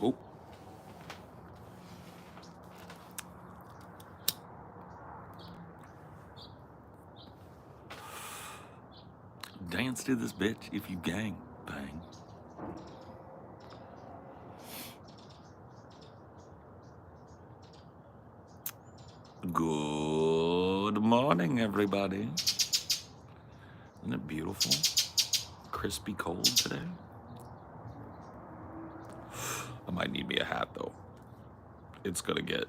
Oh. Dance to this bitch if you gang bang. Good morning, everybody. Isn't it beautiful? Crispy cold today. I might need me a hat though. It's gonna get.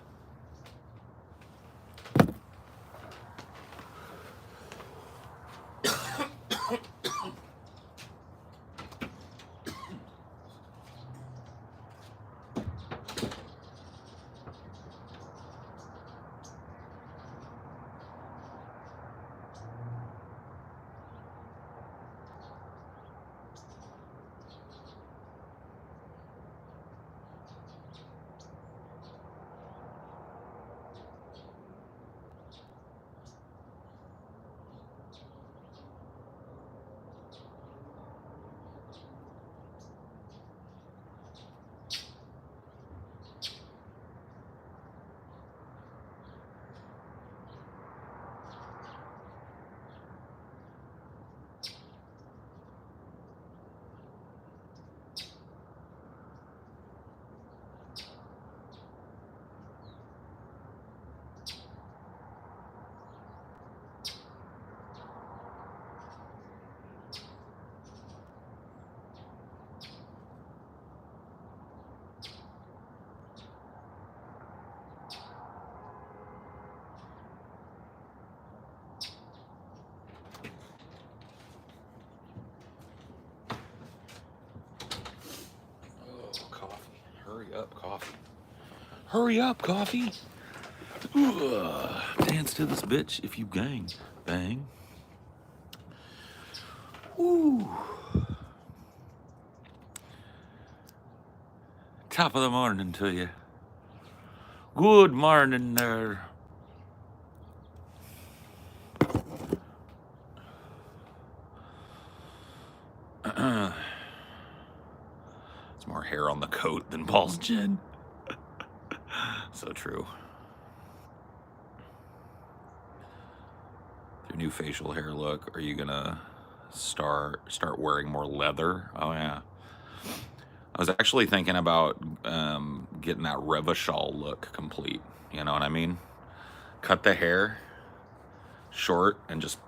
Hurry up, coffee. Hurry up, coffee. Dance to this bitch if you gang bang. Ooh. Top of the morning to you. Good morning there. There's more hair on the coat than Paul's chin. So true. Your new facial hair look, are you gonna start wearing more leather? Oh yeah. I was actually thinking about getting that Retrospective look complete. You know what I mean? Cut the hair short and just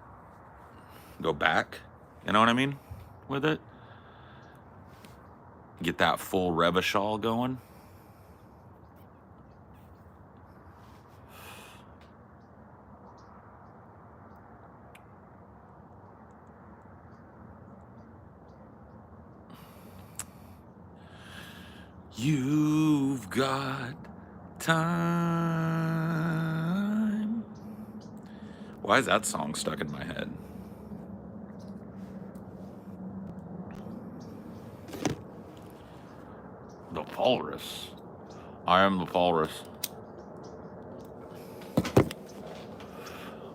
go back. You know what I mean? With it. Get that full Retrospective going. You've got time. Why is that song stuck in my head? The Walrus. I am the Walrus.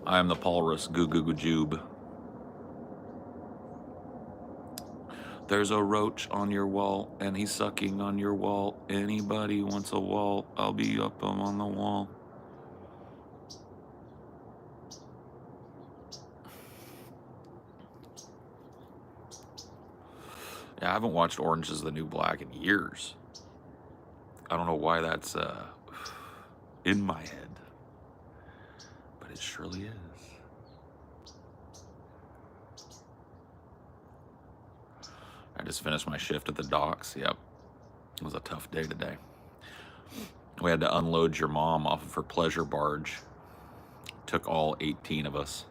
I am the Walrus. Goo goo goo jube. There's a roach on your wall, and he's sucking on your wall. Anybody wants a wall, I'll be up on the wall. Yeah, I haven't watched Orange is the New Black in years. I don't know why that's in my head, but it surely is. I just finished my shift at the docks. Yep. It was a tough day today. We had to unload your mom off of her pleasure barge. Took all 18 of us.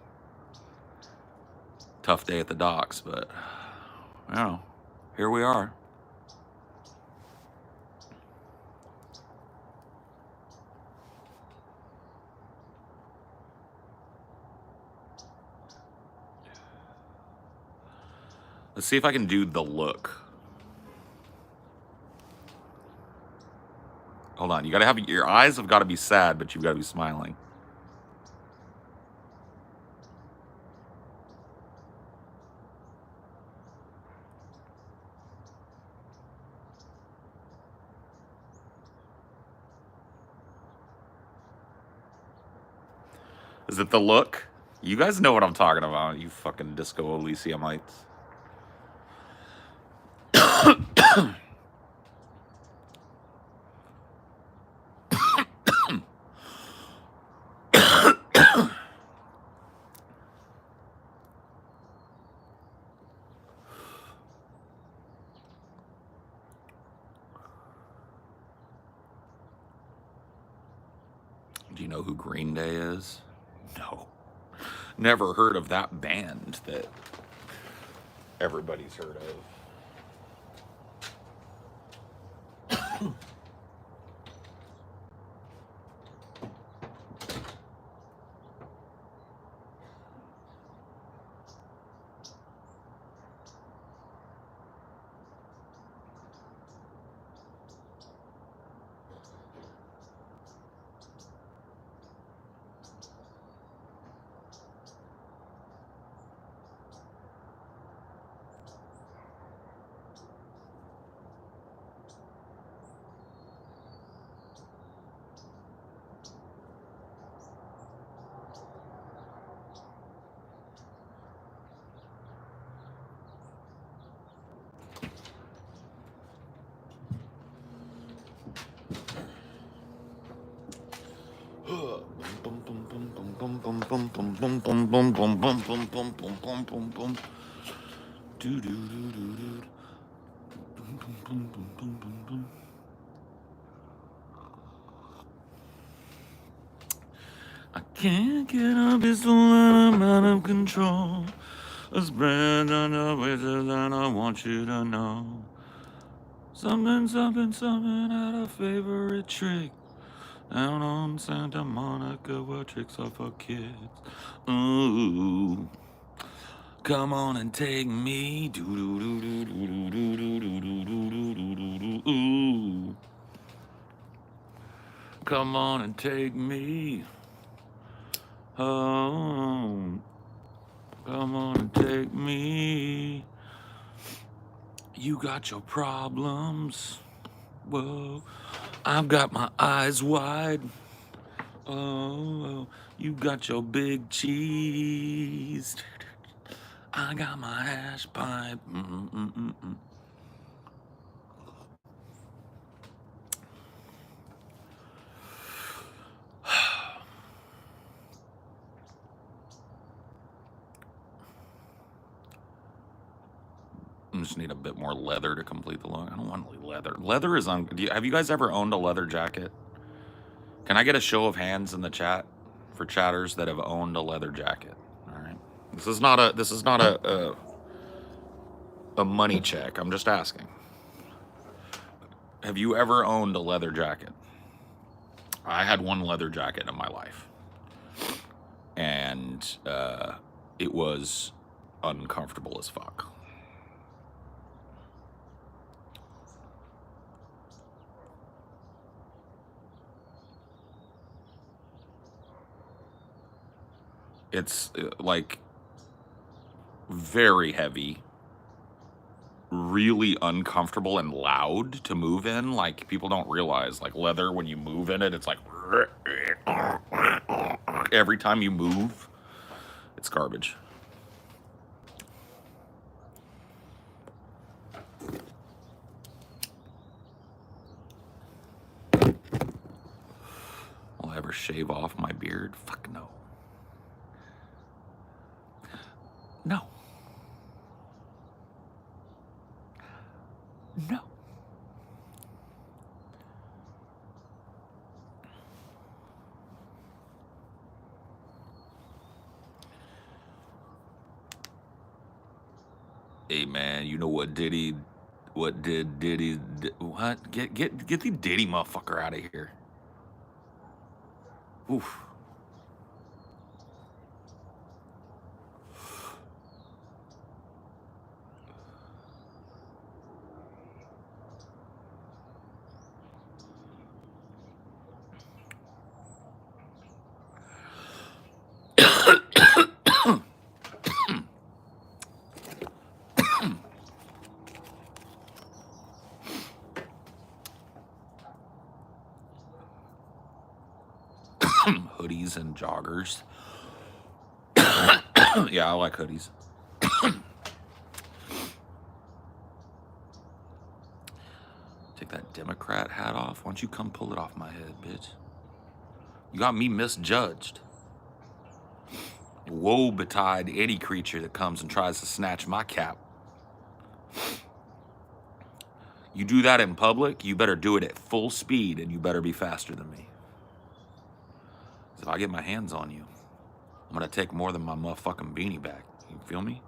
Tough day at the docks, but, you know, here we are. Let's see if I can do the look. Hold on, you gotta have, your eyes have gotta be sad, but you've gotta be smiling. Is it the look? You guys know what I'm talking about, you fucking Disco Elysiumites. Do you know who Green Day is? No. Never heard of that band that everybody's heard of. I can't get up, it's the I'm out of control. A spread under wizards and I want you to know. Something, something, something had a favorite trick. Down on Santa Monica where tricks are for kids. Ooh. Come on and take me. Ooh. Come on and take me home. Come on and take me. You got your problems. Whoa. I've got my eyes wide. Oh, you got your big cheese. I got my hash pipe. I just need a bit more leather to complete the look. I don't want really leather. Leather is on. Have you guys ever owned a leather jacket? Can I get a show of hands in the chat for chatters that have owned a leather jacket? All right. This is not a money check. I'm just asking. Have you ever owned a leather jacket? I had one leather jacket in my life, and it was uncomfortable as fuck. It's like very heavy, really uncomfortable and loud to move in. Like, people don't realize, like, leather, when you move in it, it's like every time you move, it's garbage. Will I ever shave off my beard? Fuck no. No. No. Hey man, you know what Diddy? What did Diddy? What? Get the Diddy motherfucker out of here. Oof. Hoodies and joggers. Yeah, I like hoodies. Take that Democrat hat off. Why don't you come pull it off my head, bitch? You got me misjudged. Woe betide any creature that comes and tries to snatch my cap. You do that in public, you better do it at full speed, and you better be faster than me. If I get my hands on you, I'm gonna take more than my motherfucking beanie back. You feel me?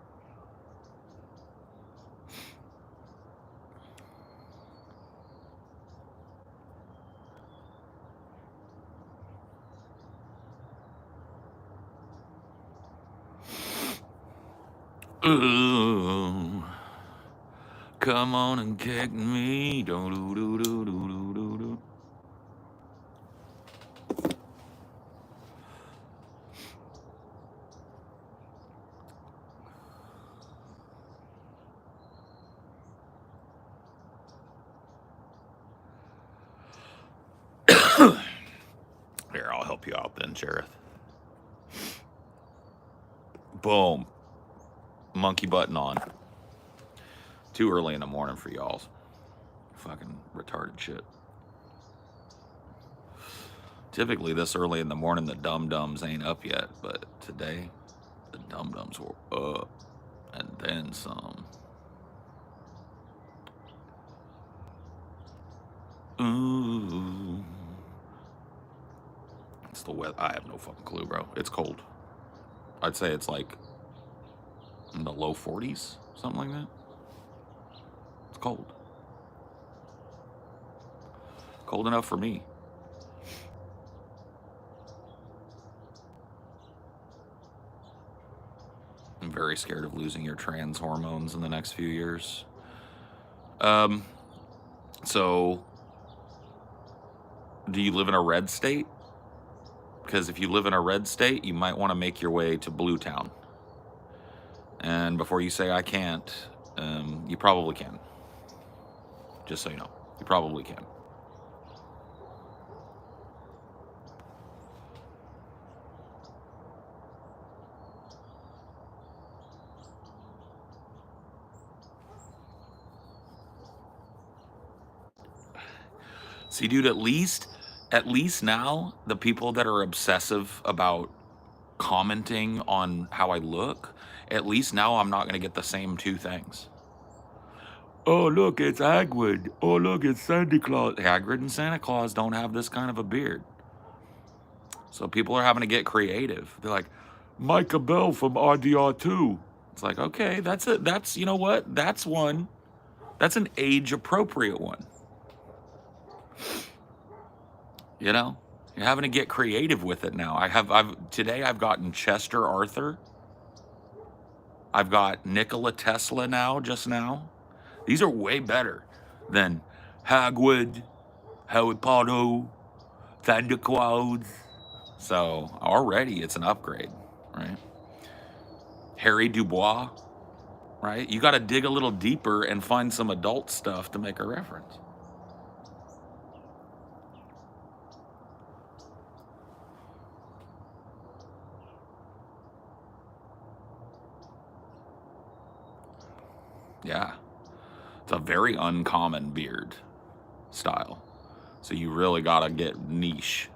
Ooh, come on and kick me. Do do do do do do do. Here, I'll help you out then, Sheriff. Boom. Monkey button on. Too early in the morning for y'all. Fucking retarded shit. Typically this early in the morning the dum-dums ain't up yet, but today the dum-dums were up and then some. Ooh. It's the weather. I have no fucking clue, bro. It's cold. I'd say it's like in the low 40s, something like that. It's cold. Cold enough for me. I'm very scared of losing your trans hormones in the next few years. So, do you live in a red state? Because if you live in a red state, you might want to make your way to Blue Town. And before you say I can't, you probably can. Just so you know, you probably can. See, dude, at least now, the people that are obsessive about commenting on how I look, at least now I'm not going to get the same two things. Oh, look, it's Hagrid. Oh, look, it's Santa Claus. Hagrid and Santa Claus don't have this kind of a beard. So people are having to get creative. They're like, Micah Bell from RDR2. It's like, okay, that's it. That's, you know what? That's one. That's an age-appropriate one. You know? You're having to get creative with it now. Today I've gotten Chester Arthur. I've got Nikola Tesla now, just now. These are way better than Hagrid, Harry Potter, Santa Claus. So already it's an upgrade, right? Harry Dubois, right? You got to dig a little deeper and find some adult stuff to make a reference. Yeah. It's a very uncommon beard style. So you really got to get niche.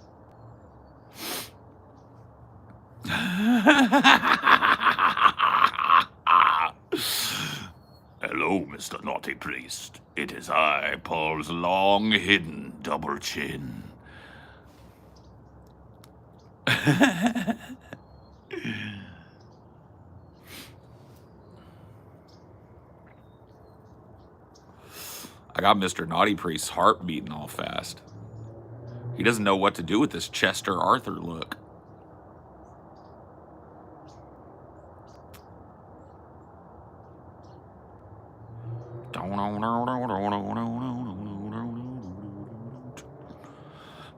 Hello, Mr. Naughty Priest. It is I, Paul's long-hidden double chin. I got Mr. Naughty Priest's heart beating all fast. He doesn't know what to do with this Chester Arthur look.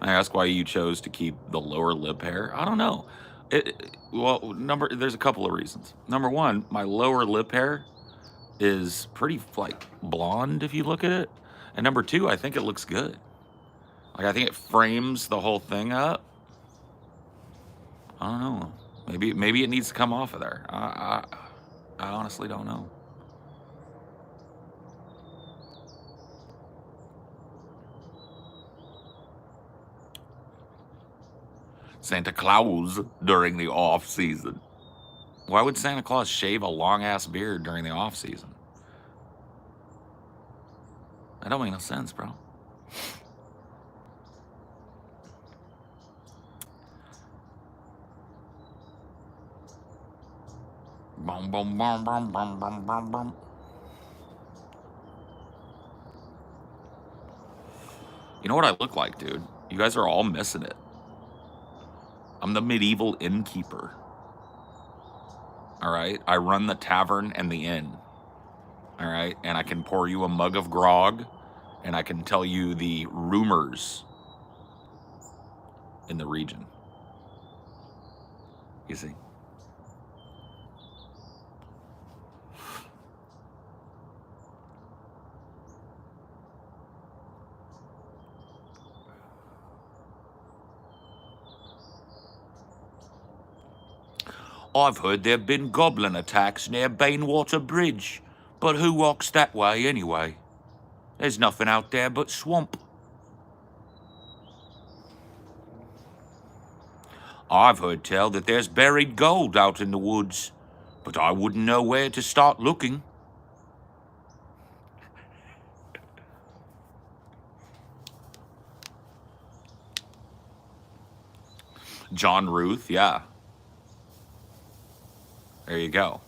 I ask why you chose to keep the lower lip hair. I don't know. There's a couple of reasons. Number one, my lower lip hair is pretty like blonde if you look at it. And number two, I think it looks good. Like I think it frames the whole thing up. I don't know. Maybe it needs to come off of there. I honestly don't know. Santa Claus during the off season. Why would Santa Claus shave a long ass beard during the off season? That don't make no sense, bro. Boom, boom, boom, boom, boom, boom, boom, boom. You know what I look like, dude? You guys are all missing it. I'm the medieval innkeeper. All right? I run the tavern and the inn. All right? And I can pour you a mug of grog, and I can tell you the rumors in the region. You see? I've heard there've been goblin attacks near Bainwater Bridge, but who walks that way anyway? There's nothing out there but swamp. I've heard tell that there's buried gold out in the woods, but I wouldn't know where to start looking. John Ruth, yeah. There you go.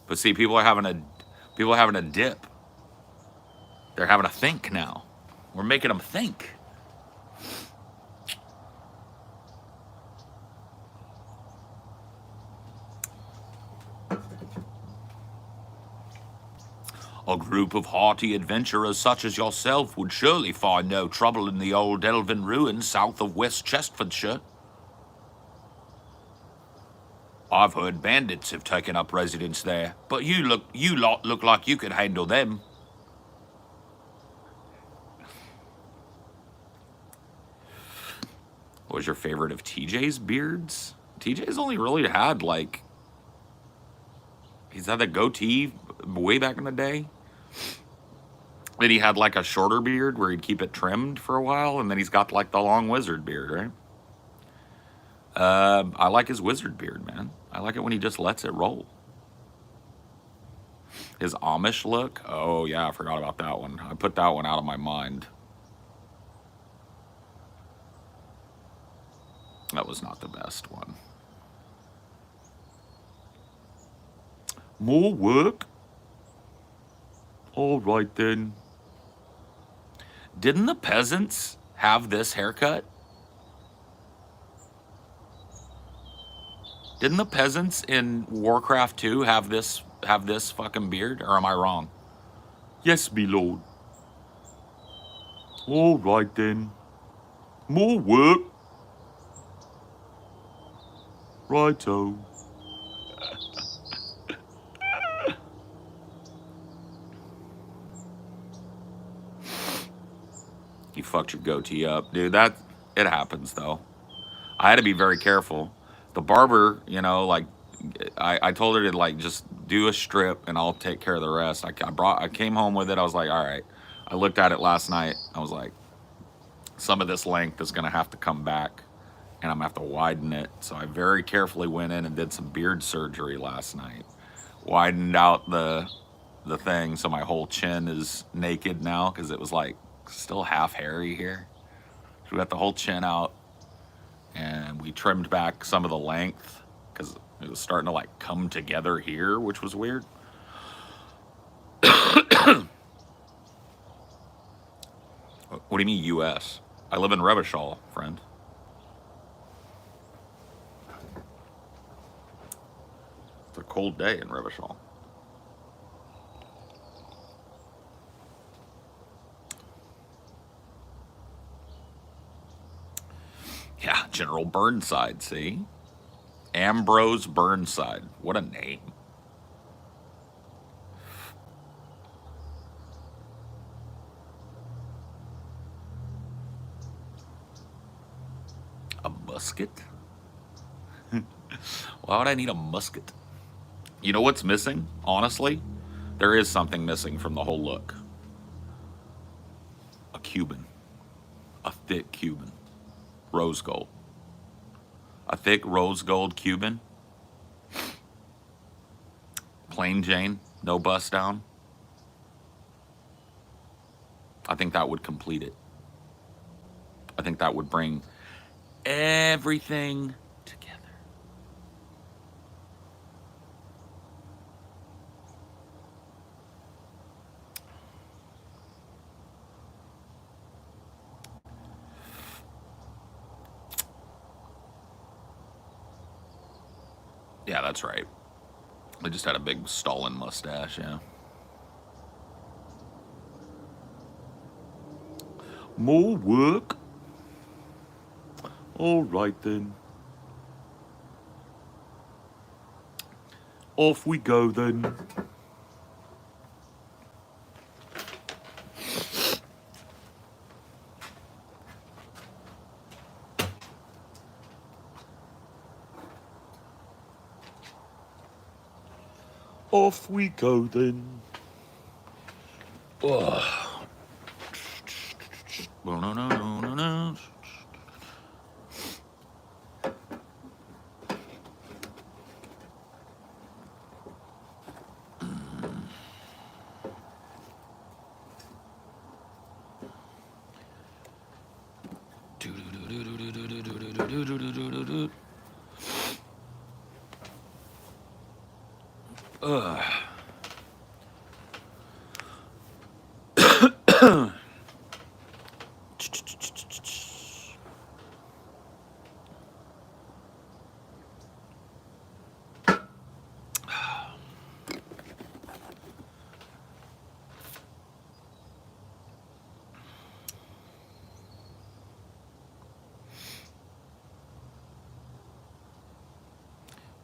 But see, people are having a dip. They're having a think now. We're making them think. A group of hearty adventurers such as yourself would surely find no trouble in the old elven ruins south of West Chesterfordshire. I've heard bandits have taken up residence there, but you lot look like you could handle them. What was your favorite of TJ's beards? TJ's only really had like, he's had the goatee way back in the day. Then he had like a shorter beard where he'd keep it trimmed for a while, and then he's got like the long wizard beard, right? I like his wizard beard, man. I like it when he just lets it roll. His Amish look? Oh, yeah, I forgot about that one. I put that one out of my mind. That was not the best one. More work? All right, then. Didn't the peasants have this haircut? Didn't the peasants in Warcraft 2 have this fucking beard, or am I wrong? Yes, me lord. All right then. More work. Righto. You fucked your goatee up, dude. It happens though. I had to be very careful. The barber, you know, like I told her to like just do a strip and I'll take care of the rest. I came home with it. I was like, all right. I looked at it last night. I was like, some of this length is gonna have to come back, and I'm gonna have to widen it. So I very carefully went in and did some beard surgery last night. Widened out the thing so my whole chin is naked now because it was like still half hairy here. So we got the whole chin out, and we trimmed back some of the length because it was starting to like come together here, which was weird. What do you mean U.S.? I live in Retrospective, friend. It's a cold day in Retrospective. Yeah, General Burnside, see? Ambrose Burnside. What a name. A musket? Why would I need a musket? You know what's missing? Honestly, there is something missing from the whole look. A Cuban. A thick Cuban. Rose gold. A thick rose gold Cuban. Plain Jane. No bust down. I think that would complete it. I think that would bring everything together. Yeah, that's right. I just had a big Stalin mustache, yeah. More work? All right then. Off we go then. Off we go then. Ugh.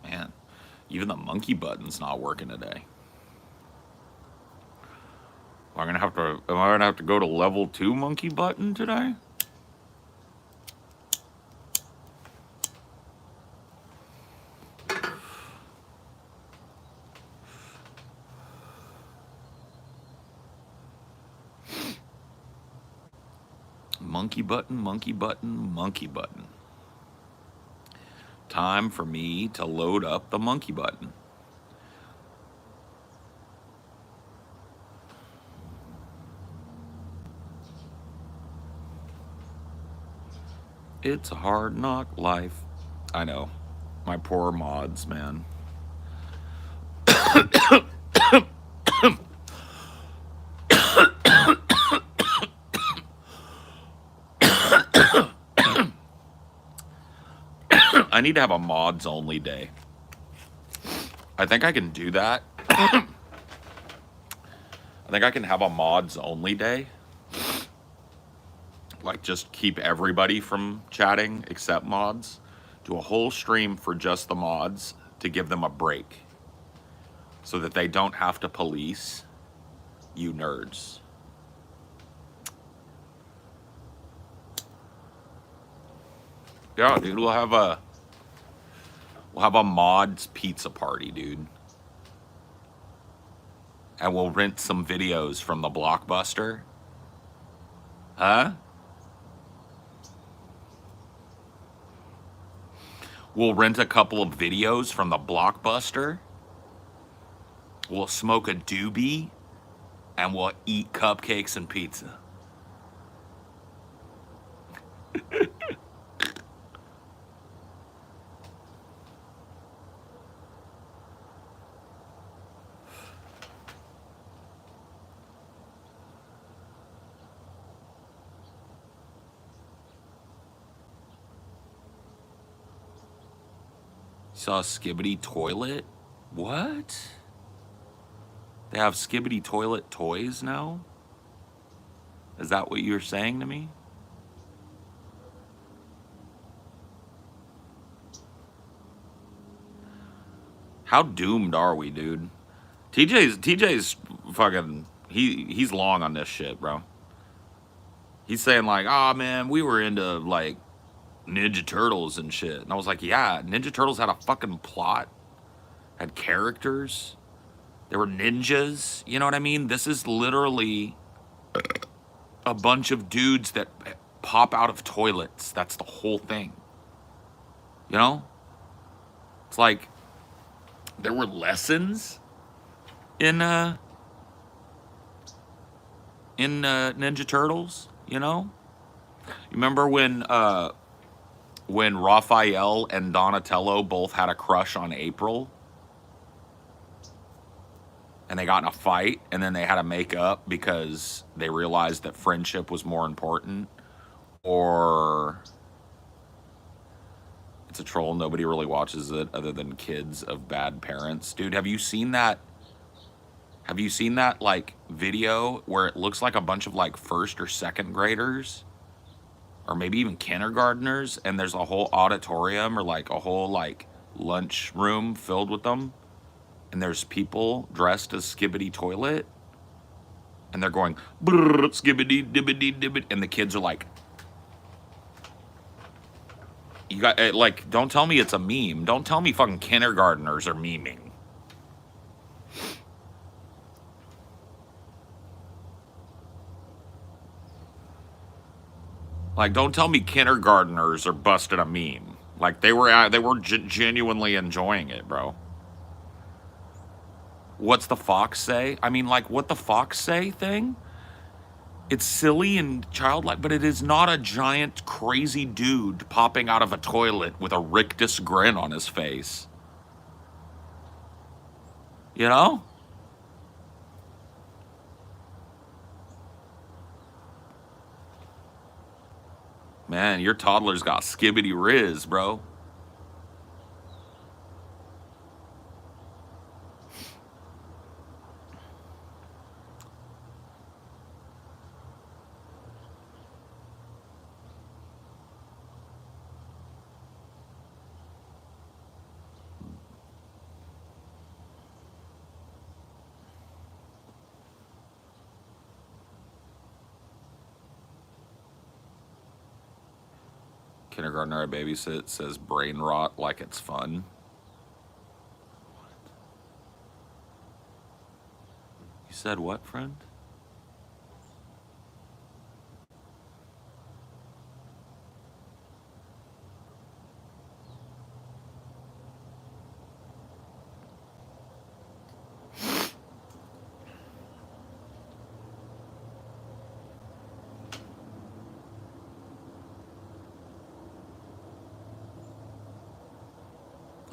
Man, even the monkey button's not working today. Am I gonna have to go to level 2 monkey button today? Monkey button, monkey button, monkey button. Time for me to load up the monkey button. It's a hard knock life. I know. My poor mods, man. I need to have a mods only day. I think I can do that. I think I can have a mods only day. Like, just keep everybody from chatting except mods. Do a whole stream for just the mods to give them a break. So that they don't have to police you nerds. Yeah, dude, we'll have a mods pizza party, dude. And we'll rent some videos from the Blockbuster. Huh? We'll rent a couple of videos from the Blockbuster. We'll smoke a doobie. And we'll eat cupcakes and pizza. Saw Skibidi Toilet? What? They have Skibidi Toilet toys now? Is that what you're saying to me? How doomed are we, dude? TJ's fucking, he's long on this shit, bro. He's saying like, oh man, we were into like Ninja Turtles and shit. And I was like, yeah, Ninja Turtles had a fucking plot, had characters. They were ninjas. You know what I mean? This is literally a bunch of dudes that pop out of toilets. That's the whole thing. You know? It's like there were lessons in Ninja Turtles, you know? You remember when Raphael and Donatello both had a crush on April? And they got in a fight, and then they had to make up because they realized that friendship was more important? Or it's a troll, nobody really watches it other than kids of bad parents. Dude, have you seen that? Have you seen that, like, video where it looks like a bunch of, like, first or second graders? Or maybe even kindergartners, and there's a whole auditorium or, like, a whole, like, lunch room filled with them. And there's people dressed as Skibidi Toilet. And they're going, brrr, skibidi, dibbidi, dibbidi. And the kids are like, you got, like, don't tell me it's a meme. Don't tell me fucking kindergartners are memeing. Like, don't tell me kindergartners are busting a meme. Like, they were genuinely enjoying it, bro. What's the fox say? I mean, like, what the fox say thing? It's silly and childlike, but it is not a giant, crazy dude popping out of a toilet with a rictus grin on his face. You know? Man, your toddler's got skibidi riz, bro. Kindergartner I babysit says brain rot like it's fun. You said what, friend?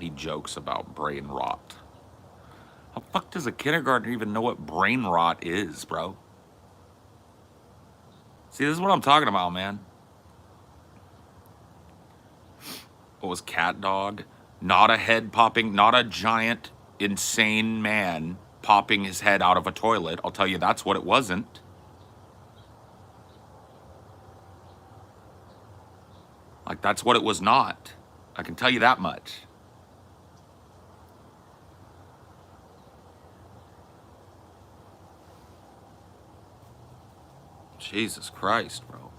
He jokes about brain rot. How the fuck does a kindergartner even know what brain rot is, bro? See, this is what I'm talking about, man. What was cat dog? Not a head popping, not a giant, insane man popping his head out of a toilet. I'll tell you, that's what it wasn't. Like, that's what it was not. I can tell you that much. Jesus Christ, bro.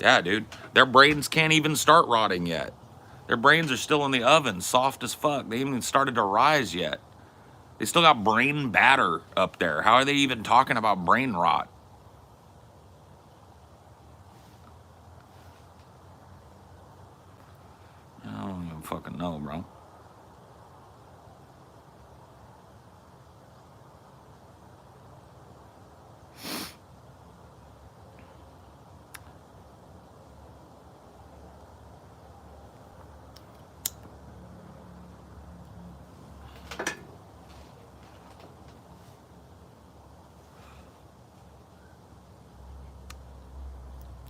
Yeah, dude. Their brains can't even start rotting yet. Their brains are still in the oven, soft as fuck. They haven't even started to rise yet. They still got brain batter up there. How are they even talking about brain rot? I don't even fucking know, bro.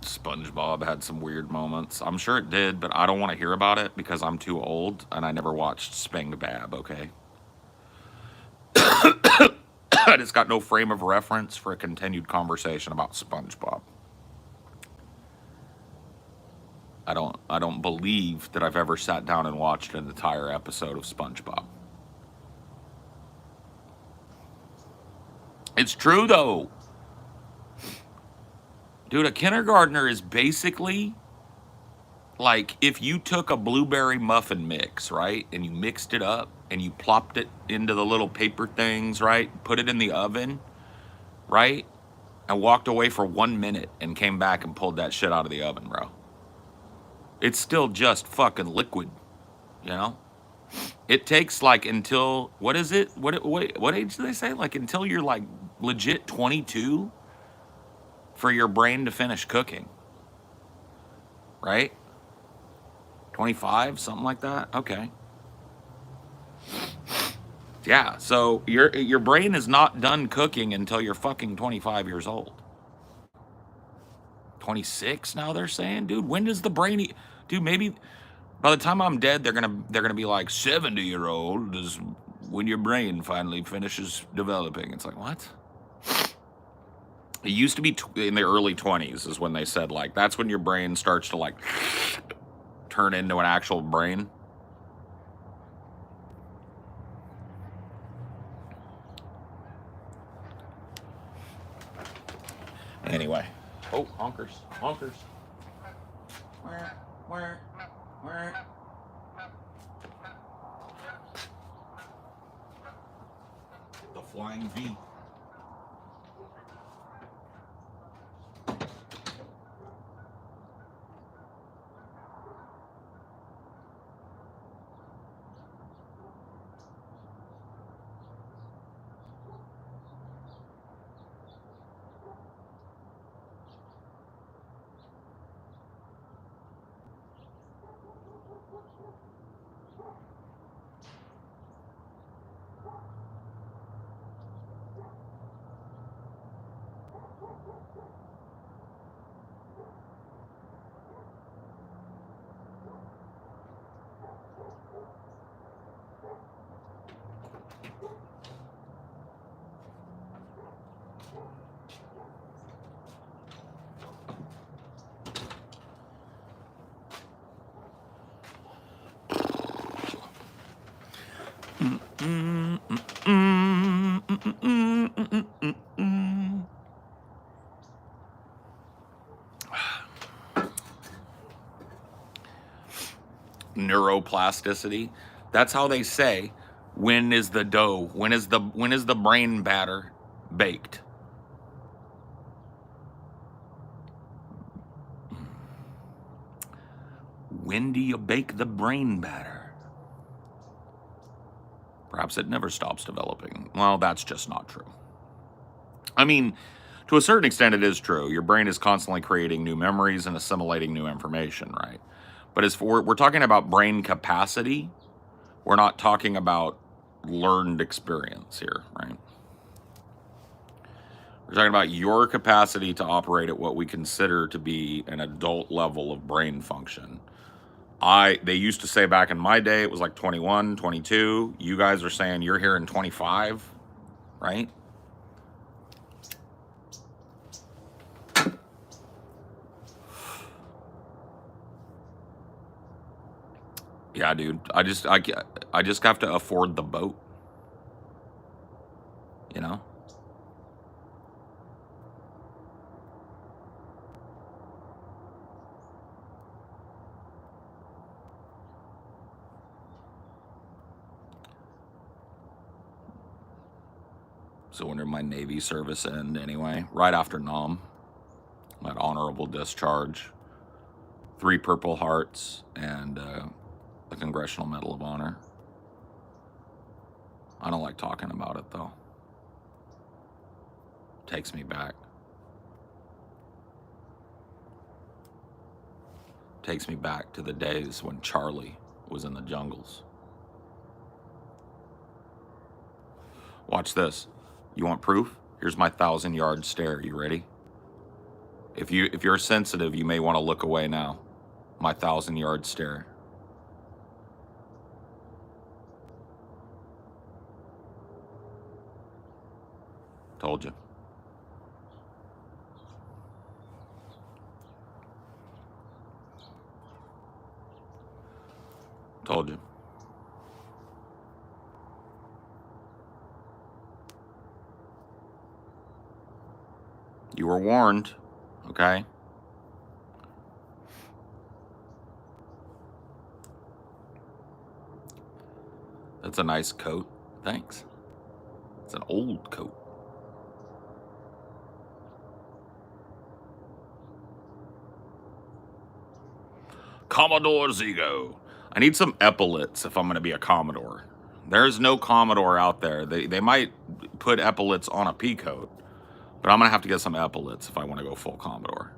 SpongeBob had some weird moments. I'm sure it did, but I don't want to hear about it because I'm too old and I never watched SpongeBob, okay? I just got no frame of reference for a continued conversation about SpongeBob. I don't believe that I've ever sat down and watched an entire episode of SpongeBob. It's true though. Dude, a kindergartner is basically like if you took a blueberry muffin mix, right? And you mixed it up and you plopped it into the little paper things, right? Put it in the oven, right? And walked away for 1 minute and came back and pulled that shit out of the oven, bro. It's still just fucking liquid, you know? It takes like until, what is it? What age do they say? Like until you're like legit 22 for your brain to finish cooking, right? 25, something like that. Okay. Yeah, so your brain is not done cooking until you're fucking 25 years old. 26 now they're saying, dude. When does the brain eat? Dude, maybe by the time I'm dead, they're gonna be like 70-year-old is when your brain finally finishes developing. It's like what? It used to be in the early 20s is when they said like that's when your brain starts to like turn into an actual brain. Anyway. Oh, honkers. Honkers. The flying V. Neuroplasticity. That's how they say when is the dough, when is the brain batter baked. When do you bake the brain batter? Perhaps it never stops developing. Well, that's just not true. I mean, to a certain extent, it is true. Your brain is constantly creating new memories and assimilating new information, right? But as for we're talking about brain capacity, we're not talking about learned experience here, right? We're talking about your capacity to operate at what we consider to be an adult level of brain function. They used to say back in my day it was like 21, 22. You guys are saying you're here in 25, right? Yeah, dude. I just have to afford the boat, you know? So when did my Navy service end anyway? Right after Nam. That honorable discharge. 3 Purple Hearts and the Congressional Medal of Honor. I don't like talking about it though. Takes me back. Takes me back to the days when Charlie was in the jungles. Watch this. You want proof? Here's my 1,000-yard stare. You ready? If you're sensitive, you may want to look away now. My 1,000-yard stare. Told you. Told you. You were warned. Okay? That's a nice coat. Thanks. It's an old coat. Commodore's ego. I need some epaulets if I'm going to be a Commodore. There's no Commodore out there. They might put epaulets on a pea coat, but I'm going to have to get some epaulets if I want to go full Commodore.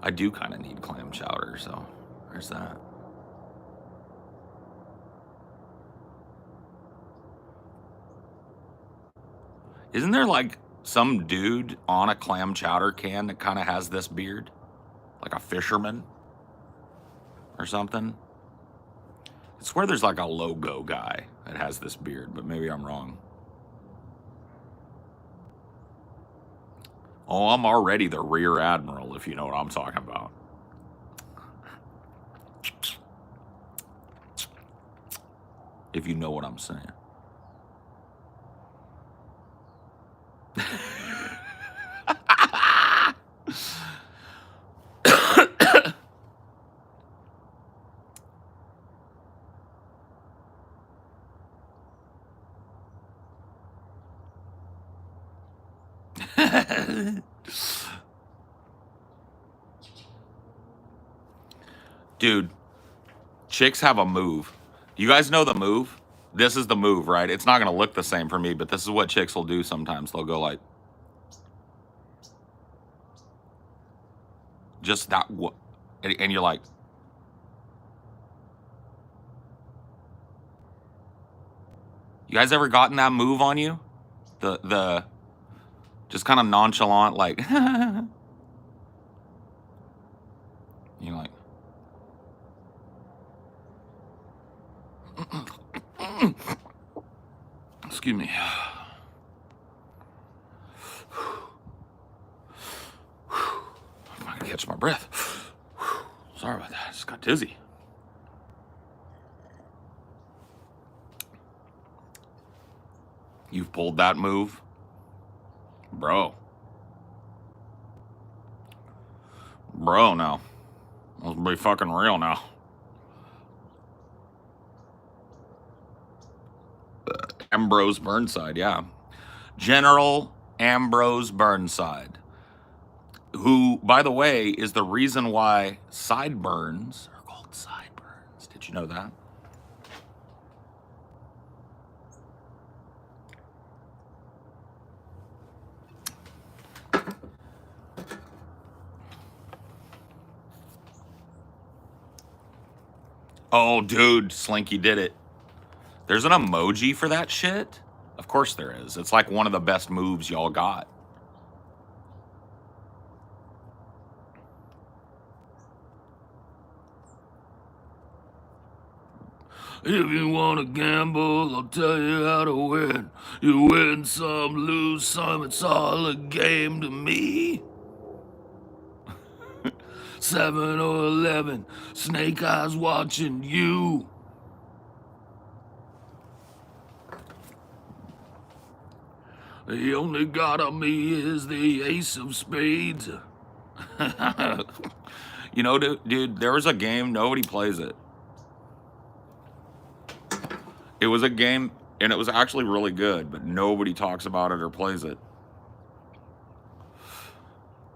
I do kind of need clam chowder, so there's that. Isn't there like some dude on a clam chowder can that kind of has this beard? Like a fisherman or something? I swear there's like a logo guy that has this beard, but maybe I'm wrong. Oh, I'm already the rear admiral, if you know what I'm talking about. If you know what I'm saying. Dude, chicks have a move. You guys know the move? This is the move, right? It's not going to look the same for me, but this is what chicks will do sometimes. They'll go like, just that, and you're like, you guys ever gotten that move on you? The just kind of nonchalant, like, you're like, excuse me. I'm gonna catch my breath. Sorry about that. I just got dizzy. You've pulled that move, bro. Bro, now. Let's be fucking real now. Ambrose Burnside, yeah. General Ambrose Burnside, who, by the way, is the reason why Sideburns are called Sideburns. Did you know that? Oh, dude, Slinky did it. There's an emoji for that shit? Of course there is. It's like one of the best moves y'all got. If you want to gamble, I'll tell you how to win. You win some, lose some, it's all a game to me. 7 or 11, snake eyes watching you. The only god on me is the ace of spades. You know, dude, there was a game, nobody plays it. It was a game, and it was actually really good, but nobody talks about it or plays it.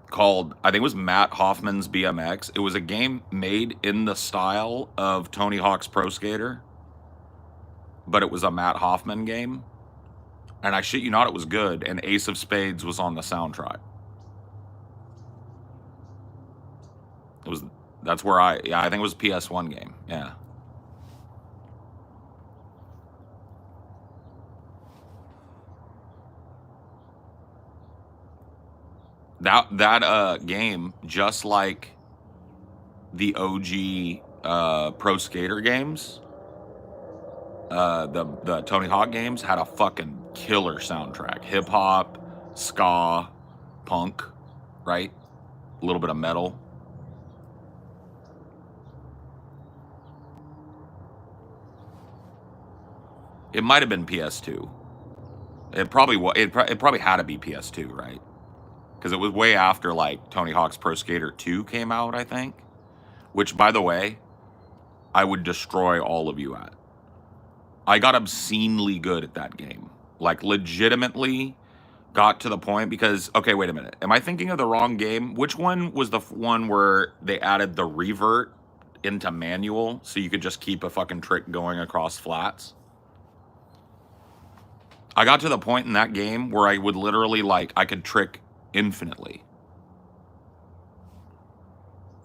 Called, I think it was Matt Hoffman's BMX. It was a game made in the style of Tony Hawk's Pro Skater, but it was a Matt Hoffman game. And I shit you not, it was good, and Ace of Spades was on the soundtrack. That's where I think it was a PS1 game, yeah. That game, just like the OG Pro Skater games, the Tony Hawk games had a fucking killer soundtrack. Hip hop, ska, punk, right? A little bit of metal. It might have been PS2. It probably it probably had to be PS2, right? Because it was way after like Tony Hawk's Pro Skater 2 came out, I think. Which, by the way, I would destroy all of you at. I got obscenely good at that game. Like, legitimately got to the point because, okay, wait a minute. Am I thinking of the wrong game? Which one was the one where they added the revert into manual so you could just keep a fucking trick going across flats? I got to the point in that game where I would literally, like, I could trick infinitely.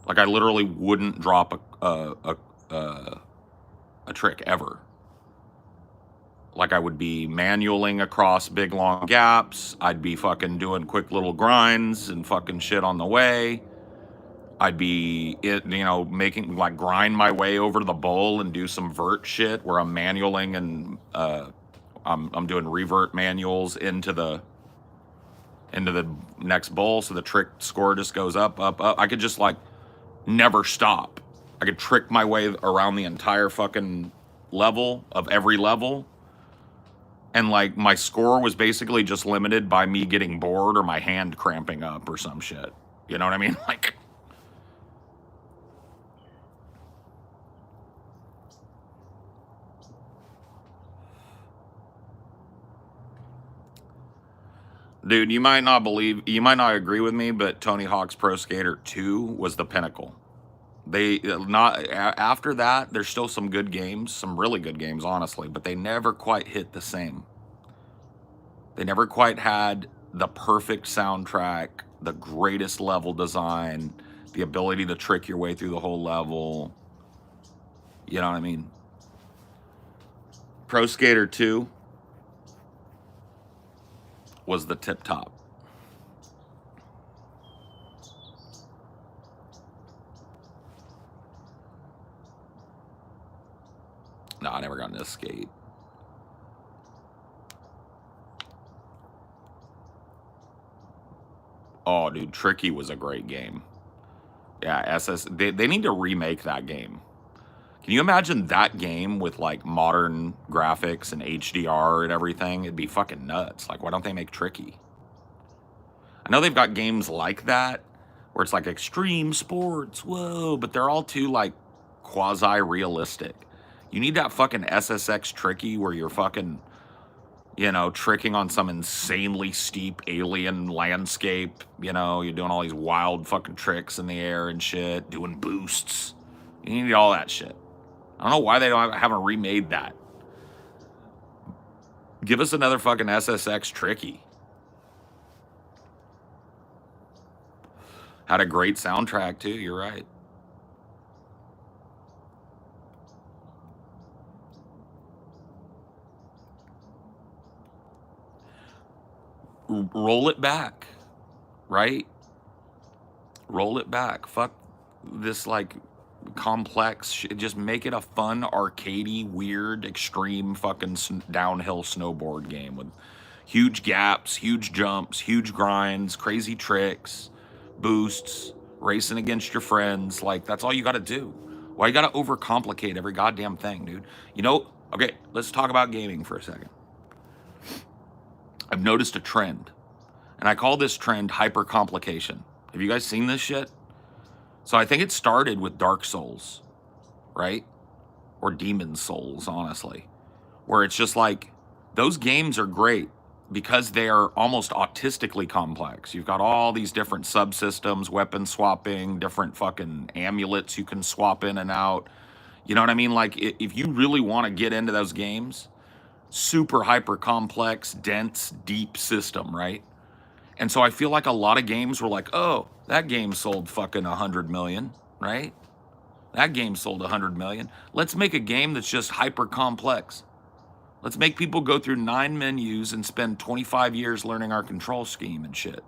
Like, I literally wouldn't drop a trick ever. Like, I would be manualing across big long gaps. I'd be fucking doing quick little grinds and fucking shit on the way. I'd be, making, like, grind my way over to the bowl and do some vert shit where I'm manualing and I'm doing revert manuals into the next bowl, so the trick score just goes up, up, up. I could just, like, never stop. I could trick my way around the entire fucking level of every level. And, like, my score was basically just limited by me getting bored or my hand cramping up or some shit. You know what I mean? Like, dude, you might not agree with me, but Tony Hawk's Pro Skater 2 was the pinnacle. After that, there's still some good games, some really good games, honestly, but they never quite hit the same. They never quite had the perfect soundtrack, the greatest level design, the ability to trick your way through the whole level. You know what I mean? Pro Skater 2 was the tip top. No, I never got into skate. Oh, dude, Tricky was a great game. Yeah, they need to remake that game. Can you imagine that game with, like, modern graphics and HDR and everything? It'd be fucking nuts. Like, why don't they make Tricky? I know they've got games like that where it's like extreme sports, whoa, but they're all too, like, quasi-realistic. You need that fucking SSX Tricky where you're fucking, tricking on some insanely steep alien landscape. You're doing all these wild fucking tricks in the air and shit, doing boosts. You need all that shit. I don't know why they haven't remade that. Give us another fucking SSX Tricky. Had a great soundtrack too, you're right. Roll it back, right? Roll it back. Fuck this, like, complex shit. Just make it a fun, arcadey, weird, extreme fucking downhill snowboard game with huge gaps, huge jumps, huge grinds, crazy tricks, boosts, racing against your friends. Like, that's all you got to do. Why you got to overcomplicate every goddamn thing, dude? Okay, let's talk about gaming for a second. I've noticed a trend, and I call this trend hypercomplication. Have you guys seen this shit? So I think it started with Dark Souls, right? Or Demon Souls, honestly, where it's just like, those games are great because they are almost autistically complex. You've got all these different subsystems, weapon swapping, different fucking amulets you can swap in and out. You know what I mean? Like, if you really want to get into those games, super hyper complex, dense, deep system, right? And so I feel like a lot of games were like, oh, that game sold fucking 100 million, right? That game sold 100 million. Let's make a game that's just hyper complex. Let's make people go through 9 menus and spend 25 years learning our control scheme and shit.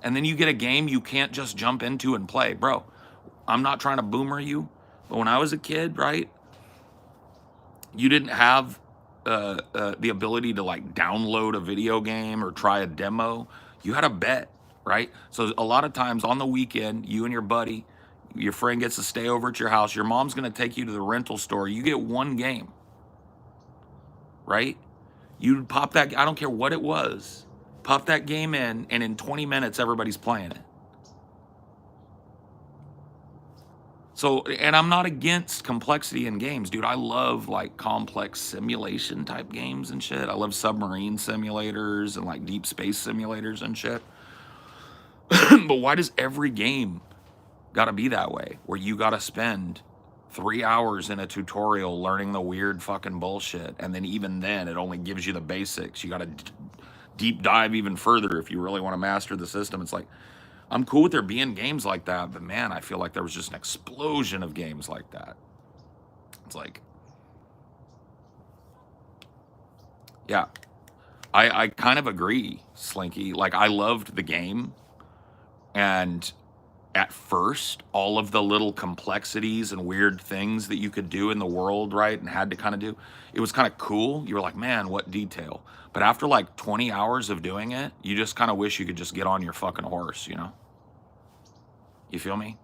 And then you get a game you can't just jump into and play. Bro, I'm not trying to boomer you, but when I was a kid, right, you didn't have the ability to, like, download a video game or try a demo. You had a bet, right? So a lot of times on the weekend, you and your buddy, your friend gets to stay over at your house. Your mom's going to take you to the rental store. You get one game, right? You'd pop that, I don't care what it was, pop that game in, and in 20 minutes, everybody's playing it. So, and I'm not against complexity in games, dude. I love like complex simulation type games and shit. I love submarine simulators and like deep space simulators and shit. But why does every game gotta be that way? Where you gotta spend 3 hours in a tutorial learning the weird fucking bullshit, and then even then, it only gives you the basics. You gotta deep dive even further if you really want to master the system. It's like, I'm cool with there being games like that, but man, I feel like there was just an explosion of games like that. It's like, yeah, I kind of agree, Slinky. Like, I loved the game, and at first, all of the little complexities and weird things that you could do in the world, right, and had to kind of do, it was kind of cool. You were like, man, what detail. But after like 20 hours of doing it, you just kind of wish you could just get on your fucking horse, you know? You feel me?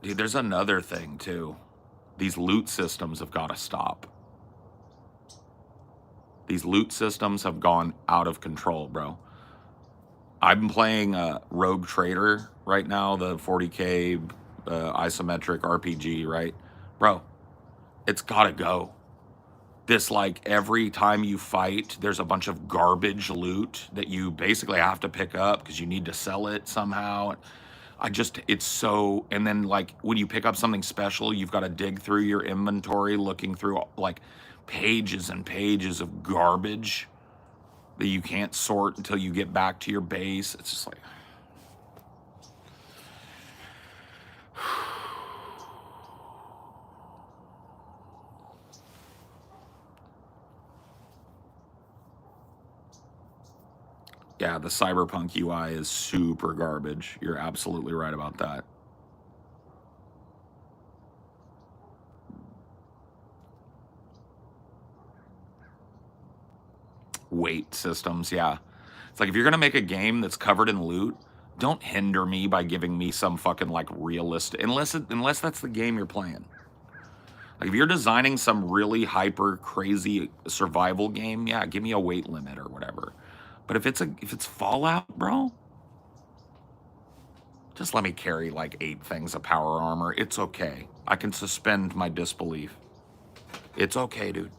Dude, there's another thing too. These loot systems have got to stop. These loot systems have gone out of control, bro. I'm playing Rogue Trader right now, the 40K isometric RPG, right? Bro, it's got to go. This, like, every time you fight, there's a bunch of garbage loot that you basically have to pick up because you need to sell it somehow. It's so, and then like when you pick up something special, you've got to dig through your inventory looking through like pages and pages of garbage that you can't sort until you get back to your base. It's just like, yeah, the Cyberpunk UI is super garbage. You're absolutely right about that. Weight systems, yeah. It's like, if you're gonna make a game that's covered in loot, don't hinder me by giving me some fucking like realistic, unless that's the game you're playing. Like, if you're designing some really hyper crazy survival game, yeah, give me a weight limit or whatever. But if it's Fallout, bro, just let me carry like 8 things of power armor. It's okay. I can suspend my disbelief. It's okay, dude.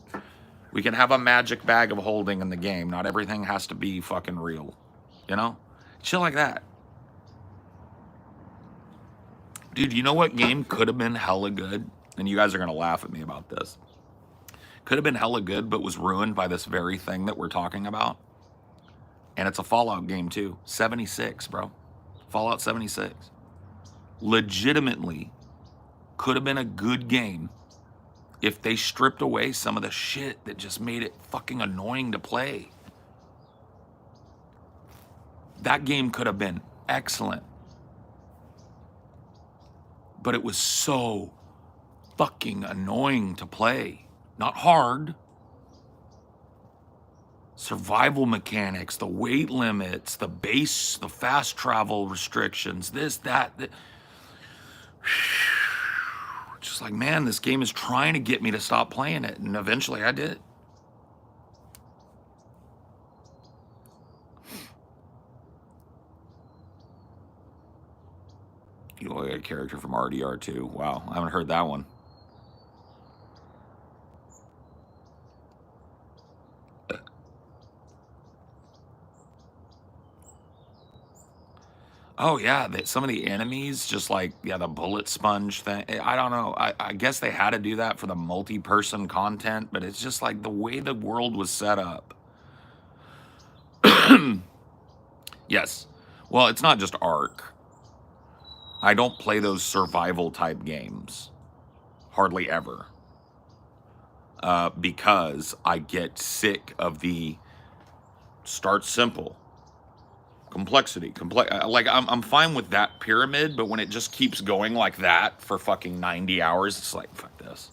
We can have a magic bag of holding in the game. Not everything has to be fucking real. You know? Shit like that. Dude, you know what game could have been hella good? And you guys are gonna laugh at me about this. Could have been hella good, but was ruined by this very thing that we're talking about. And it's a Fallout game too. 76, bro. Fallout 76. Legitimately could have been a good game if they stripped away some of the shit that just made it fucking annoying to play. That game could have been excellent. But it was so fucking annoying to play. Not hard. Survival mechanics, the weight limits, the base, the fast travel restrictions, this, that. Just like, man, this game is trying to get me to stop playing it. And eventually I did. You look like a character from RDR2. Wow, I haven't heard that one. Oh yeah, some of the enemies, just like, yeah, the bullet sponge thing. I don't know. I guess they had to do that for the multi-person content, but it's just like the way the world was set up. Yes. Well, it's not just Ark. I don't play those survival type games. Hardly ever. Because I get sick of the start simple. Complexity, like I'm fine with that pyramid, but when it just keeps going like that for fucking 90 hours, it's like, fuck this.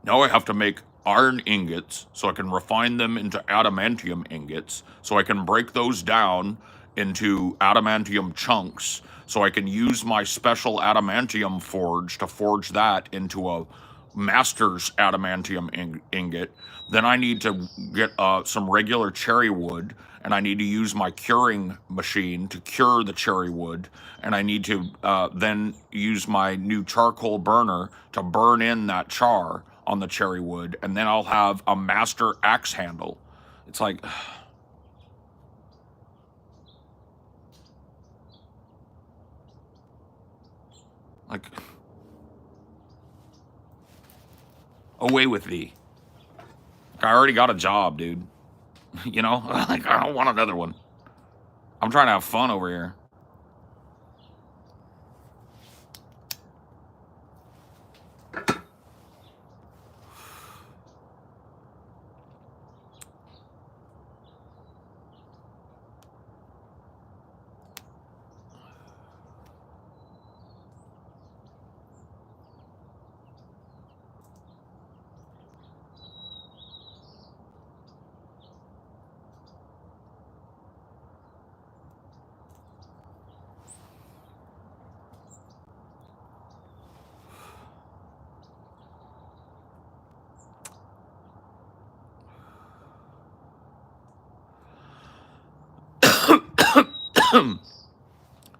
Now I have to make iron ingots so I can refine them into adamantium ingots, so I can break those down into adamantium chunks, so I can use my special adamantium forge to forge that into a master's adamantium ingot. Then I need to get some regular cherry wood, and I need to use my curing machine to cure the cherry wood, and I need to then use my new charcoal burner to burn in that char on the cherry wood, and then I'll have a master axe handle. It's like, like, away with thee. I already got a job, dude. You know, like, I don't want another one. I'm trying to have fun over here.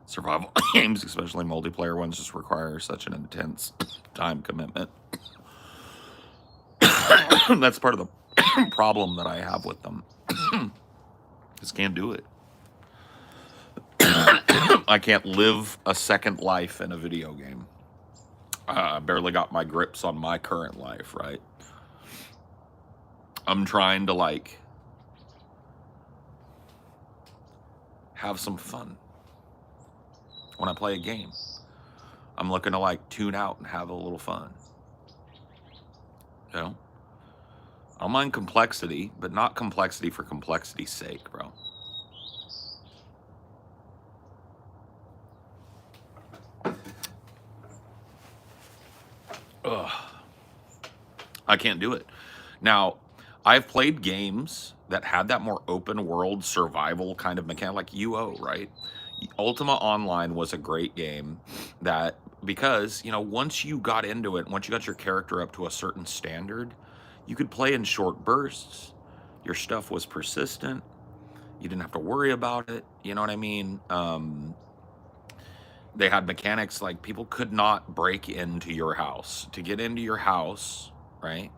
Survival games, especially multiplayer ones, just require such an intense time commitment. That's part of the problem that I have with them. Just can't do it. I can't live a second life in a video game. I barely got my grips on my current life, right? I'm trying to, like, have some fun when I play a game. I'm looking to, like, tune out and have a little fun. You know? I don't mind complexity, but not complexity for complexity's sake, bro. Ugh. I can't do it. Now, I've played games that had that more open world survival kind of mechanic, like UO, right? Ultima Online was a great game that, because, you know, once you got into it, once you got your character up to a certain standard, you could play in short bursts. Your stuff was persistent. You didn't have to worry about it. You know what I mean? They had mechanics like people could not break into your house. To get into your house, right?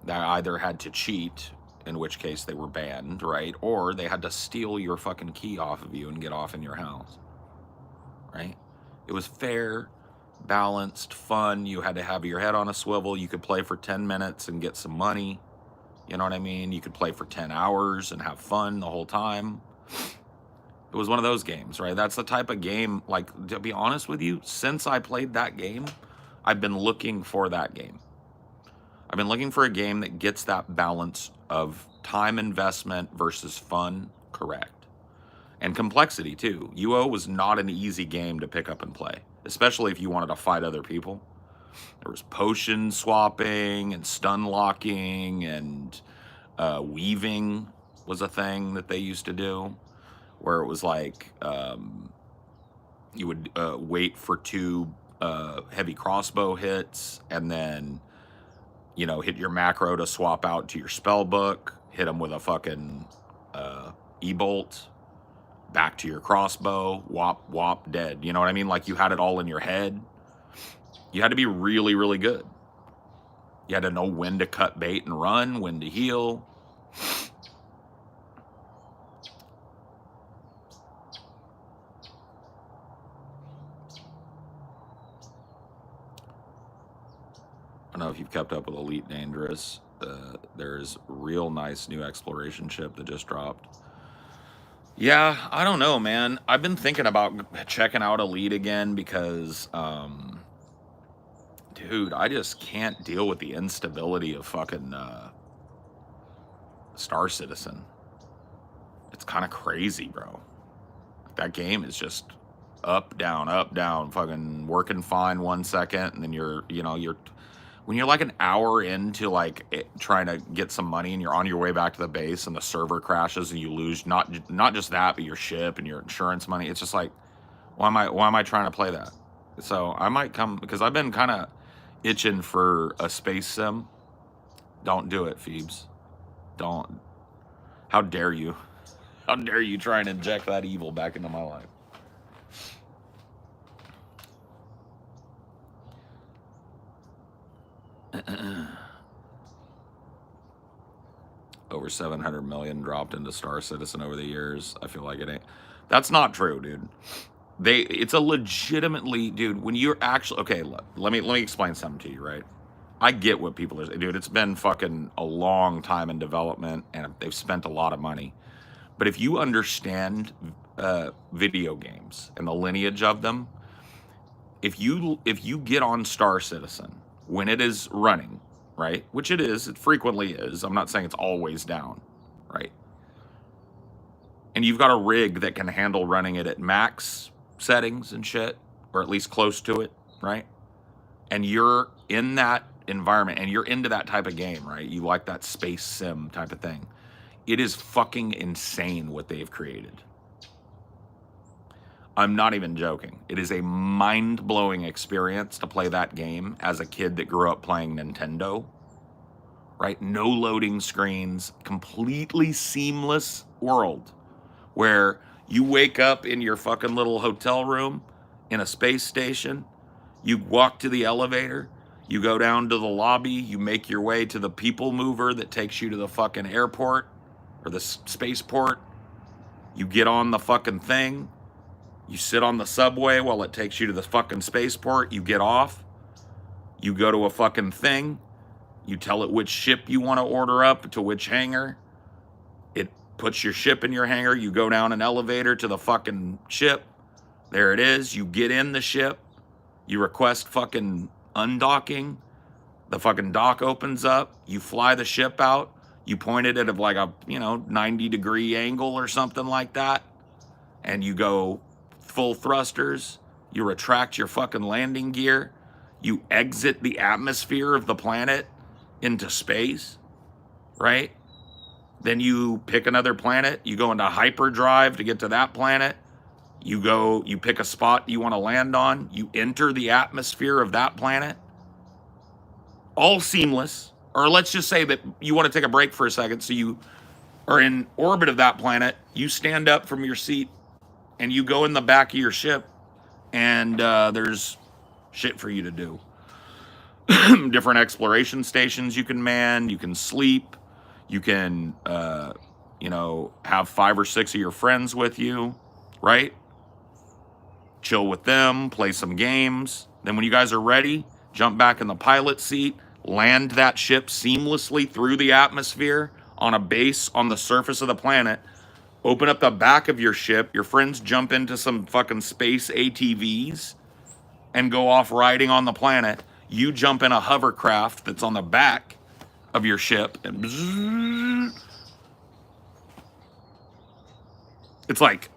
They either had to cheat, in which case they were banned, right? Or they had to steal your fucking key off of you and get off in your house, right? It was fair, balanced, fun. You had to have your head on a swivel. You could play for 10 minutes and get some money. You know what I mean? You could play for 10 hours and have fun the whole time. It was one of those games, right? That's the type of game, like, to be honest with you, since I played that game, I've been looking for that game. I've been looking for a game that gets that balance of time investment versus fun correct. And complexity, too. UO was not an easy game to pick up and play, especially if you wanted to fight other people. There was potion swapping and stun locking, and weaving was a thing that they used to do, where it was like you would wait for 2 heavy crossbow hits, and then, you know, hit your macro to swap out to your spell book, hit them with a fucking e-bolt, back to your crossbow, whop, whop, dead. You know what I mean? Like, you had it all in your head. You had to be really, really good. You had to know when to cut bait and run, when to heal. I don't know if you've kept up with Elite Dangerous. There's real nice new exploration ship that just dropped. Yeah, I don't know, man. I've been thinking about checking out Elite again because, dude, I just can't deal with the instability of fucking Star Citizen. It's kind of crazy, bro. That game is just up, down, fucking working fine 1 second, and then you're when you're like an hour into like trying to get some money and you're on your way back to the base and the server crashes and you lose not just that but your ship and your insurance money, it's just like, why am I trying to play that? So I might come, because I've been kind of itching for a space sim. Don't do it, Phoebes. Don't. How dare you? How dare you try and inject that evil back into my life? Over 700 million dropped into Star Citizen over the years. I feel like it ain't. That's not true, dude. It's a legitimately, dude, when you're actually, okay, look, let me explain something to you, right? I get what people are saying, dude. It's been fucking a long time in development and they've spent a lot of money. But if you understand video games and the lineage of them, if you get on Star Citizen when it is running, right? Which it is, it frequently is. I'm not saying it's always down, right? And you've got a rig that can handle running it at max settings and shit, or at least close to it, right? And you're in that environment and you're into that type of game, right? You like that space sim type of thing. It is fucking insane what they've created. I'm not even joking. It is a mind-blowing experience to play that game as a kid that grew up playing Nintendo, right? No loading screens, completely seamless world where you wake up in your fucking little hotel room in a space station, you walk to the elevator, you go down to the lobby, you make your way to the people mover that takes you to the fucking airport or the spaceport, you get on the fucking thing, you sit on the subway while it takes you to the fucking spaceport, you get off, you go to a fucking thing, you tell it which ship you want to order up to which hangar, it puts your ship in your hangar, you go down an elevator to the fucking ship, there it is, you get in the ship, you request fucking undocking, the fucking dock opens up, you fly the ship out, you point it at like a, 90-degree angle or something like that, and you go full thrusters, you retract your fucking landing gear, you exit the atmosphere of the planet into space, right? Then you pick another planet, you go into hyperdrive to get to that planet, you pick a spot you want to land on, you enter the atmosphere of that planet, all seamless. Or let's just say that you want to take a break for a second, so you are in orbit of that planet, you stand up from your seat, and you go in the back of your ship, and there's shit for you to do. Different exploration stations you can man, you can sleep, you can, have 5 or 6 of your friends with you, right? Chill with them, play some games. Then when you guys are ready, jump back in the pilot seat, land that ship seamlessly through the atmosphere on a base on the surface of the planet, open up the back of your ship, your friends jump into some fucking space ATVs and go off riding on the planet. You jump in a hovercraft that's on the back of your ship and bzzz. It's like,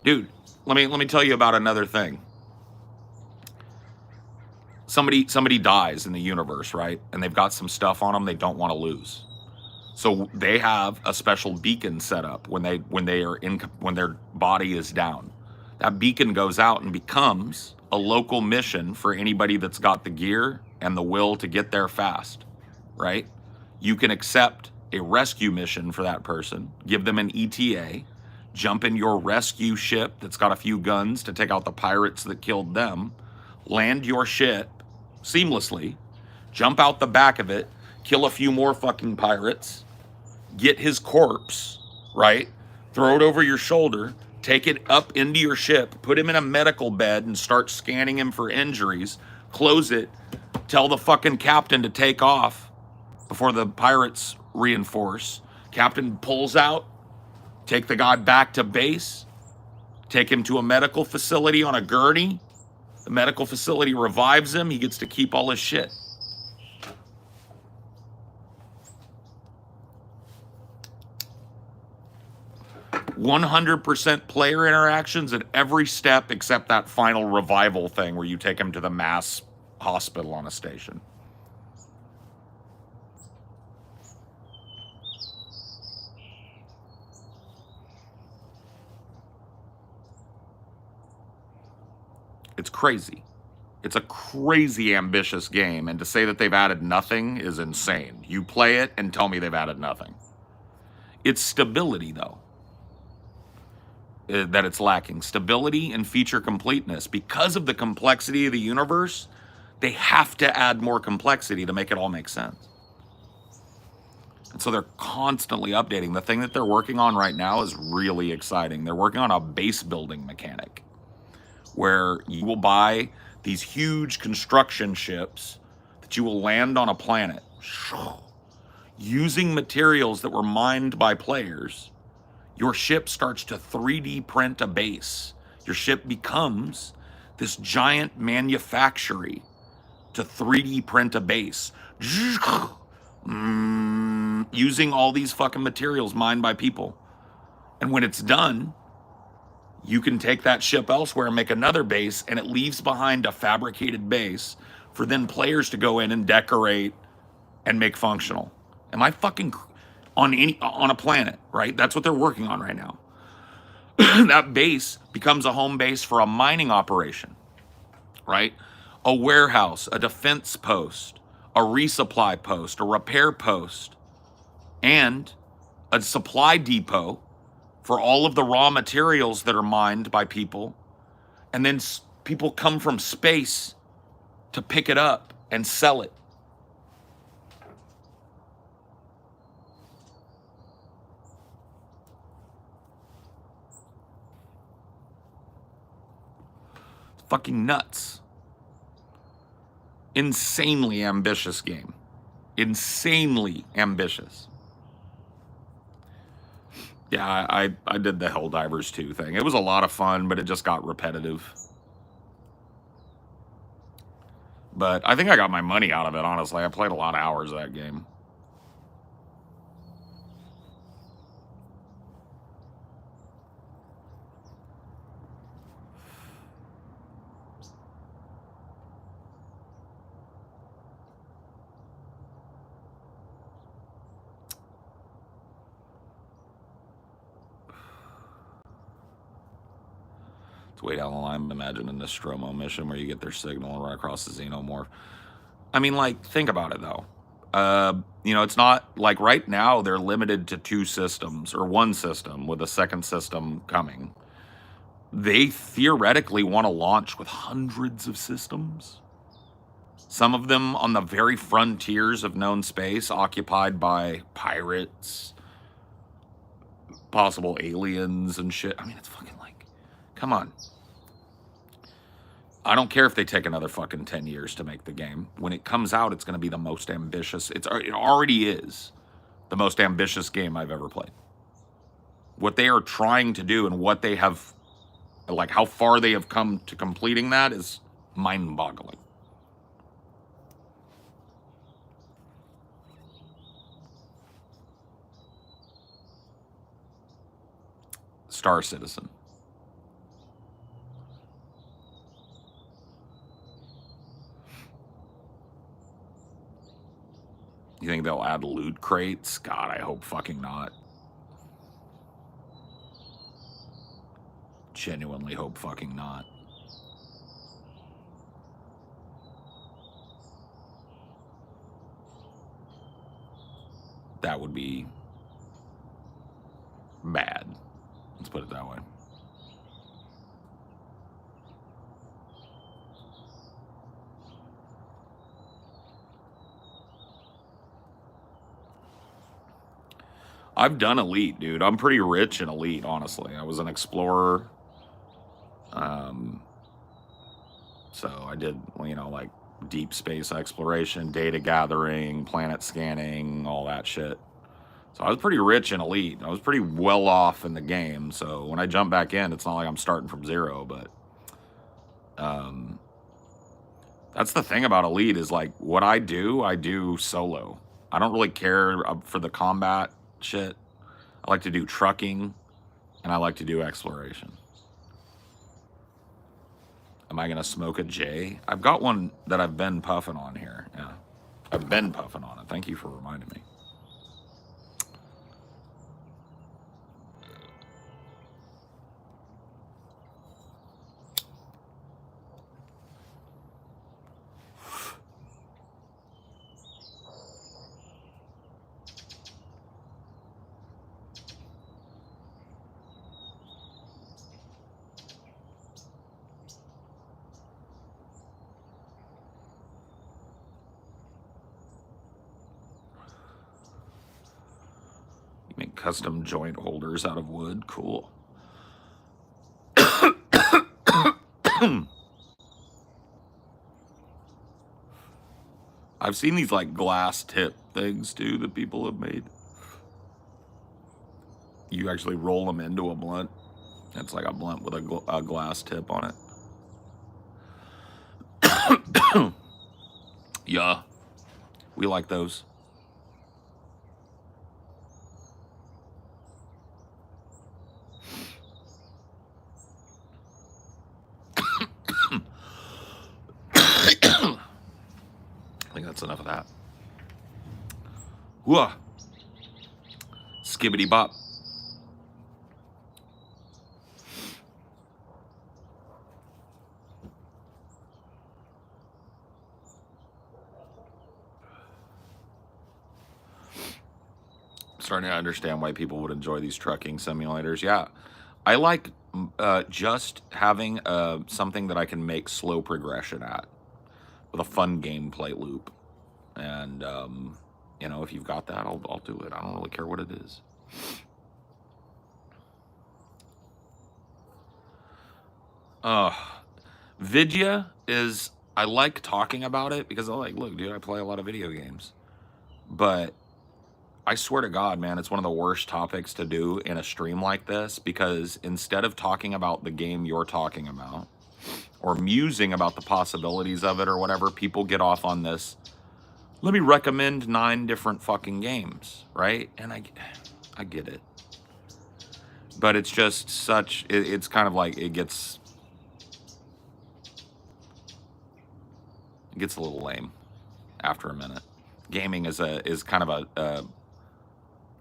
dude, let me tell you about another thing. Somebody dies in the universe, right? And they've got some stuff on them they don't want to lose. So they have a special beacon set up when their body is down. That beacon goes out and becomes a local mission for anybody that's got the gear and the will to get there fast, right? You can accept a rescue mission for that person, give them an ETA, jump in your rescue ship that's got a few guns to take out the pirates that killed them, land your ship seamlessly, jump out the back of it, kill a few more fucking pirates, get his corpse, right? Throw it over your shoulder, take it up into your ship, put him in a medical bed and start scanning him for injuries, close it, tell the fucking captain to take off before the pirates reinforce. Captain pulls out, take the guy back to base, take him to a medical facility on a gurney. The medical facility revives him. He gets to keep all his shit. 100% player interactions at every step except that final revival thing where you take him to the mass hospital on a station. It's crazy. It's a crazy ambitious game, and to say that they've added nothing is insane. You play it and tell me they've added nothing. It's stability, though, that it's lacking. Stability and feature completeness. Because of the complexity of the universe, they have to add more complexity to make it all make sense. And so they're constantly updating. The thing that they're working on right now is really exciting. They're working on a base building mechanic where you will buy these huge construction ships that you will land on a planet using materials that were mined by players. Your ship starts to 3D print a base. Your ship becomes this giant manufactory to 3D print a base. Using all these fucking materials mined by people. And when it's done, you can take that ship elsewhere and make another base, and it leaves behind a fabricated base for then players to go in and decorate and make functional. Am I fucking on a planet, right? That's what they're working on right now. That base becomes a home base for a mining operation, right? A warehouse, a defense post, a resupply post, a repair post, and a supply depot for all of the raw materials that are mined by people. And then people come from space to pick it up and sell it. It's fucking nuts. Insanely ambitious game. Insanely ambitious. Yeah, I did the Helldivers 2 thing. It was a lot of fun, but it just got repetitive. But I think I got my money out of it, honestly. I played a lot of hours of that game. Way down the line, imagine a Nostromo mission where you get their signal and run across the xenomorph. I mean, like, think about it though. You know, it's not like right now they're limited to 2 systems or 1 system with a second system coming. They theoretically want to launch with hundreds of systems. Some of them on the very frontiers of known space, occupied by pirates, possible aliens and shit. I mean, it's fucking like, come on. I don't care if they take another fucking 10 years to make the game. When it comes out, it's going to be the most ambitious. It already is the most ambitious game I've ever played. What they are trying to do and what they have, like how far they have come to completing that is mind-boggling. Star Citizen. You think they'll add loot crates? God, I hope fucking not. Genuinely hope fucking not. That would be bad. Let's put it that way. I've done Elite, dude. I'm pretty rich in Elite, honestly. I was an explorer. So I did, you know, like deep space exploration, data gathering, planet scanning, all that shit. So I was pretty rich in Elite. I was pretty well off in the game. So when I jump back in, it's not like I'm starting from zero, but that's the thing about Elite is like what I do solo. I don't really care for the combat shit. I like to do trucking. And I like to do exploration. Am I gonna smoke a J? I've got one that I've been puffing on here. Yeah, I've been puffing on it. Thank you for reminding me. You make custom joint holders out of wood. Cool. I've seen these like glass tip things too that people have made. You actually roll them into a blunt. It's like a blunt with a glass tip on it. Yeah, we like those. I think that's enough of that. Whoa. Skibidi bop. Starting to understand why people would enjoy these trucking simulators. Yeah, I like just having something that I can make slow progression at with a fun gameplay loop. And, you know, if you've got that, I'll do it. I don't really care what it is. Vidya is, I like talking about it because I'm like, look, dude, I play a lot of video games. But I swear to God, man, it's one of the worst topics to do in a stream like this because instead of talking about the game you're talking about or musing about the possibilities of it or whatever, people get off on this. Let me recommend 9 different fucking games, right? And I get it. But it's just such, it's kind of like it gets a little lame after a minute. Gaming is kind of a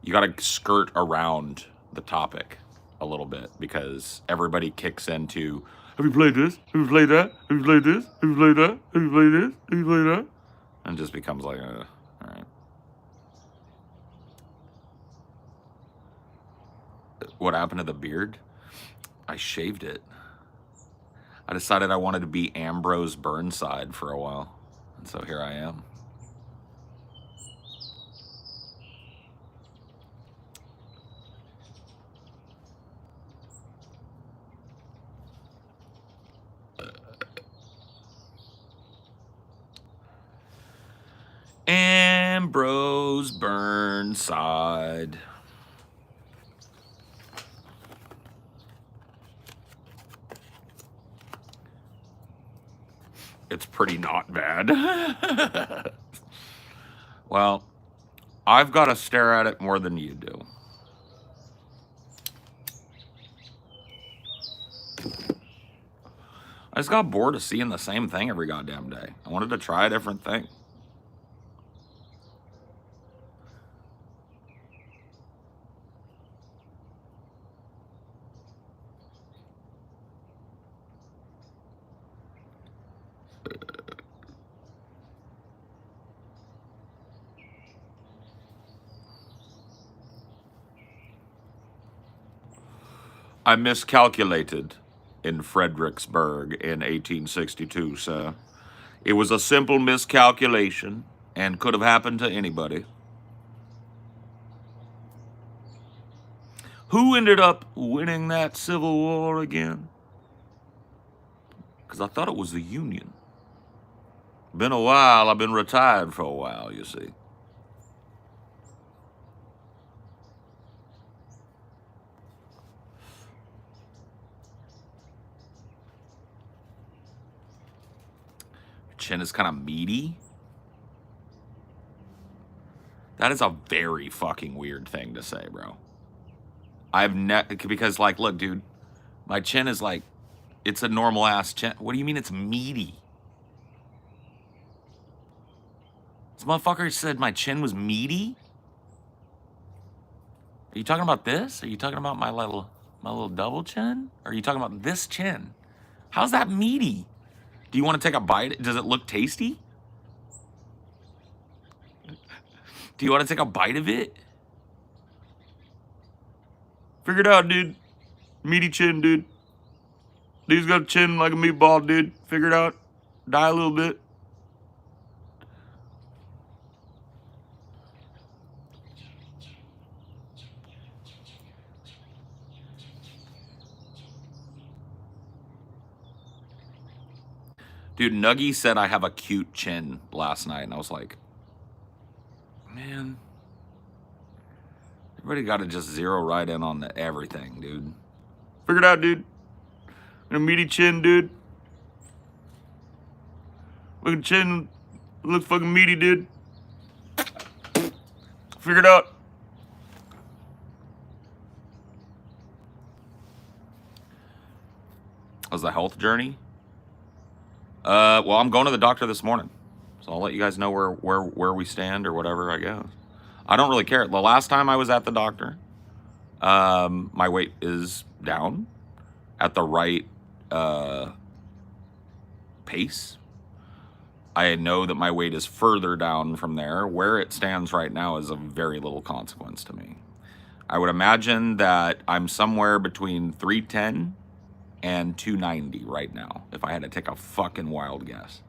you got to skirt around the topic a little bit because everybody kicks into, have you played this? Have you played that? Have you played this? Have you played that? Have you played this? Have you played that? And just becomes like, all right. What happened to the beard? I shaved it. I decided I wanted to be Ambrose Burnside for a while. And so here I am. Ambrose Burnside. It's pretty not bad. Well, I've got to stare at it more than you do. I just got bored of seeing the same thing every goddamn day. I wanted to try a different thing. I miscalculated in Fredericksburg in 1862, sir. It was a simple miscalculation and could have happened to anybody. Who ended up winning that Civil War again? Because I thought it was the Union. Been a while. I've been retired for a while, you see. Chin is kind of meaty. That is a very fucking weird thing to say, bro. because like, look, dude, my chin is like, it's a normal ass chin. What do you mean it's meaty? This motherfucker said my chin was meaty? Are you talking about this? Are you talking about my little double chin? Or are you talking about this chin? How's that meaty? Do you want to take a bite? Does it look tasty? Do you want to take a bite of it? Figure it out, dude. Meaty chin, dude. Dude's got a chin like a meatball, dude. Figure it out. Die a little bit. Dude, Nuggy said I have a cute chin last night, and I was like, man, everybody got to just zero right in on everything, dude. Figure it out, dude. And a meaty chin, dude. Look at chin. Looks fucking meaty, dude. Figure it out. How's the health journey? Well, I'm going to the doctor this morning, so I'll let you guys know where we stand or whatever, I guess. I don't really care. The last time I was at the doctor, my weight is down at the right pace. I know that my weight is further down from there. Where it stands right now is of very little consequence to me. I would imagine that I'm somewhere between 310 and 290 right now, if I had to take a fucking wild guess.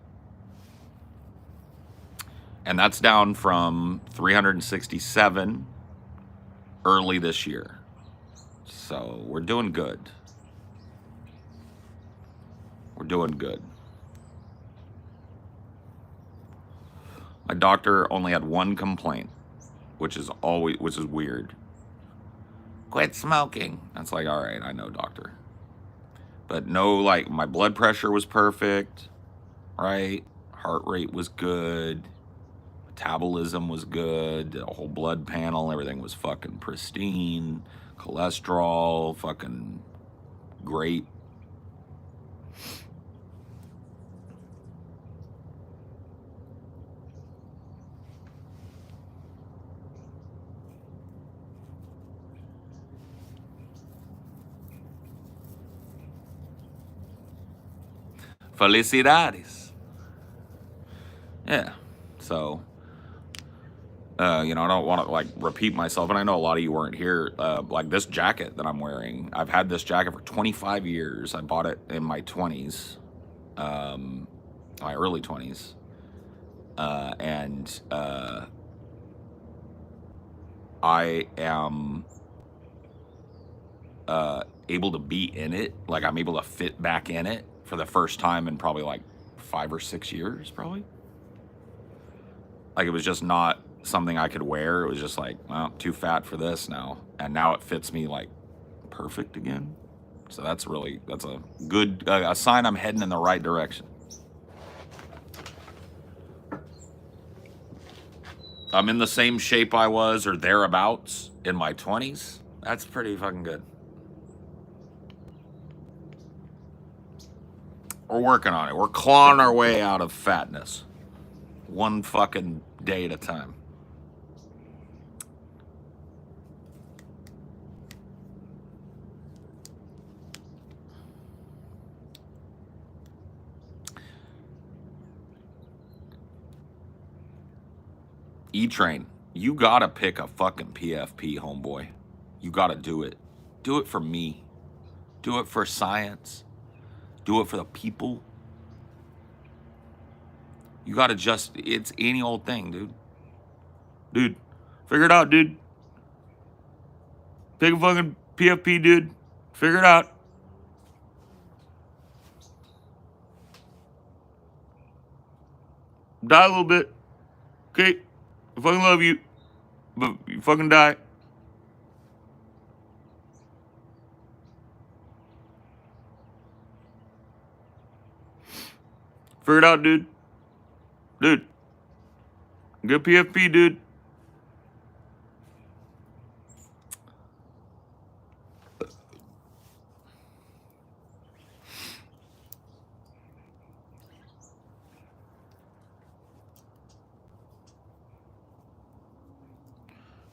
And that's down from 367 early this year. So we're doing good. We're doing good. My doctor only had one complaint, which is weird. Quit smoking. That's like, all right, I know, doctor. But no, like, my blood pressure was perfect, right? Heart rate was good. Metabolism was good. The whole blood panel, everything was fucking pristine. Cholesterol, fucking great. Felicidades. Yeah. So, I don't want to like repeat myself, and I know a lot of you weren't here. Like this jacket that I'm wearing, I've had this jacket for 25 years. I bought it in my 20s, my early 20s, and I am able to be in it. Like I'm able to fit back in it for the first time in probably like 5 or 6 years, probably. Like it was just not something I could wear. It was just like, well, too fat for this now. And now it fits me like perfect again. So that's a good, a sign I'm heading in the right direction. I'm in the same shape I was or thereabouts in my 20s. That's pretty fucking good. We're working on it. We're clawing our way out of fatness. One fucking day at a time. E-Train, you gotta pick a fucking PFP, homeboy. You gotta do it. Do it for me. Do it for science. Do it for the people. You gotta it's any old thing, dude. Dude, figure it out, dude. Pick a fucking PFP, dude. Figure it out. Die a little bit. Okay? I fucking love you. But you fucking die. Figure it out, dude. Dude. Good PFP, dude.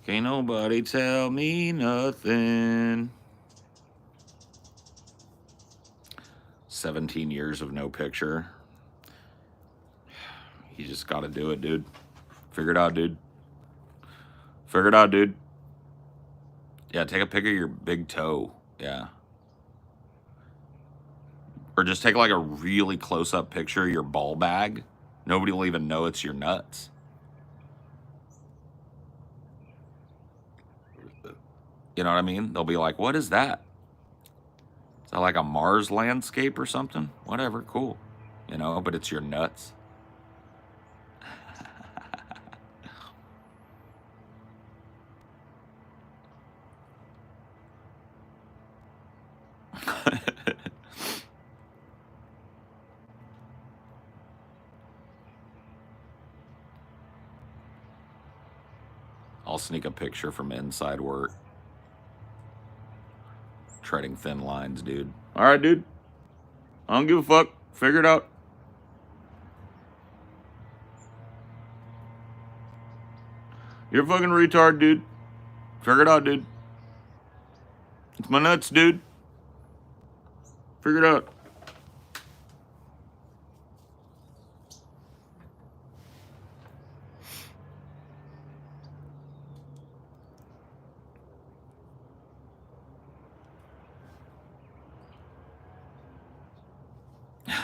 Can't nobody tell me nothing. 17 years of no picture. You just got to do it, dude. Figure it out, dude. Figure it out, dude. Yeah, take a pic of your big toe. Yeah. Or just take like a really close-up picture of your ball bag. Nobody will even know it's your nuts. You know what I mean? They'll be like, what is that? Is that like a Mars landscape or something? Whatever, cool. You know, but it's your nuts. I'll sneak a picture from inside work. Treading thin lines, dude. All right, dude. I don't give a fuck. Figure it out. You're a fucking retard, dude. Figure it out, dude. It's my nuts, dude. Figure it out.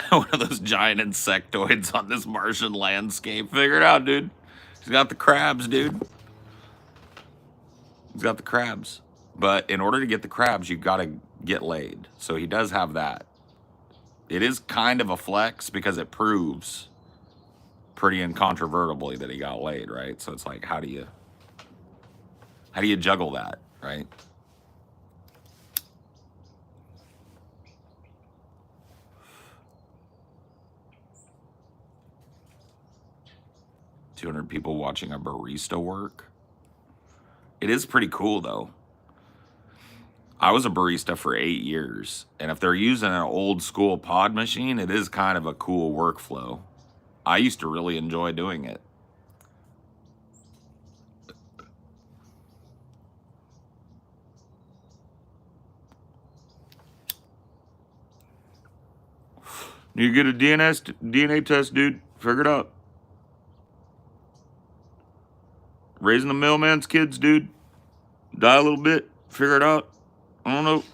One of those giant insectoids on this Martian landscape. Figure it out, dude. He's got the crabs, dude. He's got the crabs. But in order to get the crabs, you got to get laid. So he does have that. It is kind of a flex because it proves pretty incontrovertibly that he got laid, right? So it's like, how do you juggle that, right? $200 people watching a barista work. It is pretty cool, though. I was a barista for 8 years, and if they're using an old school pod machine, it is kind of a cool workflow. I used to really enjoy doing it. You get a DNA test, dude. Figure it out. Raising the mailman's kids, dude. Die a little bit. Figure it out. I don't know.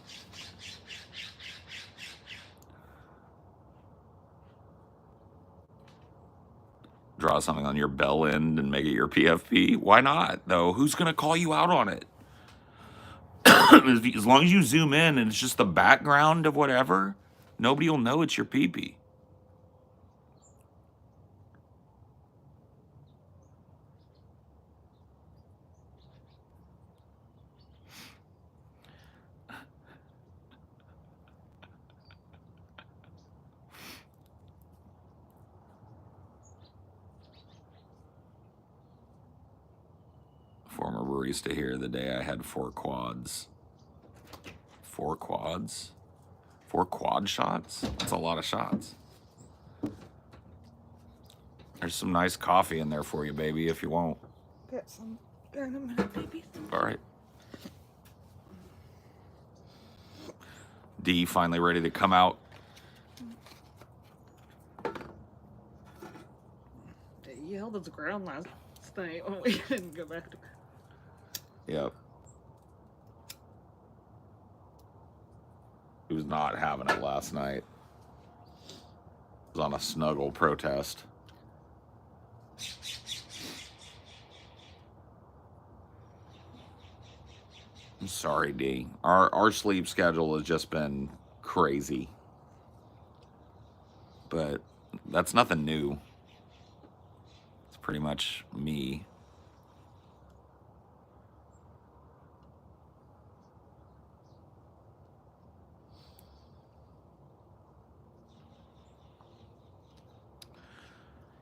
Draw something on your bell end and make it your PFP. Why not, though? Who's going to call you out on it? As long as you zoom in and it's just the background of whatever, nobody will know it's your pee-pee. Former barista here the day I had 4 quads. 4 quads? 4 quad shots? That's a lot of shots. There's some nice coffee in there for you, baby, if you want. Get some there in a minute, baby. All right. D finally ready to come out. They yelled at the ground last night when we didn't go back to bed. Yep. He was not having it last night. He was on a snuggle protest. I'm sorry, D. Our sleep schedule has just been crazy. But that's nothing new. It's pretty much me.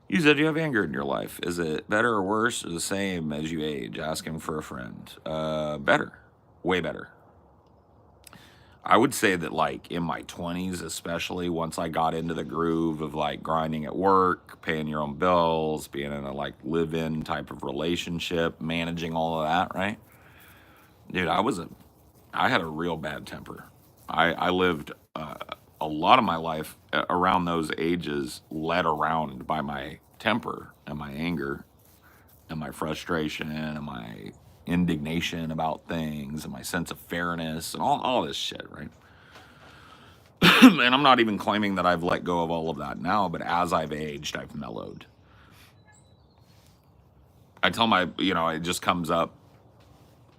You said you have anger in your life. Is it better or worse or the same as you age? Asking for a friend. Better. Way better. I would say that, like, in my 20s, especially once I got into the groove of like grinding at work, paying your own bills, being in a like live-in type of relationship, managing all of that, right? Dude, I had a real bad temper. I lived a lot of my life around those ages led around by my temper and my anger and my frustration and my indignation about things and my sense of fairness and all this shit, right? And I'm not even claiming that I've let go of all of that now, but as I've aged, I've mellowed. I tell my, it just comes up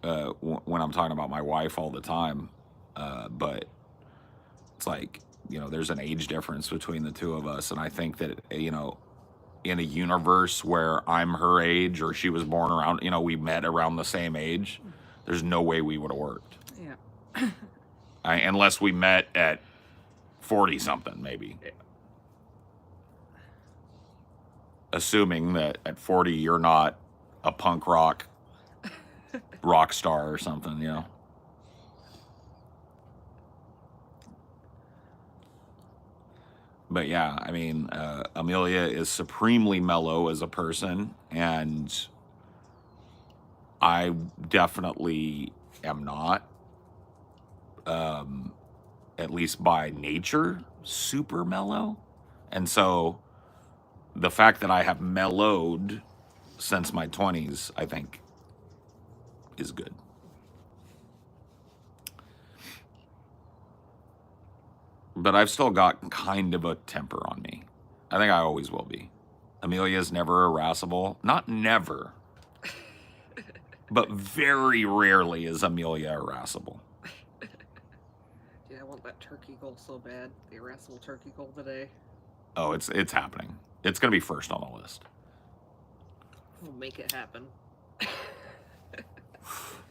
when I'm talking about my wife all the time, but it's like, there's an age difference between the two of us, and I think that, in a universe where I'm her age or she was born around, we met around the same age, there's no way we would have worked. Yeah. Unless we met at 40 something, maybe. Yeah. Assuming that at 40 you're not a punk rock star or something. But yeah, I mean, Amelia is supremely mellow as a person, and I definitely am not, at least by nature, super mellow. And so the fact that I have mellowed since my 20s, I think, is good. But I've still got kind of a temper on me. I think I always will be. Amelia's never irascible. Not never. But very rarely is Amelia irascible. Yeah, I want that turkey goal so bad. The irascible turkey goal today. Oh, it's happening. It's gonna be first on the list. We'll make it happen.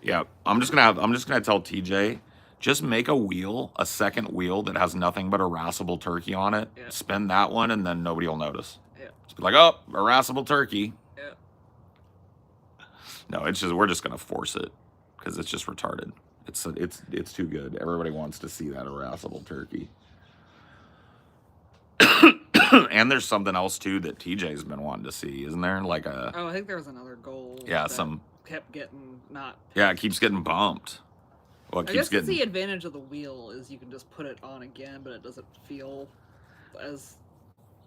Yeah, I'm just gonna tell TJ, just make a second wheel that has nothing but irascible turkey on it. Yeah. Spin that one, and then nobody will notice. Yeah. Just be like, oh, irascible turkey. Yeah. No, we're just gonna force it because it's just retarded. It's too good. Everybody wants to see that irascible turkey. And there's something else too that TJ's been wanting to see, isn't there? Like I think there was another goal. Yeah, that kept getting not. Yeah, it keeps getting bumped. Well, I guess that's the advantage of the wheel is you can just put it on again, but it doesn't feel as.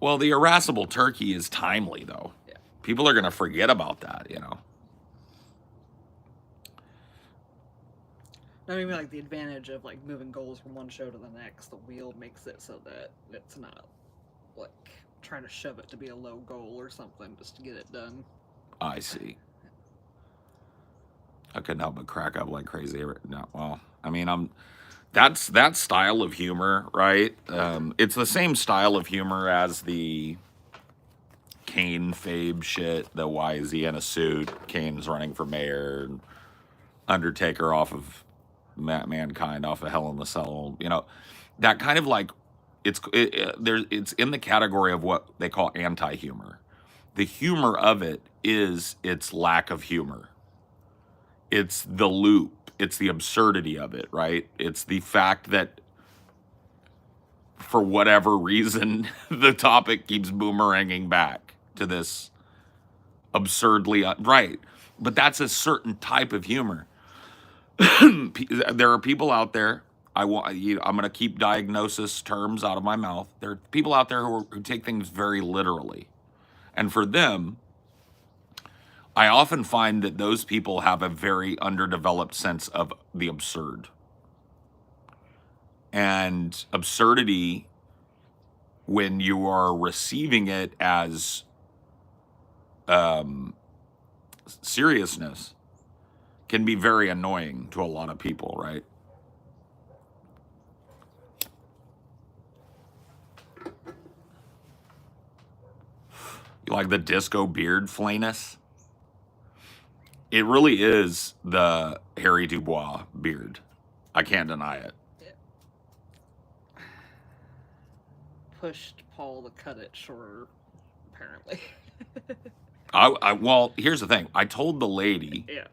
Well, the irascible turkey is timely though. Yeah. People are gonna forget about that, I mean, like the advantage of like moving goals from one show to the next, the wheel makes it so that it's not like trying to shove it to be a low goal or something just to get it done. I see. I couldn't help but crack up like crazy. No, well, I mean, that's that style of humor, right? It's the same style of humor as the Kane Fabe shit. The why is he in a suit? Kane's running for mayor. Undertaker off of Mankind off of Hell in the Cell. That kind of like it's in the category of what they call anti-humor. The humor of it is its lack of humor. It's the loop. It's the absurdity of it, right? It's the fact that for whatever reason, the topic keeps boomeranging back to this absurdly, right. But that's a certain type of humor. There are people out there, I'm going to keep diagnosis terms out of my mouth. There are people out there who take things very literally. And for them, I often find that those people have a very underdeveloped sense of the absurd. And absurdity, when you are receiving it as seriousness, can be very annoying to a lot of people, right? You like the disco beard flayness? It really is the Harry Dubois beard. I can't deny it. Pushed Paul to cut it shorter, apparently. Well, here's the thing. I told the lady, yeah.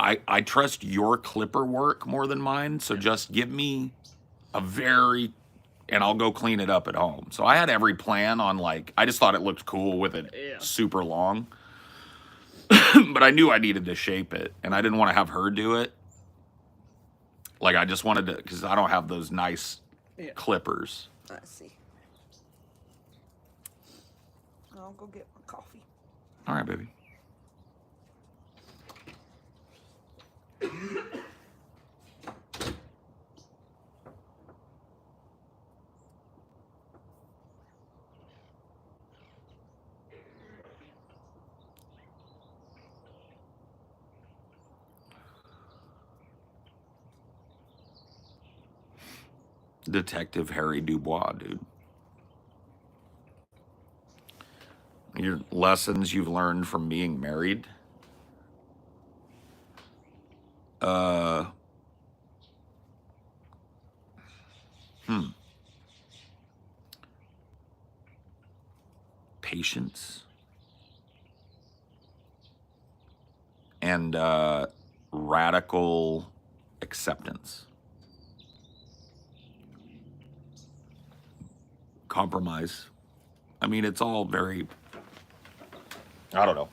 I trust your clipper work more than mine, so just give me a very, and I'll go clean it up at home. So I had every plan on, like, I just thought it looked cool with it Yeah. super long. But I knew I needed to shape it, and I didn't want to have her do it. Like, I just wanted to, because I don't have those nice clippers. I see. I'll go get my coffee. All right, baby. Detective Harry Dubois, dude. Your lessons you've learned from being married. Patience and radical acceptance. Compromise. I mean, it's all very, I don't know.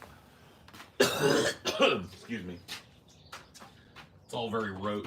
Excuse me. It's all very rote.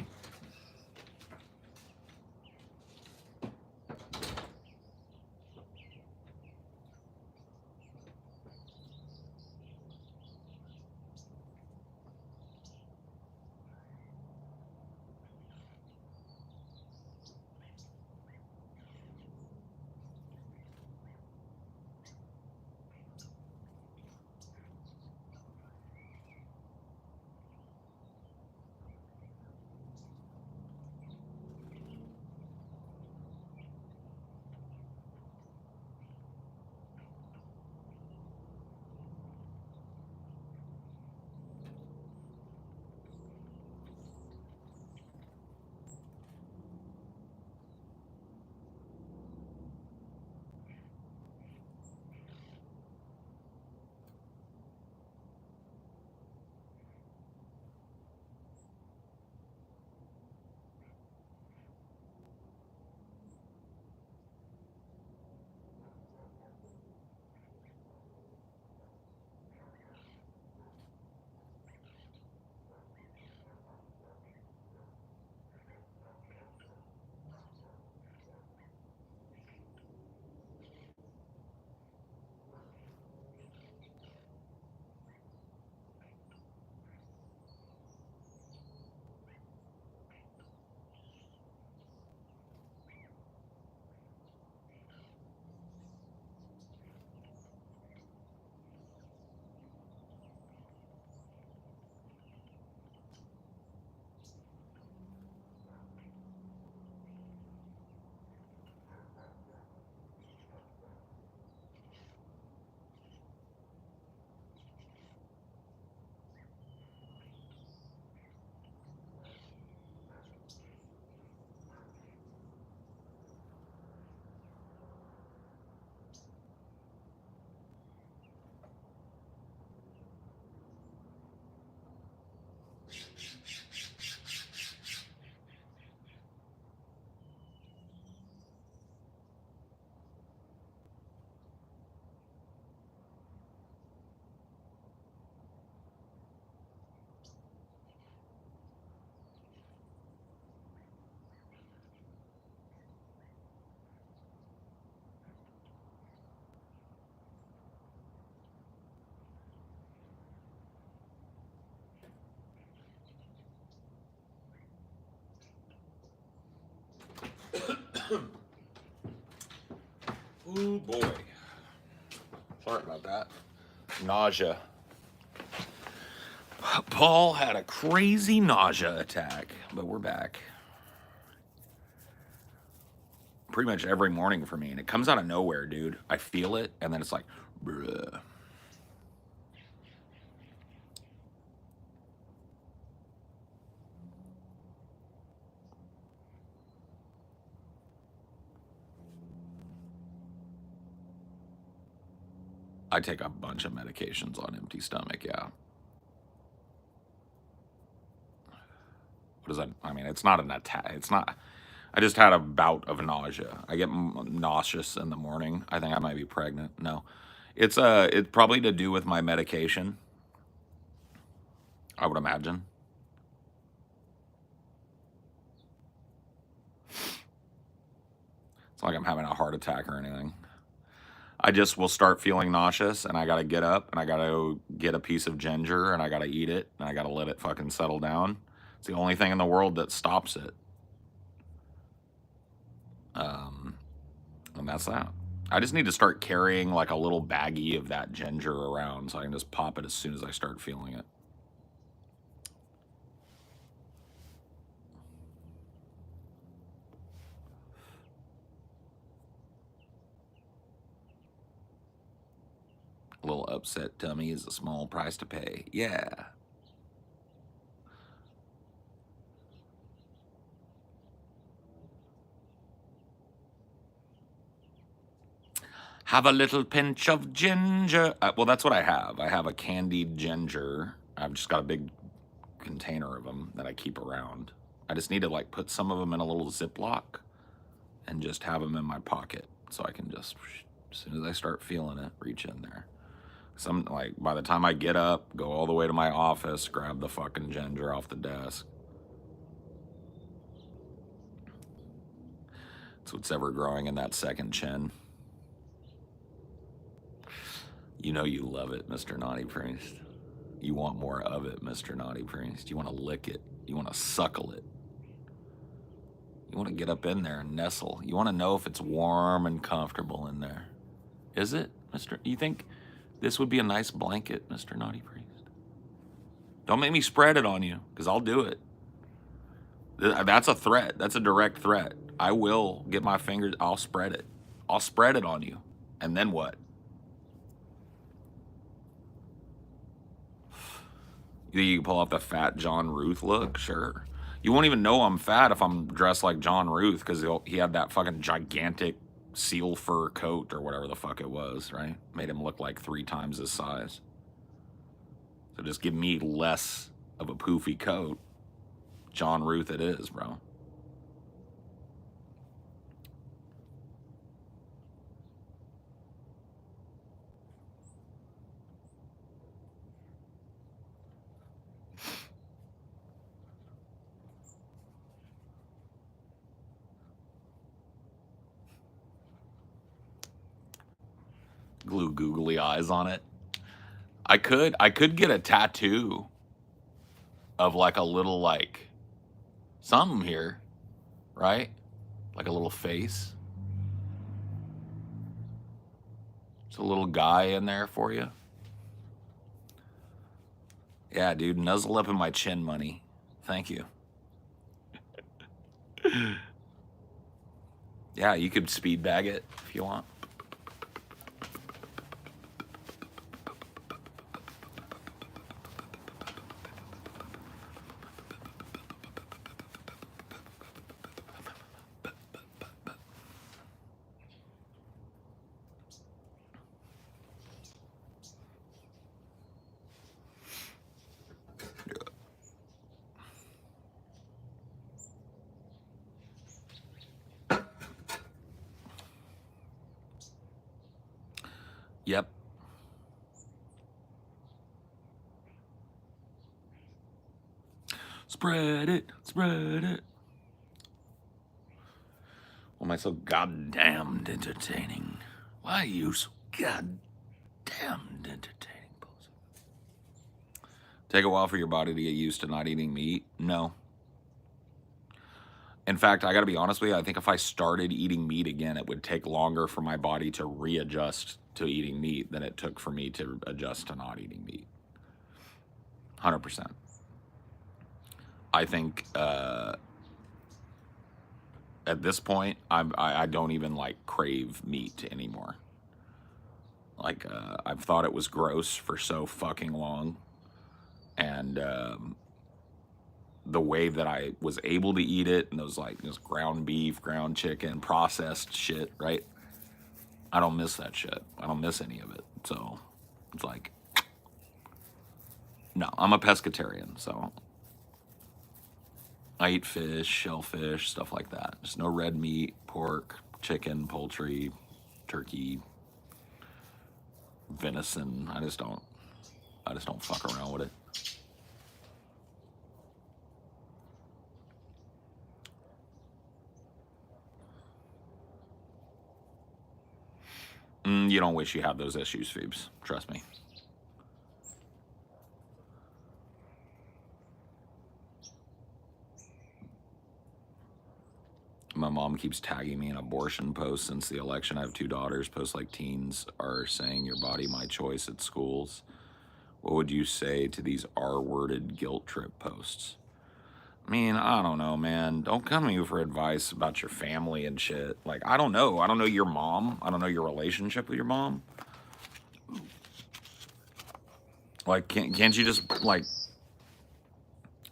Ooh, boy. Sorry about that. Nausea. Paul had a crazy nausea attack, but we're back. Pretty much every morning for me, and it comes out of nowhere, dude. I feel it, and then it's like, bruh. I take a bunch of medications on empty stomach, yeah. Does that? I mean, it's not an attack. It's not. I just had a bout of nausea. I get nauseous in the morning. I think I might be pregnant. No, it's probably to do with my medication. I would imagine. It's like I'm having a heart attack or anything. I just will start feeling nauseous, and I gotta get up, and I gotta get a piece of ginger, and I gotta eat it, and I gotta let it fucking settle down. It's the only thing in the world that stops it. And that's that. I just need to start carrying like a little baggie of that ginger around so I can just pop it as soon as I start feeling it. A little upset tummy is a small price to pay. Yeah. Have a little pinch of ginger. Well, that's what I have. I have a candied ginger. I've just got a big container of them that I keep around. I just need to like put some of them in a little Ziploc and just have them in my pocket so I can just, as soon as I start feeling it, reach in there. Some like by the time I get up, go all the way to my office, grab the fucking ginger off the desk. It's what's ever growing in that second chin. You know you love it, Mr. Naughty Priest. You want more of it, Mr. Naughty Priest. You want to lick it. You want to suckle it. You want to get up in there and nestle. You want to know if it's warm and comfortable in there. Is it, Mr.? You think this would be a nice blanket, Mr. Naughty Priest? Don't make me spread it on you, because I'll do it. That's a threat. That's a direct threat. I will get my fingers, I'll spread it. I'll spread it on you. And then what? You think you can pull off the fat John Ruth look? Sure. You won't even know I'm fat if I'm dressed like John Ruth, because he had that fucking gigantic seal fur coat or whatever the fuck it was, right? Made him look like 3 times his size. So just give me less of a poofy coat. John Ruth it is, bro. Glue googly eyes on it. I could get a tattoo of like a little like something here, right? Like a little face. It's a little guy in there for you. Yeah, dude, nuzzle up in my chin money. Thank you. Yeah, you could speed bag it if you want. Yep. Spread it, spread it. Why am I so goddamn entertaining? Why are you so goddamn entertaining, Posey? Take a while for your body to get used to not eating meat? No. In fact, I gotta be honest with you, I think if I started eating meat again, it would take longer for my body to readjust to eating meat than it took for me to adjust to not eating meat. 100%. I think at this point, I don't even like crave meat anymore. Like I've thought it was gross for so fucking long, and the way that I was able to eat it, and those like just ground beef, ground chicken, processed shit, right? I don't miss that shit. I don't miss any of it. So it's like, no, I'm a pescatarian, so I eat fish, shellfish, stuff like that. Just no red meat, pork, chicken, poultry, turkey, venison. I just don't fuck around with it. You don't wish you had those issues, Phoebes. Trust me. My mom keeps tagging me in abortion posts since the election. I have 2 daughters. Posts like teens are saying your body, my choice at schools. What would you say to these R-worded guilt trip posts? I mean, I don't know, man. Don't come to me for advice about your family and shit. Like, I don't know. I don't know your mom. I don't know your relationship with your mom. Like, can't you just, like,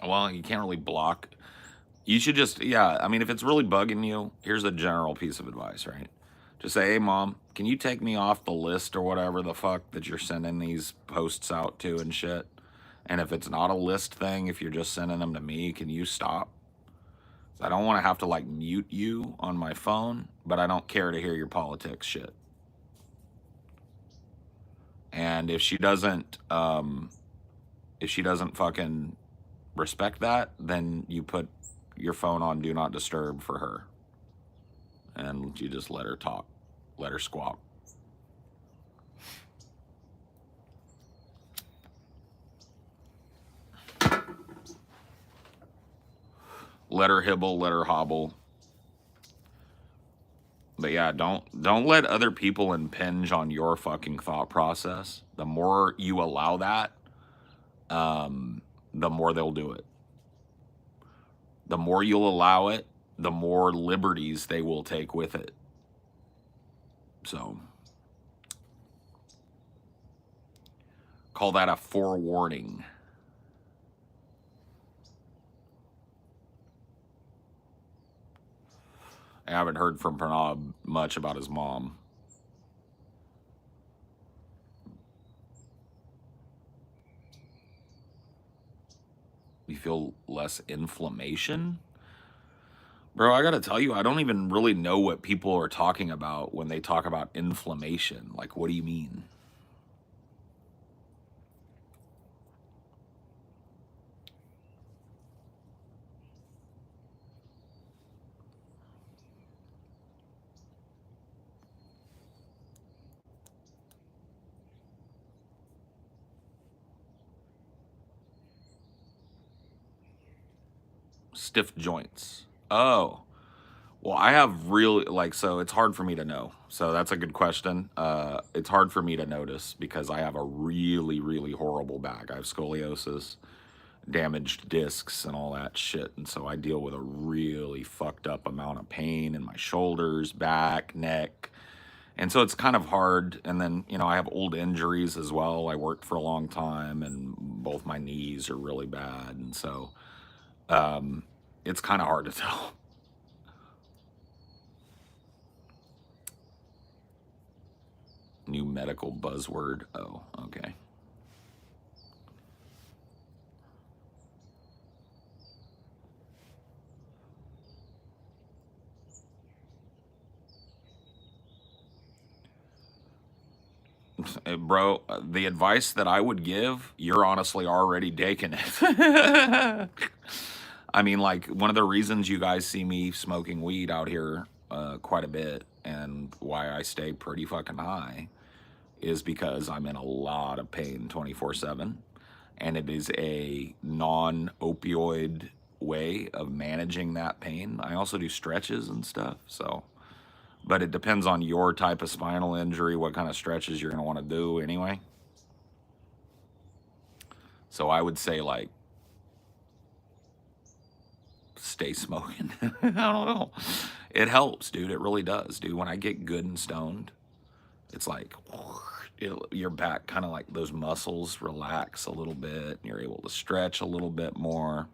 well, you can't really block. You should just, yeah, I mean, if it's really bugging you, here's a general piece of advice, right? Just say, hey, mom, can you take me off the list or whatever the fuck that you're sending these posts out to and shit? And if it's not a list thing, if you're just sending them to me, can you stop? I don't want to have to, like, mute you on my phone, but I don't care to hear your politics shit. And if she doesn't fucking respect that, then you put your phone on do not disturb for her. And you just let her talk. Let her squawk. Let her hibble, let her hobble. But yeah, don't let other people impinge on your fucking thought process. The more you allow that, the more they'll do it. The more you'll allow it, the more liberties they will take with it. So, call that a forewarning. I haven't heard from Pranav much about his mom. You feel less inflammation? Bro, I gotta tell you, I don't even really know what people are talking about when they talk about inflammation. Like, what do you mean? Stiff joints. Oh. Well, I have really, like, so it's hard for me to know. So that's a good question. It's hard for me to notice because I have a really, really horrible back. I have scoliosis, damaged discs, and all that shit. And so I deal with a really fucked up amount of pain in my shoulders, back, neck. And so it's kind of hard. And then, you know, I have old injuries as well. I worked for a long time and both my knees are really bad. And so it's kind of hard to tell. New medical buzzword. Oh, okay. Bro, the advice that I would give, you're honestly already taking it. I mean, like, one of the reasons you guys see me smoking weed out here quite a bit and why I stay pretty fucking high is because I'm in a lot of pain 24/7. And it is a non-opioid way of managing that pain. I also do stretches and stuff, so. But it depends on your type of spinal injury, what kind of stretches you're going to want to do anyway. So I would say, like, stay smoking. I don't know. It helps, dude. It really does, dude. When I get good and stoned, it's like your back kind of like those muscles relax a little bit. And you're able to stretch a little bit more.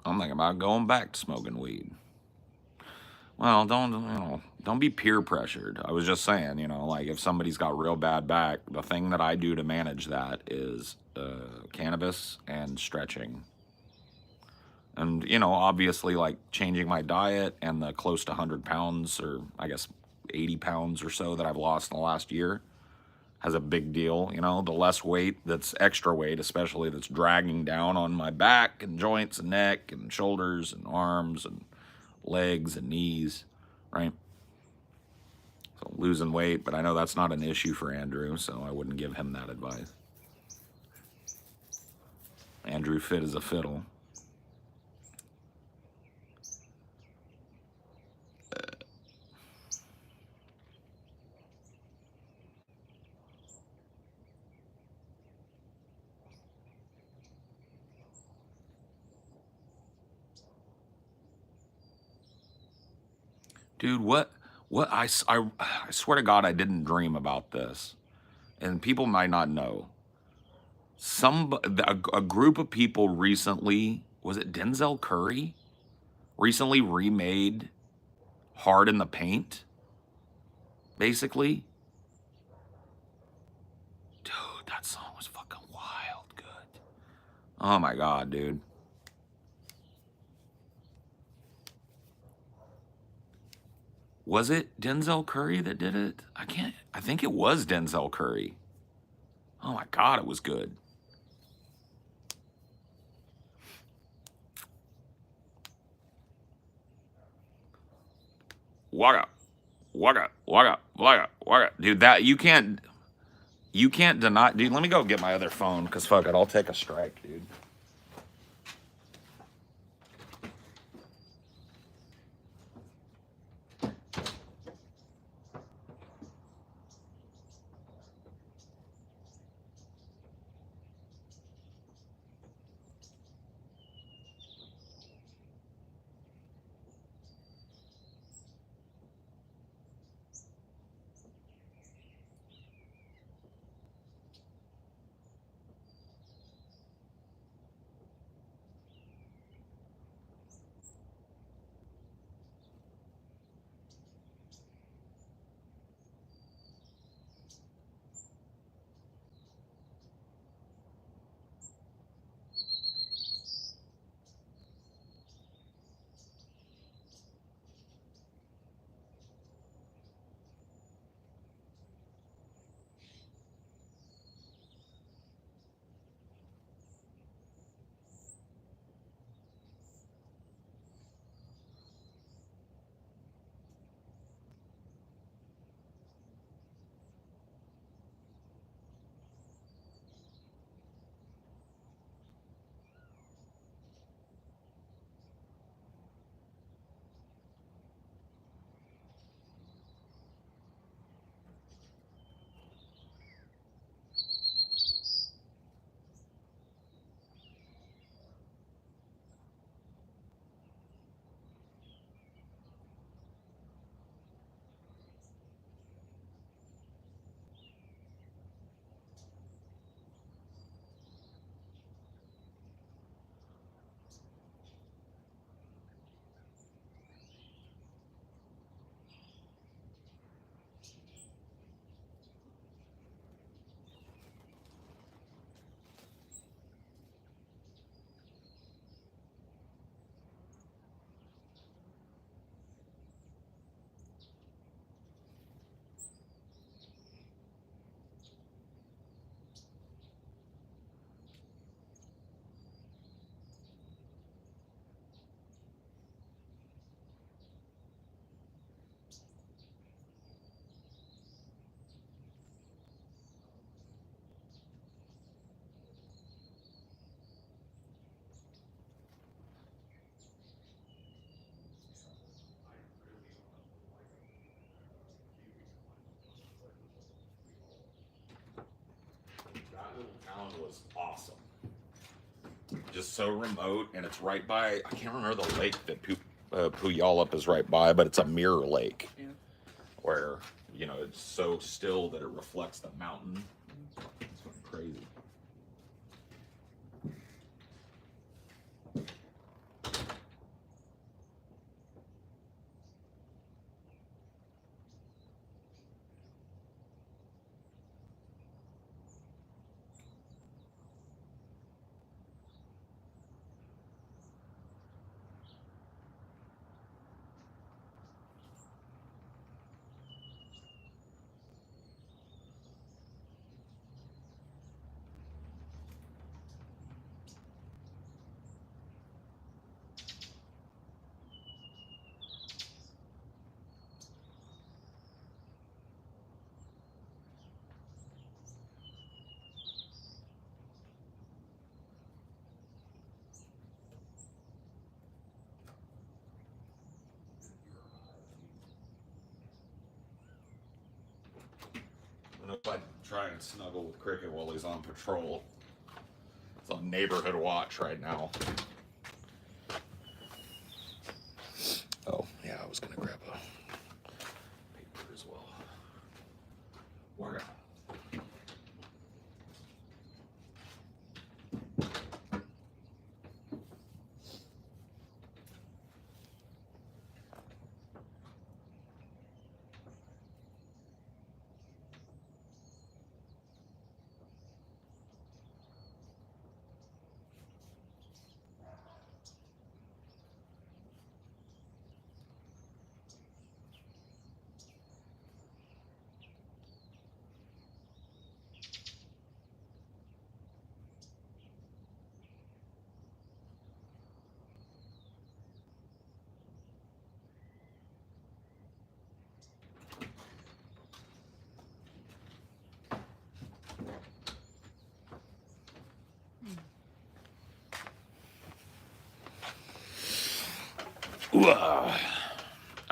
I'm thinking about going back to smoking weed. Well, don't be peer pressured. I was just saying, like if somebody's got real bad back, the thing that I do to manage that is cannabis and stretching. And, obviously like changing my diet and the close to 100 pounds or I guess 80 pounds or so that I've lost in the last year has a big deal. The less weight that's extra weight, especially that's dragging down on my back and joints and neck and shoulders and arms and legs and knees, right? So losing weight, but I know that's not an issue for Andrew, so I wouldn't give him that advice. Andrew fit as a fiddle. Dude, what I swear to God, I didn't dream about this. And people might not know. A group of people recently, was it Denzel Curry? Recently remade Hard in the Paint, basically. Dude, that song was fucking wild good. Oh my God, dude. Was it Denzel Curry that did it? I think it was Denzel Curry. Oh my God, it was good. Waka, waka, waka, waka, waka. Dude, that you can't deny. Dude, let me go get my other phone, because fuck it, I'll take a strike, dude. That little town was awesome. Just so remote, and it's right by, I can't remember the lake that Puyallup is right by, but it's a mirror lake. Yeah. Where, it's so still that it reflects the mountain. It's fucking crazy. if I try and snuggle with Cricket while he's on patrol. It's on neighborhood watch right now. Oh, yeah, I was gonna grab a paper as well. Where?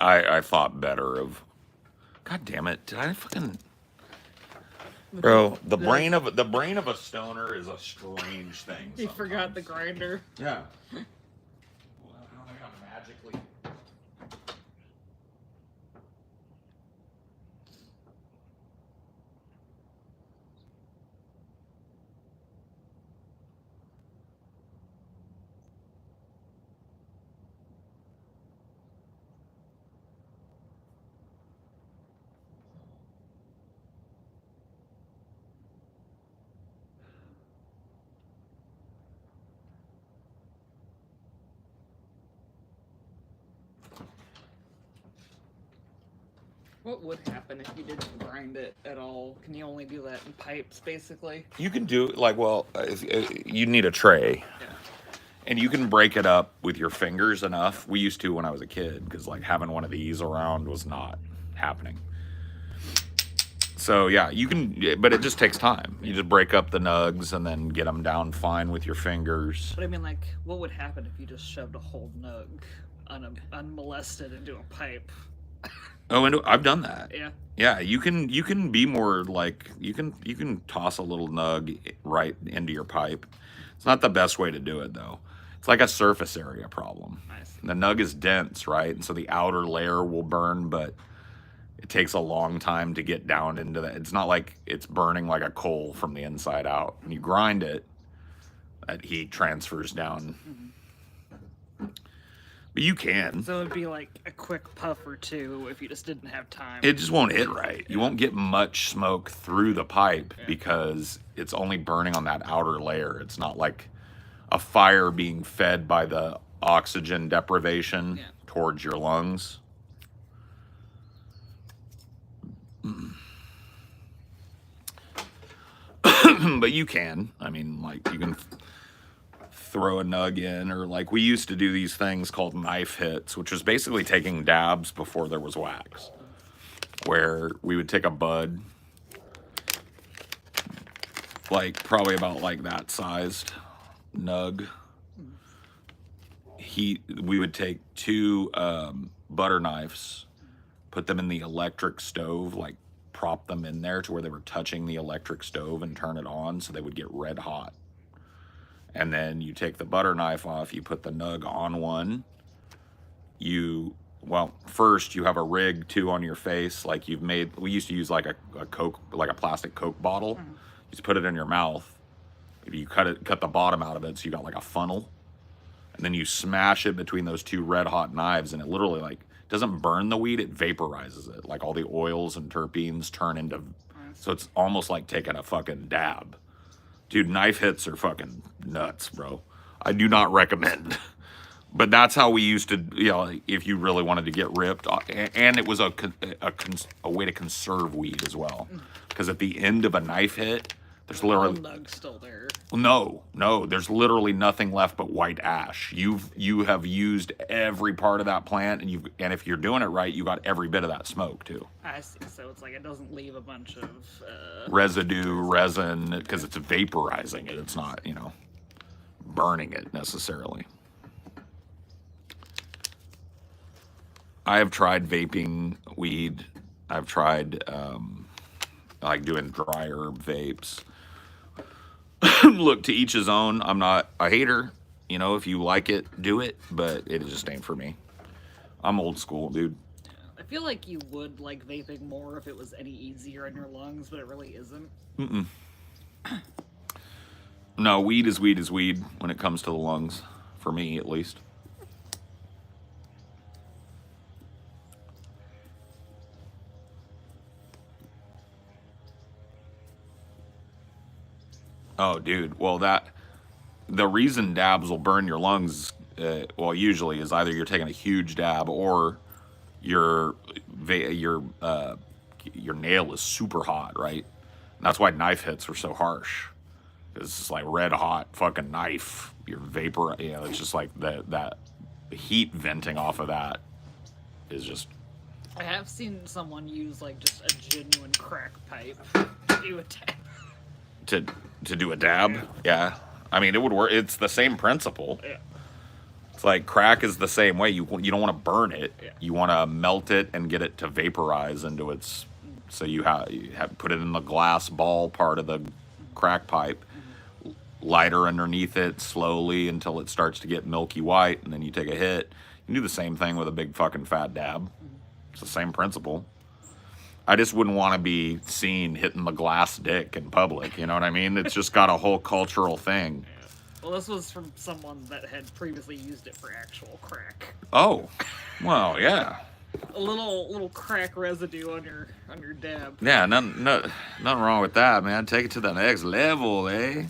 I thought better of. God damn it! Did I fucking? Bro, the brain of a stoner is a strange thing. You forgot the grinder. Yeah. Well, I don't think I'm magically. What would happen if you didn't grind it at all? Can you only do that in pipes, basically? You can do like you need a tray. Yeah. And you can break it up with your fingers enough. We used to when I was a kid, because like having one of these around was not happening. So yeah, you can, but it just takes time. You just break up the nugs and then get them down fine with your fingers. But I mean, like, what would happen if you just shoved a whole nug unmolested into a pipe? Oh, and I've done that. Yeah. Yeah, you can be more like you can toss a little nug right into your pipe. It's not the best way to do it though. It's like a surface area problem. Nice. The nug is dense, right? And so the outer layer will burn, but it takes a long time to get down into that. It's not like it's burning like a coal from the inside out. When you grind it, that heat transfers down. Mm-hmm. But you can. So it'd be like a quick puff or two if you just didn't have time. It just won't hit right. You won't get much smoke through the pipe because it's only burning on that outer layer. It's not like a fire being fed by the oxygen deprivation towards your lungs. But you can. I mean, like, you can throw a nug in, or like we used to do these things called knife hits, which was basically taking dabs before there was wax, where we would take a bud, like probably about like that sized nug. We would take two butter knives, put them in the electric stove, like prop them in there to where they were touching the electric stove and turn it on so they would get red hot. And then you take the butter knife off, you put the nug on one. First you have a rig too on your face, like we used to use like a Coke, like a plastic Coke bottle. You just put it in your mouth. You cut the bottom out of it so you got like a funnel. And then you smash it between those two red hot knives, and it literally like doesn't burn the weed, it vaporizes it. Like all the oils and terpenes turn into, so it's almost like taking a fucking dab. Dude, knife hits are fucking nuts, bro. I do not recommend. But that's how we used to, if you really wanted to get ripped. And it was a way to conserve weed as well. Because at the end of a knife hit, there's literally... The nug's still there. No, there's literally nothing left but white ash. You have used every part of that plant, and if you're doing it right, you got every bit of that smoke too. I see. So it's like it doesn't leave a bunch of residue, resin, because it's vaporizing it. It's not, burning it necessarily. I have tried vaping weed. I've tried I like doing dry herb vapes. Look, to each his own. I'm not a hater. You know, if you like it, do it. But it just ain't for me. I'm old school, dude. I feel like you would like vaping more if it was any easier on your lungs, but it really isn't. Mm-mm. No, weed is weed is weed when it comes to the lungs. For me, at least. Oh, dude. Well, the reason dabs will burn your lungs, well, usually is either you're taking a huge dab or your your nail is super hot, right? And that's why knife hits are so harsh. It's like red hot fucking knife. Your vapor, you know, it's just like that heat venting off of that is just. I have seen someone use like just a genuine crack pipe to do a dab. To do a dab, yeah. I mean, it would work. It's the same principle. Yeah. It's like crack is the same way. You don't want to burn it. Yeah. You want to melt it and get it to vaporize into its. So you have put it in the glass ball part of the crack pipe, lighter underneath it slowly until it starts to get milky white, and then you take a hit. You can do the same thing with a big fucking fat dab. It's the same principle. I just wouldn't want to be seen hitting the glass dick in public. You know what I mean? It's just got a whole cultural thing. Yeah. Well, this was from someone that had previously used it for actual crack. Oh, well, yeah. A little crack residue on your dab. Yeah, nothing wrong with that, man. Take it to the next level, eh?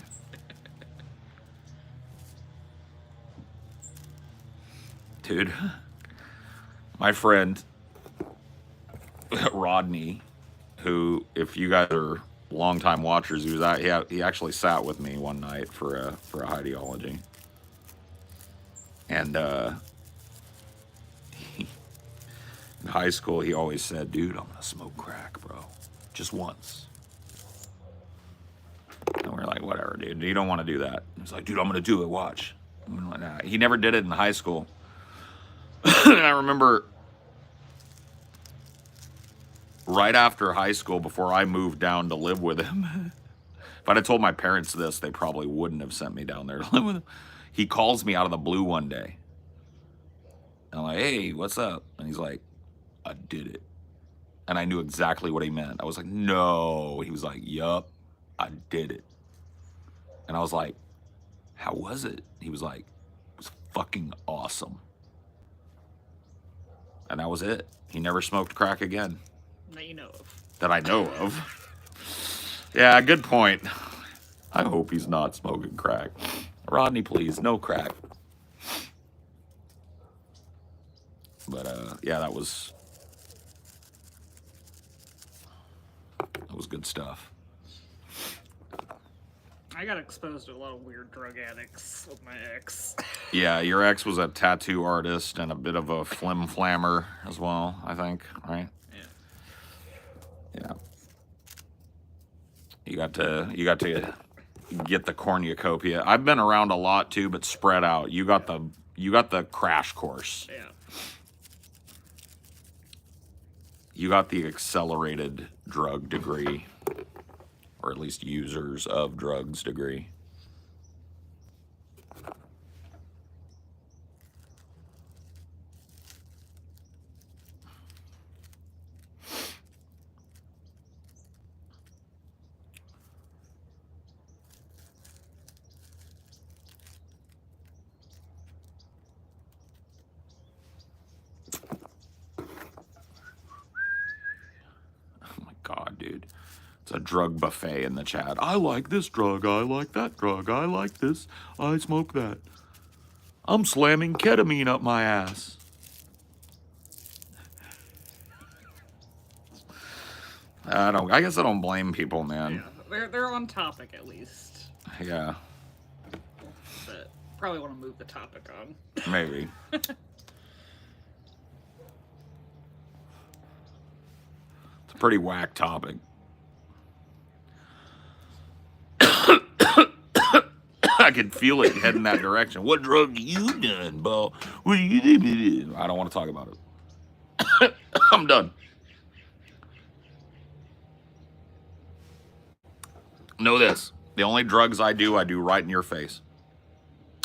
Dude, my friend Rodney, who, if you guys are longtime watchers, he actually sat with me one night for a ideology, and in high school he always said, "Dude, I'm gonna smoke crack, bro, just once." And we're like, "Whatever, dude. You don't want to do that." He's like, "Dude, I'm gonna do it. Watch." I'm like, nah. He never did it in high school. And I remember right after high school, before I moved down to live with him, if I'd have told my parents this, they probably wouldn't have sent me down there to live with him. He calls me out of the blue one day. And I'm like, "Hey, what's up?" And he's like, "I did it." And I knew exactly what he meant. I was like, "No." He was like, "Yup, I did it." And I was like, "How was it?" He was like, "It was fucking awesome." And that was it. He never smoked crack again. That you know of. That I know of. Yeah, good point. I hope he's not smoking crack. Rodney, please, no crack. But yeah, that was good stuff. I got exposed to a lot of weird drug addicts with my ex. Yeah, your ex was a tattoo artist and a bit of a flim-flammer as well, I think, right? Yeah. You got to get the cornucopia. I've been around a lot too, but spread out. You got the crash course. Yeah. You got the accelerated drug degree, or at least users of drugs degree. God, dude. It's a drug buffet in the chat. I like this drug. I like that drug. I like this. I smoke that. I'm slamming ketamine up my ass. I guess I don't blame people, man. Yeah, they're on topic at least. Yeah. But probably want to move the topic on. Maybe. It's a pretty whack topic. I could feel it heading that direction. What drug you done, Bo? What you did? I don't want to talk about it. I'm done. Know this. The only drugs I do right in your face.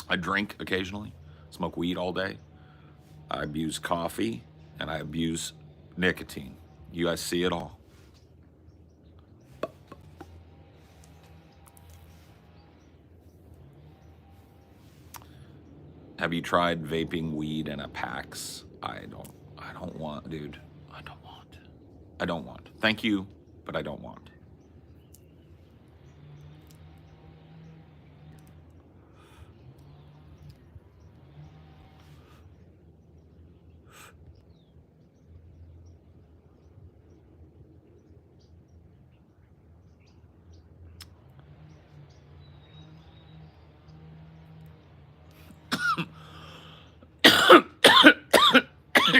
I drink occasionally, smoke weed all day. I abuse coffee, and I abuse nicotine. You guys see it all. Have you tried vaping weed in a PAX? I don't want, dude. I don't want. Thank you, but I don't want.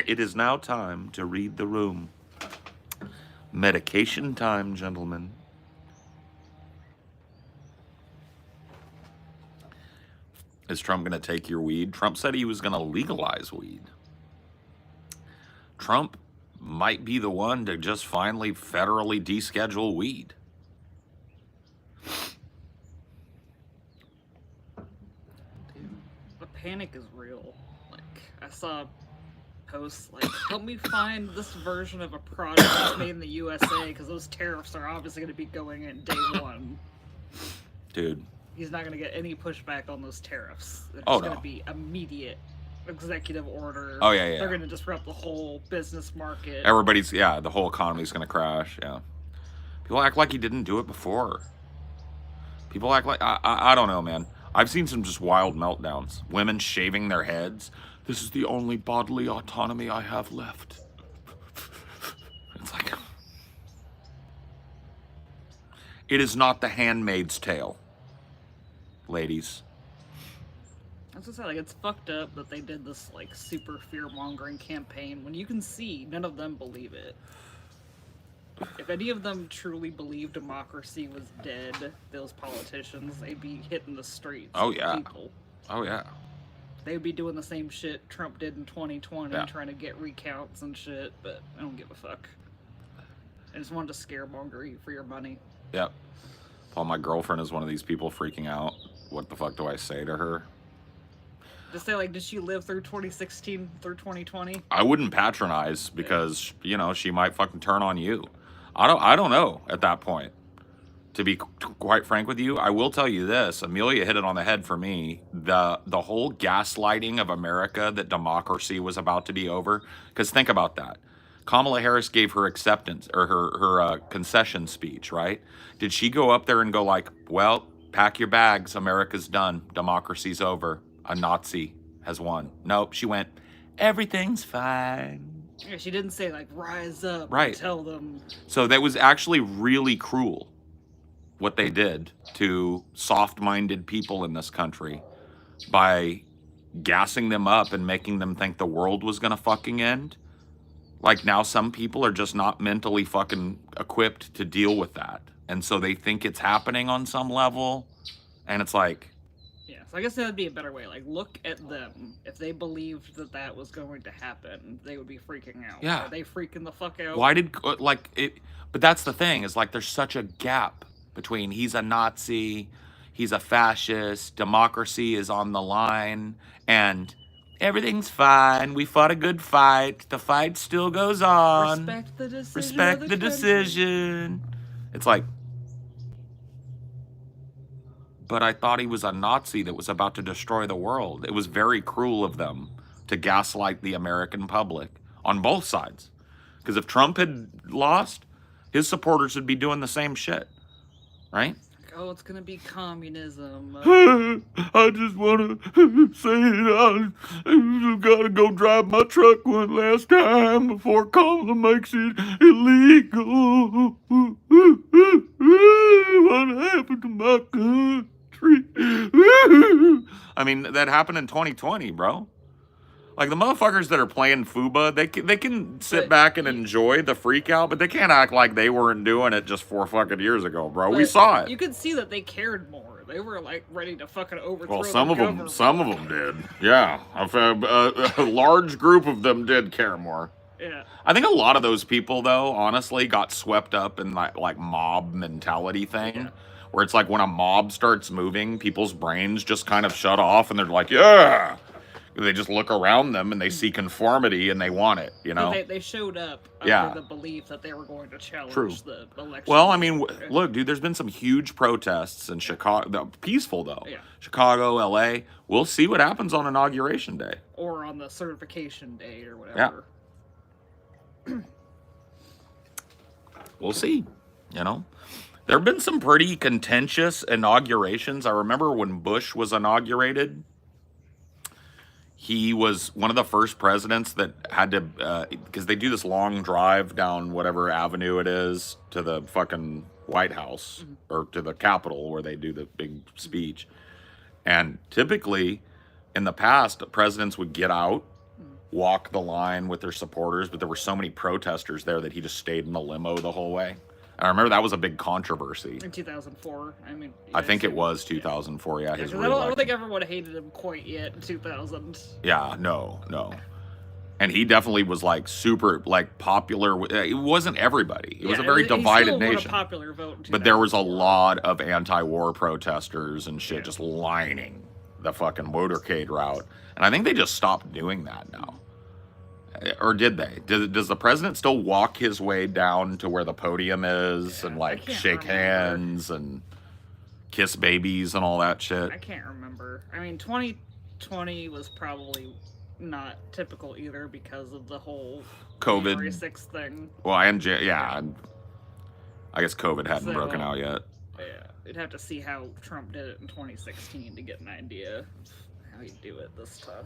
It is now time to read the room. Medication time, gentlemen. Is Trump going to take your weed? Trump said he was going to legalize weed. Trump might be the one to just finally federally deschedule weed. Dude, the panic is real. Like, I saw posts like, help me find this version of a product that's made in the USA, because those tariffs are obviously going to be going in day one. Dude. He's not going to get any pushback on those tariffs. They're Oh, just going no. to be immediate executive order. Oh, yeah, yeah. They're going to disrupt the whole business market. Everybody's, yeah, the whole economy's going to crash, yeah. People act like he didn't do it before. People act like, I don't know, man. I've seen some just wild meltdowns. Women shaving their heads. This is the only bodily autonomy I have left. It's like, it is not The Handmaid's Tale, ladies. I was gonna say, like, it's fucked up that they did this, like, super fear-mongering campaign when you can see none of them believe it. If any of them truly believed democracy was dead, those politicians, they'd be hitting the streets. Oh, with yeah. People. Oh, yeah. They'd be doing the same shit Trump did in 2020, Yeah. trying to get recounts and shit, but I don't give a fuck. I just wanted to scaremonger you for your money. Yep. Paul, my girlfriend is one of these people freaking out. What the fuck do I say to her? Just say, like, did she live through 2016 through 2020? I wouldn't patronize because, you know, she might fucking turn on you. I don't know at that point. To be quite frank with you, I will tell you this. Amelia hit it on the head for me. The whole gaslighting of America that democracy was about to be over. Because think about that. Kamala Harris gave her acceptance or her concession speech, right? Did she go up there and go like, well, pack your bags. America's done. Democracy's over. A Nazi has won. Nope. She went, everything's fine. Yeah, she didn't say, like, rise up Right. and tell them. So that was actually really cruel, what they did to soft-minded people in this country by gassing them up and making them think the world was gonna fucking end. Like, now some people are just not mentally fucking equipped to deal with that. And so they think it's happening on some level. And it's like, Yeah, so I guess that would be a better way. Like, look at them. If they believed that that was going to happen, they would be freaking out. Yeah. Are they freaking the fuck out? why did, like, it, but that's the thing, is like, there's such a gap between he's a Nazi, he's a fascist, democracy is on the line, and everything's fine. We fought a good fight. The fight still goes on. Respect the decision. Respect of the country. decision. It's like, but I thought he was a Nazi that was about to destroy the world. It was very cruel of them to gaslight the American public on both sides. Because if Trump had lost, his supporters would be doing the same shit, right? Like, oh, it's gonna be communism. I just want to say that I gotta go drive my truck one last time before Kamala makes it illegal. What happened to my country? I mean, that happened in 2020, bro. Like, the motherfuckers that are playing FUBA, they can sit But back and enjoy the freak out, but they can't act like they weren't doing it just 4 fucking years ago, bro. We But saw it. You could see that they cared more. They were, like, ready to fucking overthrow Well, the some of them did. Yeah, a large group of them did care more. Yeah. I think a lot of those people, though, honestly, got swept up in that like mob mentality thing, Yeah. where it's like when a mob starts moving, people's brains just kind of shut off and they're like, yeah. They just look around them and they see conformity and they want it, you know? They showed up Yeah. under the belief that they were going to challenge True. the election. Well, I mean, look, dude, there's been some huge protests in Chicago. Peaceful, though. Yeah. Chicago, L.A. We'll see what happens on Inauguration Day. Or on the certification day or whatever. Yeah. We'll see, you know? There have been some pretty contentious inaugurations. I remember when Bush was inaugurated, he was one of the first presidents that had to, because they do this long drive down whatever avenue it is to the fucking White House or to the Capitol where they do the big speech. And typically, in the past, presidents would get out, walk the line with their supporters, but there were so many protesters there that he just stayed in the limo the whole way. And I remember that was a big controversy. In 2004, I mean... I think it was 2004, yeah. His I don't think everyone hated him quite yet in 2000. Yeah, no. And he definitely was like super like popular. It wasn't everybody. It was a very divided nation. He still won a popular vote in but there was a lot of anti-war protesters and shit just lining the fucking motorcade route. And I think they just stopped doing that now. Or did they? Does the president still walk his way down to where the podium is and like shake hands and kiss babies and all that shit? I can't remember. I mean, 2020 was probably not typical either because of the whole COVID January 6th thing. Well, I guess COVID hadn't broken out yet. Yeah, you'd have to see how Trump did it in 2016 to get an idea of how he'd do it this time.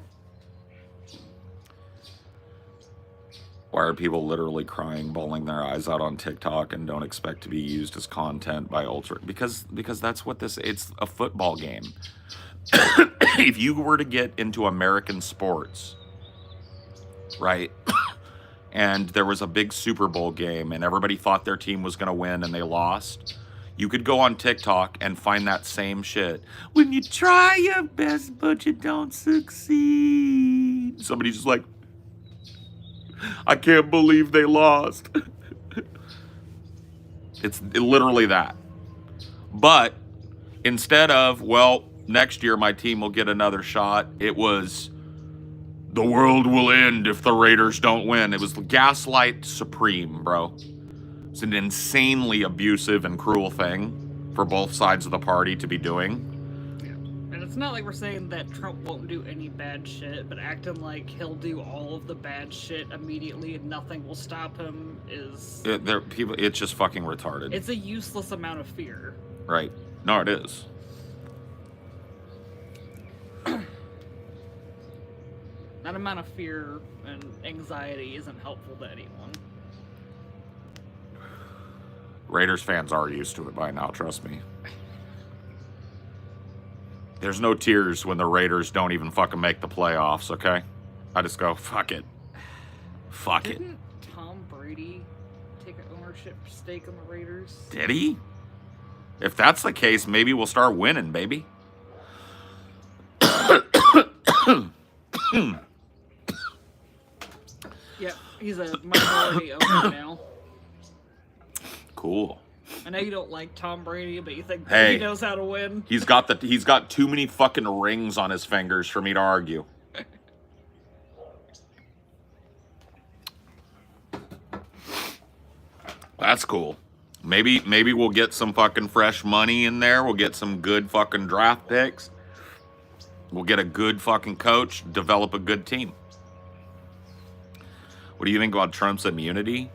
Why are people literally crying, bawling their eyes out on TikTok and don't expect to be used as content by ultra? Because that's what it's a football game. If you were to get into American sports, right, and there was a big Super Bowl game and everybody thought their team was going to win and they lost, you could go on TikTok and find that same shit. When you try your best but you don't succeed. Somebody's just like, I can't believe they lost. It's literally that. But instead of, well, next year my team will get another shot, it was, the world will end if the Raiders don't win. It was gaslight supreme, bro. It's an insanely abusive and cruel thing for both sides of the party to be doing. It's not like we're saying that Trump won't do any bad shit, but acting like he'll do all of the bad shit immediately and nothing will stop him is... It's just fucking retarded. It's a useless amount of fear. Right. No, it is. That amount of fear and anxiety isn't helpful to anyone. Raiders fans are used to it by now, trust me. There's no tears when the Raiders don't even fucking make the playoffs, okay? I just go, fuck it. Fuck it. Didn't Tom Brady take an ownership stake in the Raiders? Did he? If that's the case, maybe we'll start winning, baby. Yep, he's a minority owner now. Cool. I know you don't like Tom Brady, but you think hey, he knows how to win. He's got too many fucking rings on his fingers for me to argue. That's cool. Maybe we'll get some fucking fresh money in there. We'll get some good fucking draft picks. We'll get a good fucking coach, develop a good team. What do you think about Trump's immunity?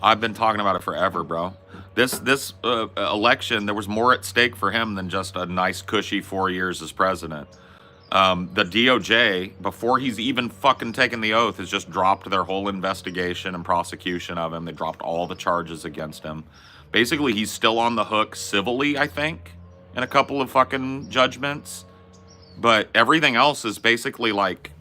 I've been talking about it forever, bro. This election, there was more at stake for him than just a nice, cushy 4 years as president. The DOJ, before he's even fucking taken the oath, has just dropped their whole investigation and prosecution of him. They dropped all the charges against him. Basically, he's still on the hook civilly, I think, in a couple of fucking judgments. But everything else is basically like,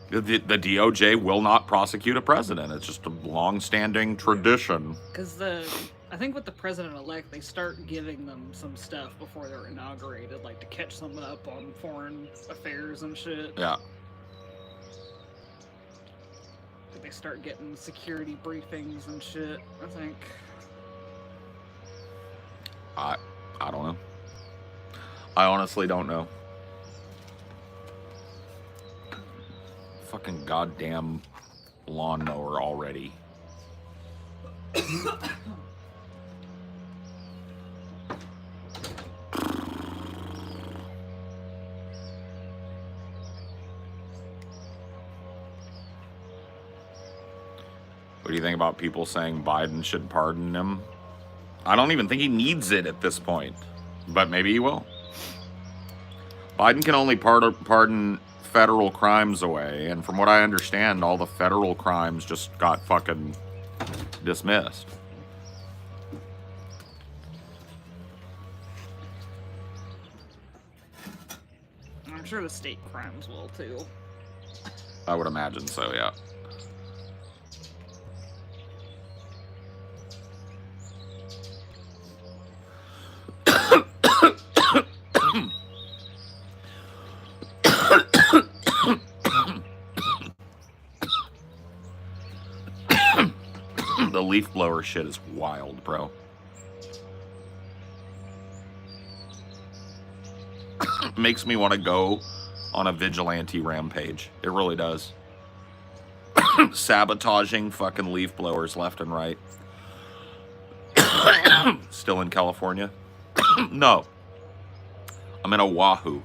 the DOJ will not prosecute a president. It's just a long-standing tradition. Because I think with the president-elect, they start giving them some stuff before they're inaugurated, like to catch them up on foreign affairs and shit. Yeah. They start getting security briefings and shit, I think. I don't know. I honestly don't know. Fucking goddamn lawnmower already. What do you think about people saying Biden should pardon him? I don't even think he needs it at this point, but maybe he will. Biden can only pardon federal crimes away, and from what I understand, all the federal crimes just got fucking dismissed. I'm sure the state crimes will too. I would imagine so, yeah. The leaf blower shit is wild, bro. Makes me want to go on a vigilante rampage. It really does. Sabotaging fucking leaf blowers left and right. Still in California? No. I'm in Oahu.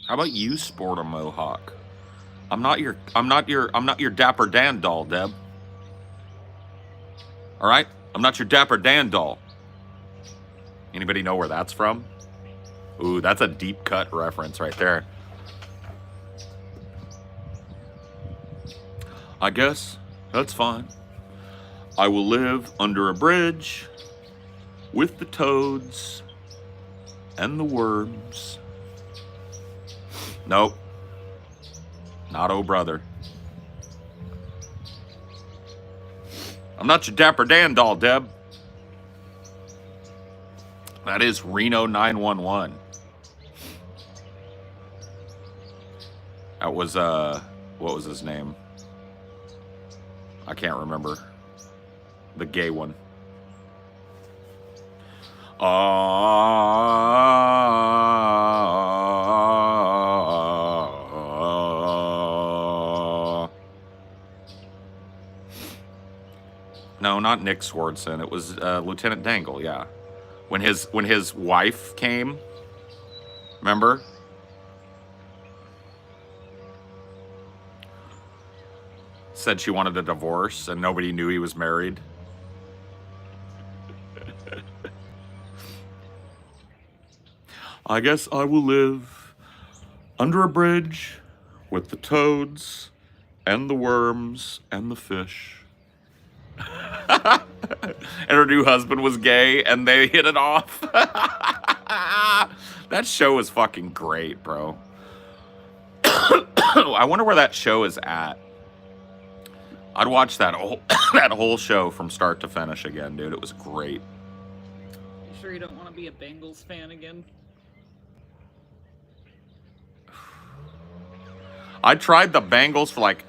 How about you sport a mohawk? I'm not your Dapper Dan doll, Deb. All right? I'm not your Dapper Dan doll. Anybody know where that's from? Ooh, that's a deep cut reference right there. I guess that's fine. I will live under a bridge with the toads and the worms. Nope. Not oh brother. I'm not your Dapper Dan doll, Deb. That is Reno 911. That was, what was his name? I can't remember. The gay one. No, not Nick Swardson. It was Lieutenant Dangle, yeah. When his wife came, remember? Said she wanted a divorce and nobody knew he was married. I guess I will live under a bridge with the toads and the worms and the fish. And her new husband was gay and they hit it off. That show is fucking great, bro. I wonder where that show is at. I'd watch that whole show from start to finish again, dude. It was great. You sure you don't want to be a Bengals fan again? I tried the Bengals for like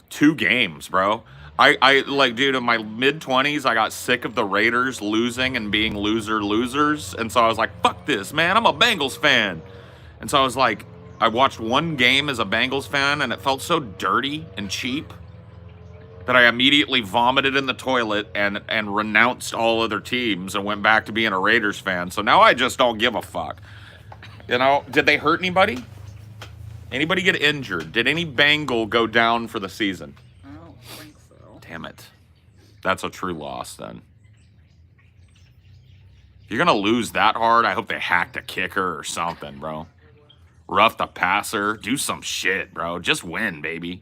2 games, bro. I like, dude, in my mid-20s, I got sick of the Raiders losing and being losers. And so I was like, fuck this, man. I'm a Bengals fan. And so I was like, I watched 1 game as a Bengals fan, and it felt so dirty and cheap that I immediately vomited in the toilet and renounced all other teams and went back to being a Raiders fan. So now I just don't give a fuck. You know, did they hurt anybody? Anybody get injured? Did any Bengal go down for the season? I don't think so. Damn it. That's a true loss then. If you're gonna lose that hard, I hope they hacked a kicker or something, bro. Rough the passer. Do some shit, bro. Just win, baby.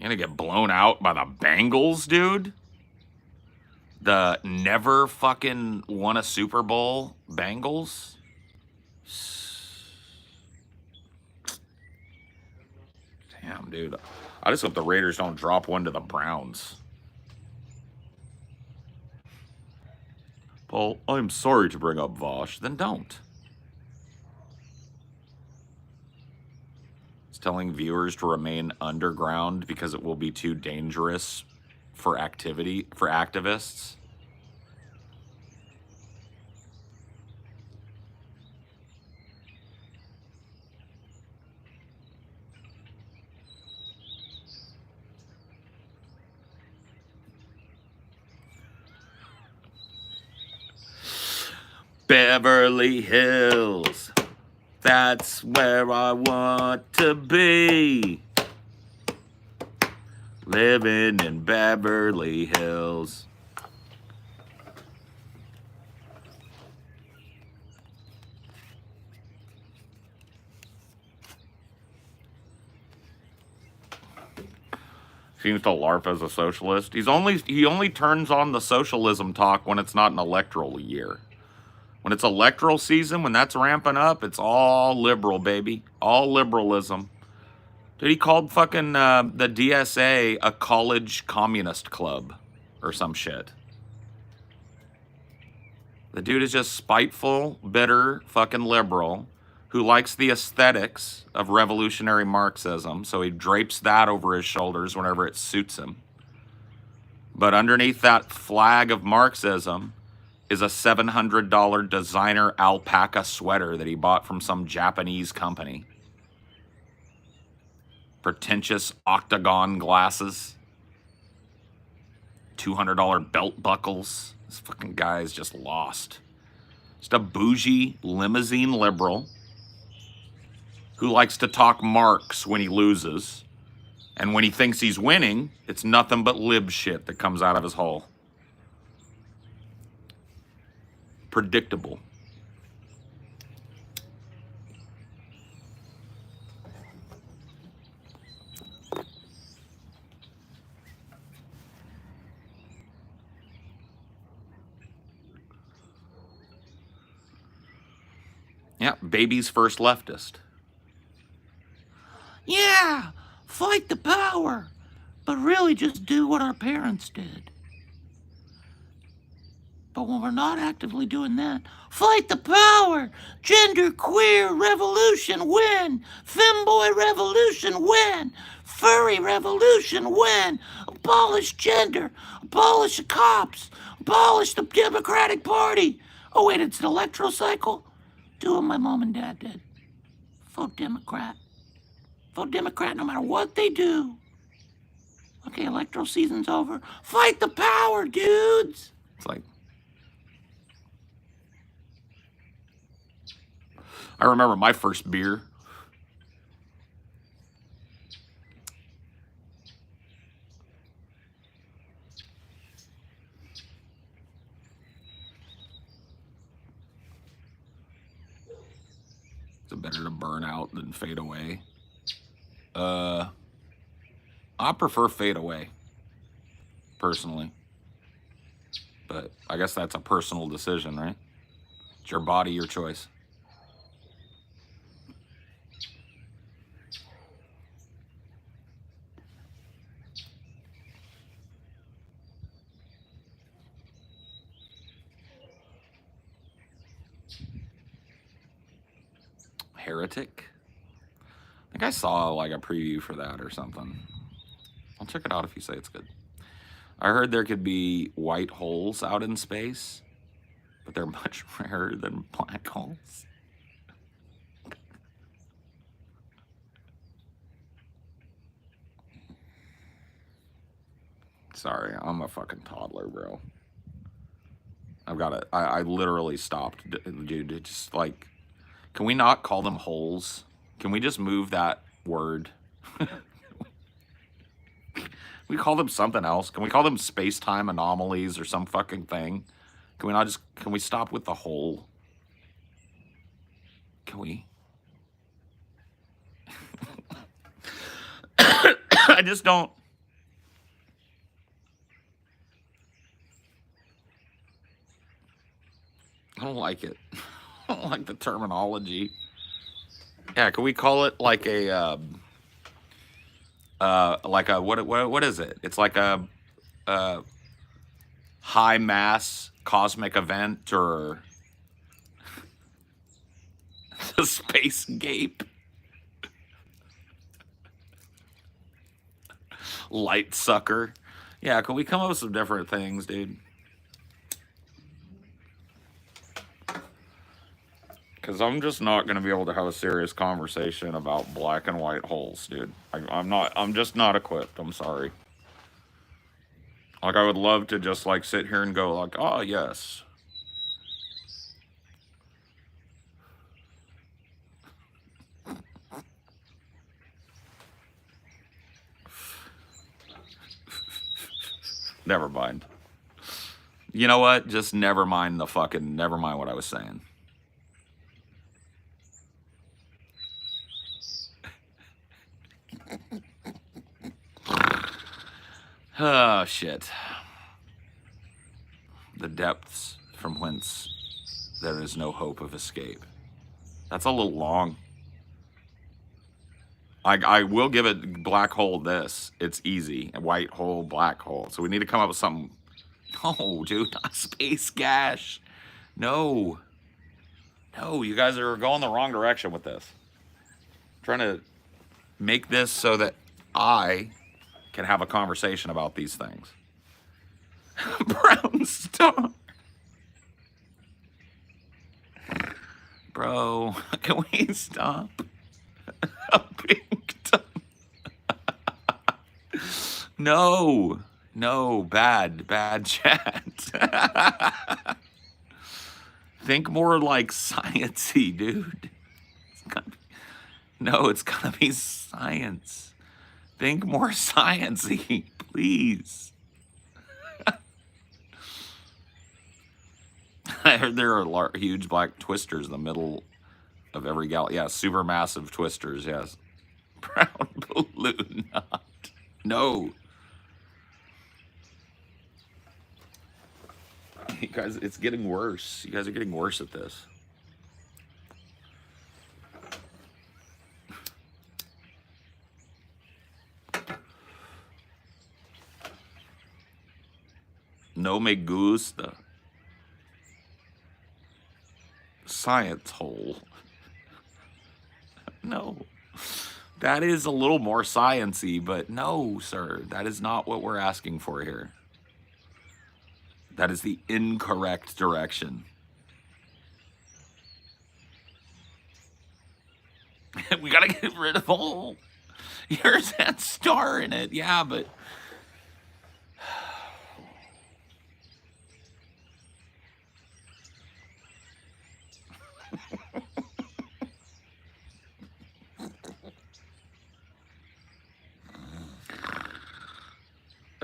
gonna get blown out by the Bengals, dude? The never fucking won a Super Bowl Bengals? Damn, dude. I just hope the Raiders don't drop one to the Browns. Paul, I'm sorry to bring up Vosh. Then don't. It's telling viewers to remain underground because it will be too dangerous for activists. Beverly Hills, that's where I want to be. Living in Beverly Hills. Seems to LARP as a socialist. He only turns on the socialism talk when it's not an electoral year. When it's electoral season, when that's ramping up, it's all liberal, baby. All liberalism. Dude, he called fucking the DSA a college communist club or some shit. The dude is just spiteful, bitter, fucking liberal who likes the aesthetics of revolutionary Marxism, so he drapes that over his shoulders whenever it suits him. But underneath that flag of Marxism is a $700 designer alpaca sweater that he bought from some Japanese company. Pretentious octagon glasses. $200 belt buckles. This fucking guy is just lost. Just a bougie limousine liberal who likes to talk Marx when he loses. And when he thinks he's winning, it's nothing but lib shit that comes out of his hole. Predictable. Yeah, baby's first leftist. Yeah, fight the power, but really just do what our parents did. But when we're not actively doing that, fight the power! Gender queer revolution win! Femboy revolution win! Furry revolution win! Abolish gender! Abolish the cops! Abolish the Democratic Party! Oh wait, it's an electoral cycle? Do what my mom and dad did. Vote Democrat. Vote Democrat no matter what they do. Okay, electoral season's over. Fight the power, dudes! It's like... I remember my first beer. Is it better to burn out than fade away? I prefer fade away, personally. But I guess that's a personal decision, right? It's your body, your choice. Heretic? I think I saw like a preview for that or something. I'll check it out if you say it's good. I heard there could be white holes out in space, but they're much rarer than black holes. Sorry, I'm a fucking toddler, bro. I've got it. I literally stopped, dude. It's just like, can we not call them holes? Can we just move that word? We call them something else. Can we call them space-time anomalies or some fucking thing? Can we not just, can we stop with the hole? Can we? I just don't, don't like it. I don't like the terminology. Yeah, can we call it like a what is it? It's like a high mass cosmic event, or the space gape, light sucker. Yeah, can we come up with some different things, dude? Because I'm just not going to be able to have a serious conversation about black and white holes, dude. I'm just not equipped. I'm sorry. Like, I would love to just, like, sit here and go, like, oh, yes. Never mind. You know what? Just never mind what I was saying. Oh, shit. The depths from whence there is no hope of escape. That's a little long. I will give it black hole this. It's easy. White hole, black hole. So we need to come up with something. No, dude, not space gash. No. No, you guys are going the wrong direction with this. I'm trying to make this so that I can have a conversation about these things. Brown star. Bro, can we stop? A pink tongue. No, bad chat. Think more like sciencey, dude. It's gotta be science. Think more sciencey, please. I heard there are huge black twisters in the middle of every galaxy. Yeah, supermassive twisters, yes. Brown balloon knot. No. You guys, it's getting worse. You guys are getting worse at this. No me gusta. Science hole. No. That is a little more sciencey, but no, sir. That is not what we're asking for here. That is the incorrect direction. We gotta get rid of hole. Here's that star in it. Yeah, but...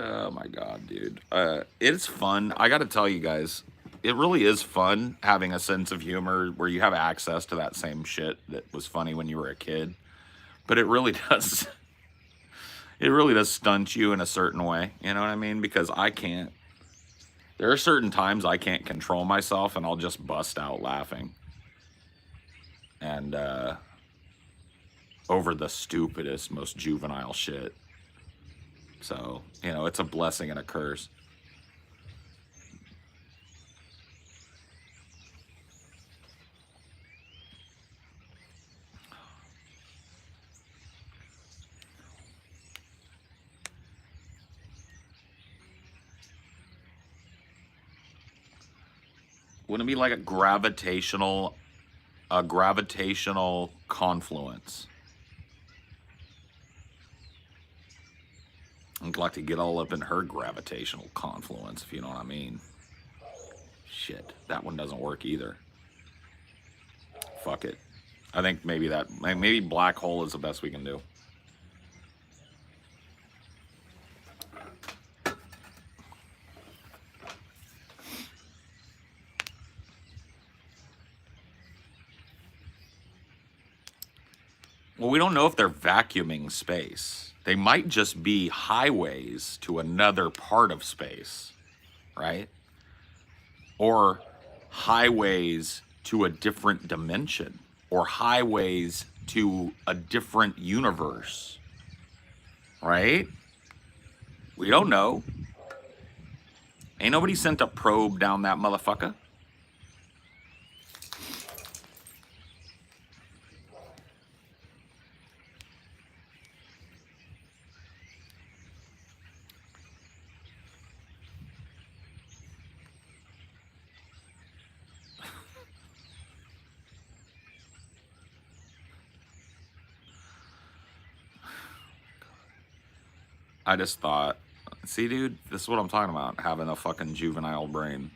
Oh my god, dude. It's fun. I gotta tell you guys, it really is fun having a sense of humor where you have access to that same shit that was funny when you were a kid. But it really does... It really does stunt you in a certain way. You know what I mean? Because I can't... There are certain times I can't control myself and I'll just bust out laughing. And, over the stupidest, most juvenile shit. So, you know, it's a blessing and a curse. Wouldn't it be like a gravitational confluence? I'd like to get all up in her gravitational confluence, if you know what I mean. Shit, that one doesn't work either. Fuck it. I think maybe black hole is the best we can do. Well, we don't know if they're vacuuming space. They might just be highways to another part of space, right? Or highways to a different dimension or highways to a different universe, right? We don't know. Ain't nobody sent a probe down that motherfucker. I just thought, see, dude, this is what I'm talking about, having a fucking juvenile brain.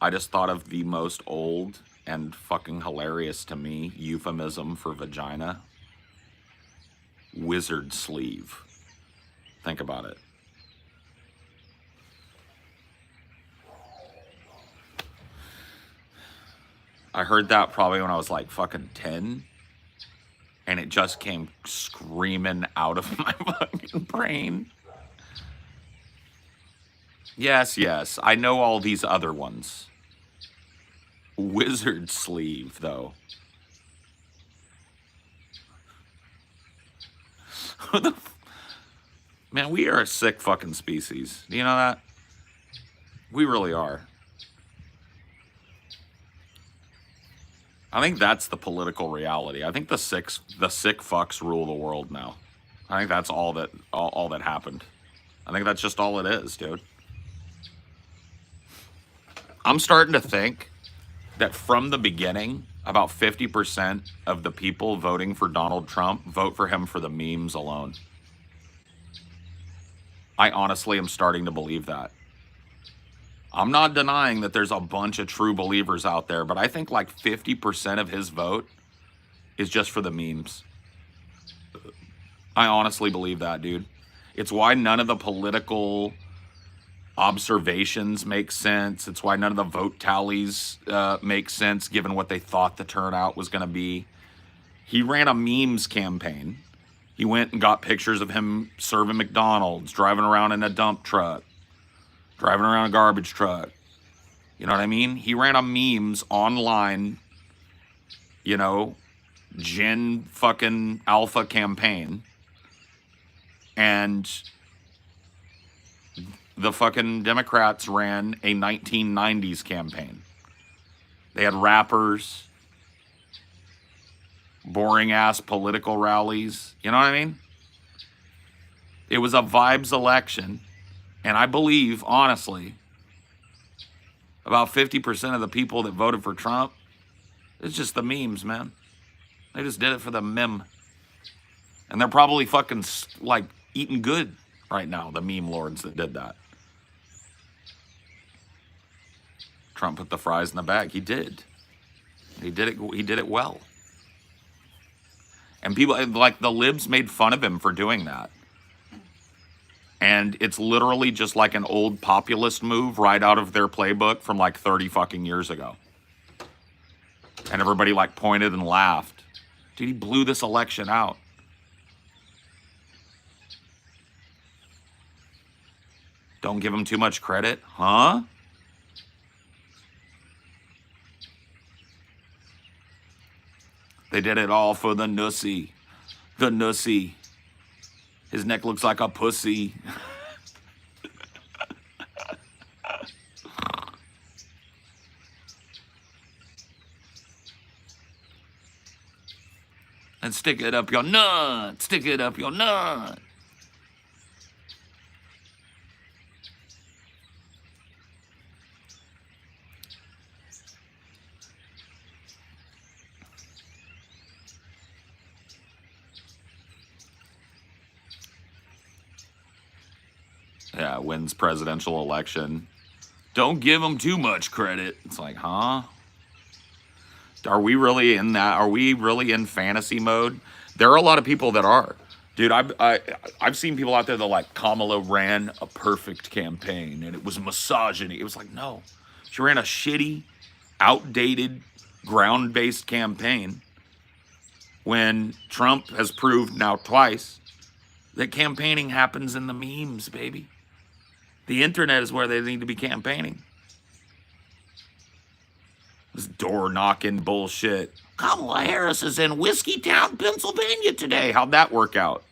I just thought of the most old and fucking hilarious to me euphemism for vagina. Wizard sleeve. Think about it. I heard that probably when I was like fucking 10. And it just came screaming out of my fucking brain. Yes, yes. I know all these other ones. Wizard sleeve, though. Man, we are a sick fucking species. Do you know that? We really are. I think that's the political reality. I think the sick fucks rule the world now. I think that's all that happened. I think that's just all it is, dude. I'm starting to think that from the beginning, about 50% of the people voting for Donald Trump vote for him for the memes alone. I honestly am starting to believe that. I'm not denying that there's a bunch of true believers out there, but I think like 50% of his vote is just for the memes. I honestly believe that, dude. It's why none of the political observations make sense. It's why none of the vote tallies make sense given what they thought the turnout was going to be. He ran a memes campaign. He went and got pictures of him serving McDonald's, driving around in a dump truck, driving around a garbage truck. You know what I mean? He ran a memes online, you know, Gen fucking Alpha campaign. And the fucking Democrats ran a 1990s campaign. They had rappers, boring ass political rallies. You know what I mean? It was a vibes election. And I believe, honestly, about 50% of the people that voted for Trump, it's just the memes, man. They just did it for the meme. And they're probably fucking, like, eating good right now, the meme lords that did that. Trump put the fries in the bag. He did. He did it well. And people, like, the libs made fun of him for doing that. And it's literally just like an old populist move right out of their playbook from like 30 fucking years ago. And everybody like pointed and laughed. Dude, he blew this election out. Don't give him too much credit, huh? They did it all for the nussy. The nussy. His neck looks like a pussy. And stick it up your nut. Stick it up your nut. Yeah, wins presidential election. Don't give him too much credit. It's like, huh? Are we really in that? Are we really in fantasy mode? There are a lot of people that are. Dude, I've seen people out there that like, Kamala ran a perfect campaign and it was misogyny. It was like, no. She ran a shitty, outdated, ground-based campaign when Trump has proved now twice that campaigning happens in the memes, baby. The internet is where they need to be campaigning. This door knocking bullshit. Kamala Harris is in Whiskeytown, Pennsylvania today. How'd that work out?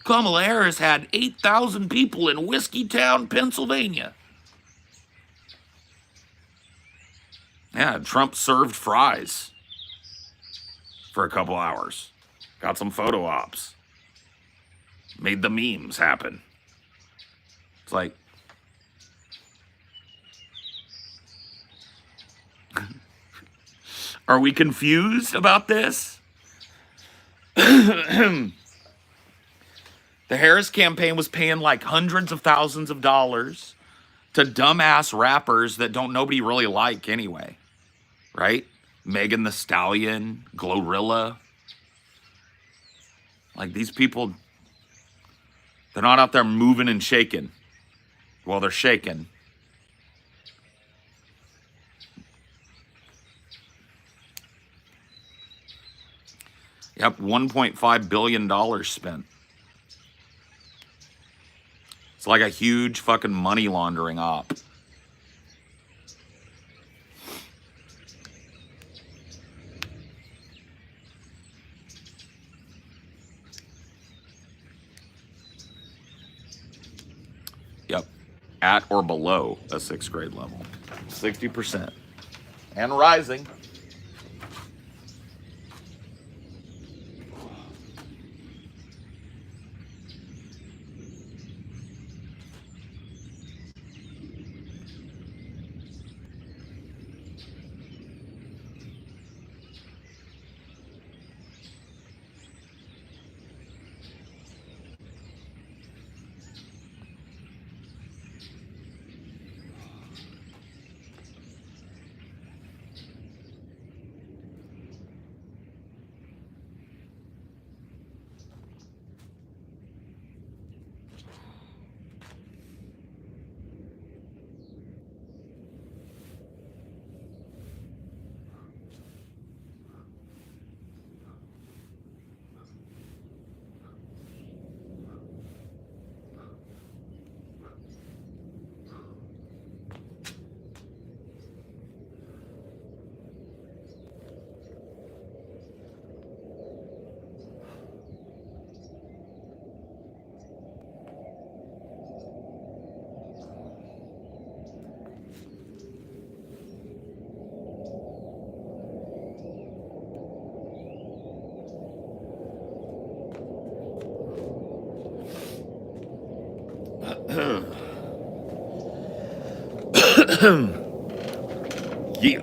Kamala Harris had 8,000 people in Whiskeytown, Pennsylvania. Yeah, Trump served fries for a couple hours. Got some photo ops. Made the memes happen. It's like, are we confused about this? The Harris campaign was paying like hundreds of thousands of dollars to dumbass rappers that nobody really like anyway, right? Megan Thee Stallion, Glorilla. Like these people, they're not out there moving and shaking. Well, they're shaking. Yep, $1.5 billion spent. It's like a huge fucking money laundering op. Yep, at or below a 6th grade level. 60%. And rising. Yeah.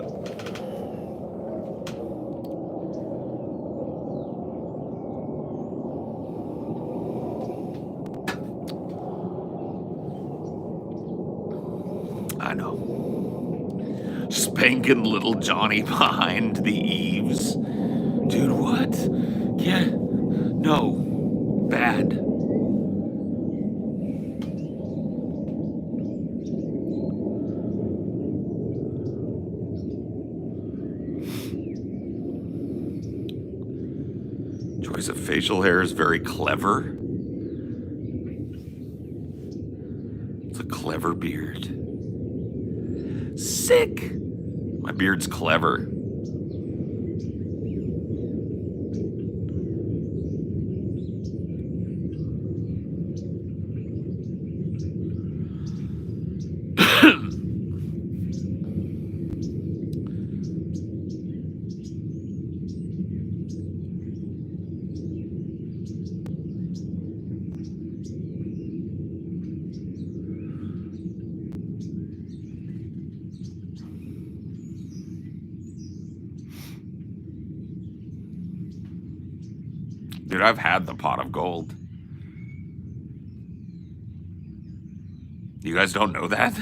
I know. Spanking little Johnny behind the eaves. Dude, what? Yeah. No. Bad. Choice of facial hair is very clever. It's a clever beard. Sick. My beard's clever. Dude, I've had the pot of gold. You guys don't know that?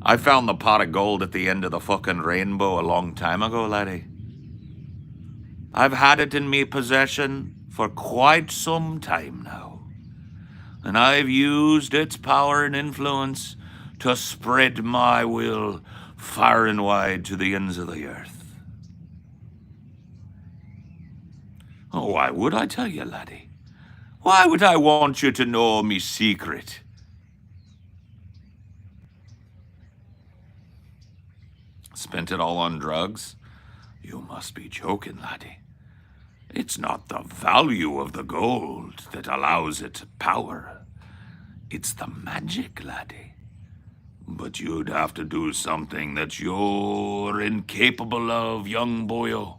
I found the pot of gold at the end of the fucking rainbow a long time ago, laddie. I've had it in me possession for quite some time now. And I've used its power and influence to spread my will far and wide to the ends of the earth. Oh, why would I tell you, laddie? Why would I want you to know me secret? Spent it all on drugs? You must be joking, laddie. It's not the value of the gold that allows it power. It's the magic, laddie. But you'd have to do something that you're incapable of, young boyo.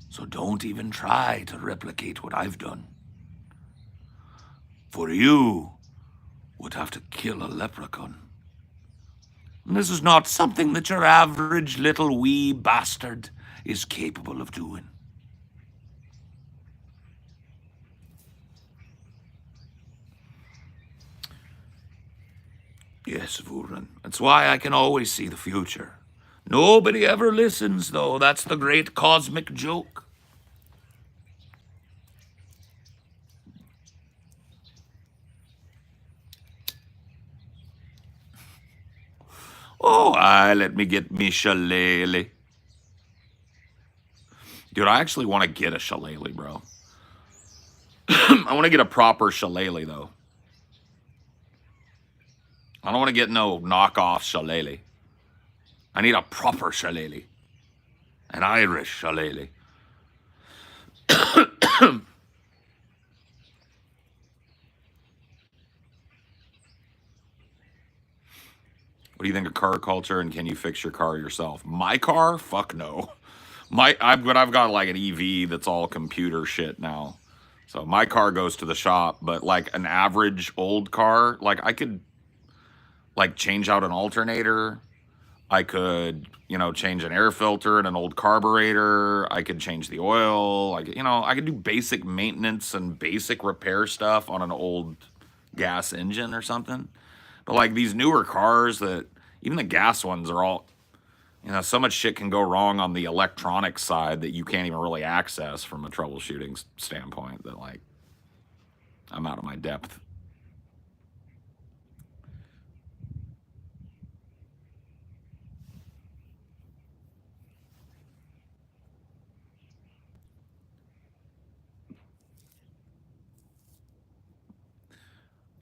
So don't even try to replicate what I've done. For you would have to kill a leprechaun. And this is not something that your average little wee bastard is capable of doing. Yes, Vuren. That's why I can always see the future. Nobody ever listens, though. That's the great cosmic joke. Oh, let me get me shillelagh. Dude, I actually want to get a shillelagh, bro. I want to get a proper shillelagh, though. I don't want to get no knockoff shillelagh. I need a proper shillelagh. An Irish shillelagh. What do you think of car culture, and can you fix your car yourself? My car? Fuck no. I've got like an EV that's all computer shit now. So my car goes to the shop, but like an average old car, like I could like change out an alternator. I could, change an air filter and an old carburetor. I could change the oil. I could do basic maintenance and basic repair stuff on an old gas engine or something. But like these newer cars that even the gas ones are all, so much shit can go wrong on the electronic side that you can't even really access from a troubleshooting standpoint that like I'm out of my depth.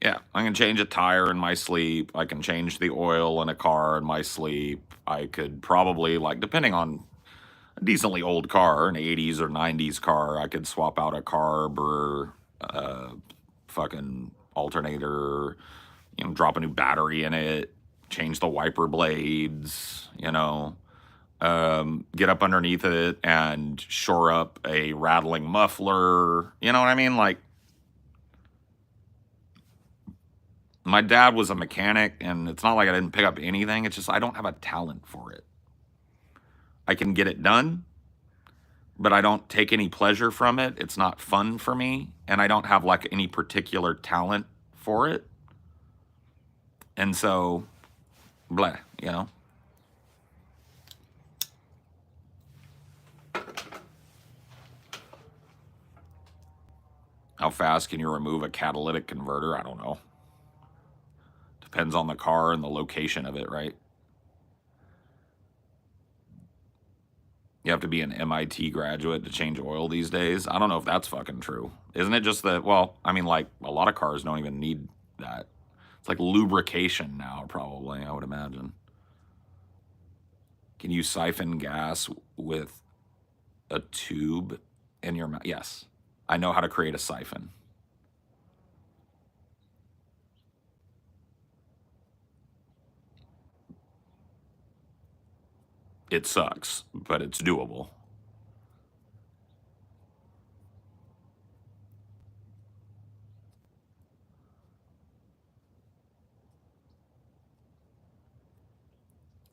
Yeah, I can change a tire in my sleep. I can change the oil in a car in my sleep. I could probably, like, depending on a decently old car, an 80s or 90s car, I could swap out a carb or fucking alternator, drop a new battery in it, change the wiper blades, get up underneath it and shore up a rattling muffler. You know what I mean? Like, my dad was a mechanic, and it's not like I didn't pick up anything. It's just I don't have a talent for it. I can get it done, but I don't take any pleasure from it. It's not fun for me, and I don't have like any particular talent for it. And so, blah, How fast can you remove a catalytic converter? I don't know. Depends on the car and the location of it, right? You have to be an MIT graduate to change oil these days. I don't know if that's fucking true. Isn't it just that, well, I mean, like, a lot of cars don't even need that. It's like lubrication now, probably, I would imagine. Can you siphon gas with a tube in your mouth? Yes. I know how to create a siphon. It sucks, but it's doable.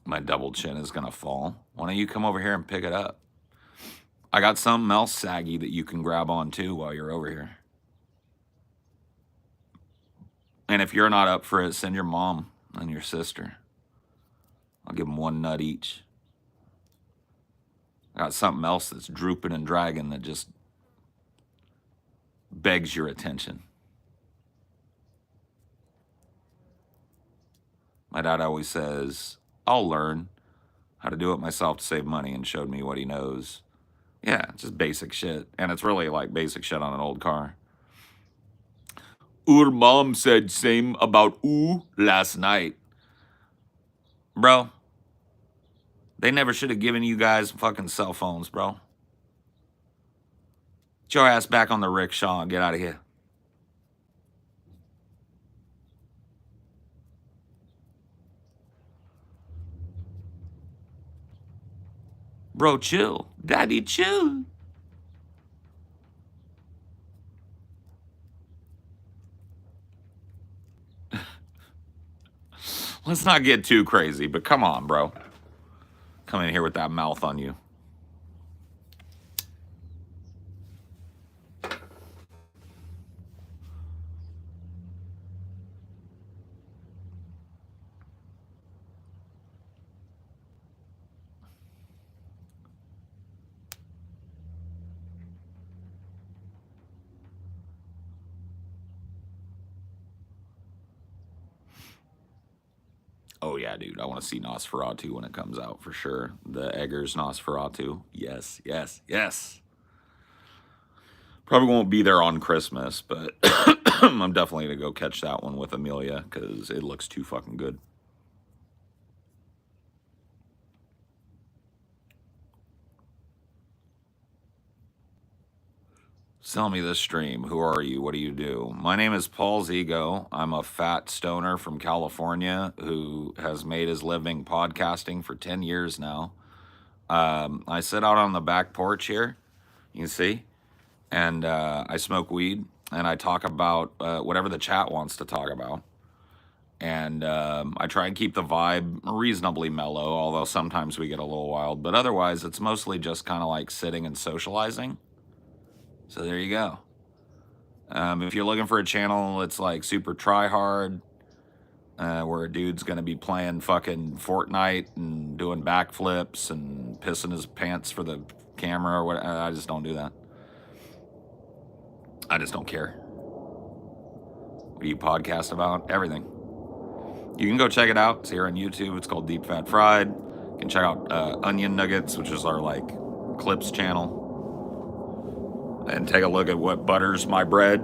My double chin is gonna fall. Why don't you come over here and pick it up? I got something else saggy that you can grab on too while you're over here. And if you're not up for it, send your mom and your sister. I'll give them one nut each. I got something else that's drooping and dragging that just begs your attention. My dad always says, I'll learn how to do it myself to save money, and showed me what he knows. Yeah, just basic shit. And it's really like basic shit on an old car. Our mom said same about last night. Bro, They never should have given you guys fucking cell phones, bro. Get your ass back on the rickshaw and get out of here. Bro, chill. Daddy, chill. Let's not get too crazy, but come on, bro. Come in here with that mouth on you. Oh, yeah, dude. I want to see Nosferatu when it comes out for sure. The Eggers Nosferatu. Yes, yes, yes. Probably won't be there on Christmas, but I'm definitely going to go catch that one with Amelia because it looks too fucking good. Sell me this stream. Who are you? What do you do? My name is Paul's Ego. I'm a fat stoner from California who has made his living podcasting for 10 years now. I sit out on the back porch here, you can see, and I smoke weed, and I talk about whatever the chat wants to talk about. And I try and keep the vibe reasonably mellow, although sometimes we get a little wild. But otherwise, it's mostly just kind of like sitting and socializing. So there you go. If you're looking for a channel that's like super try hard, where a dude's gonna be playing fucking Fortnite and doing backflips and pissing his pants for the camera or what, I just don't do that. I just don't care. What do you podcast about? Everything. You can go check it out. It's here on YouTube. It's called Deep Fat Fried. You can check out Onion Nuggets, which is our like clips channel. And take a look at what butters my bread.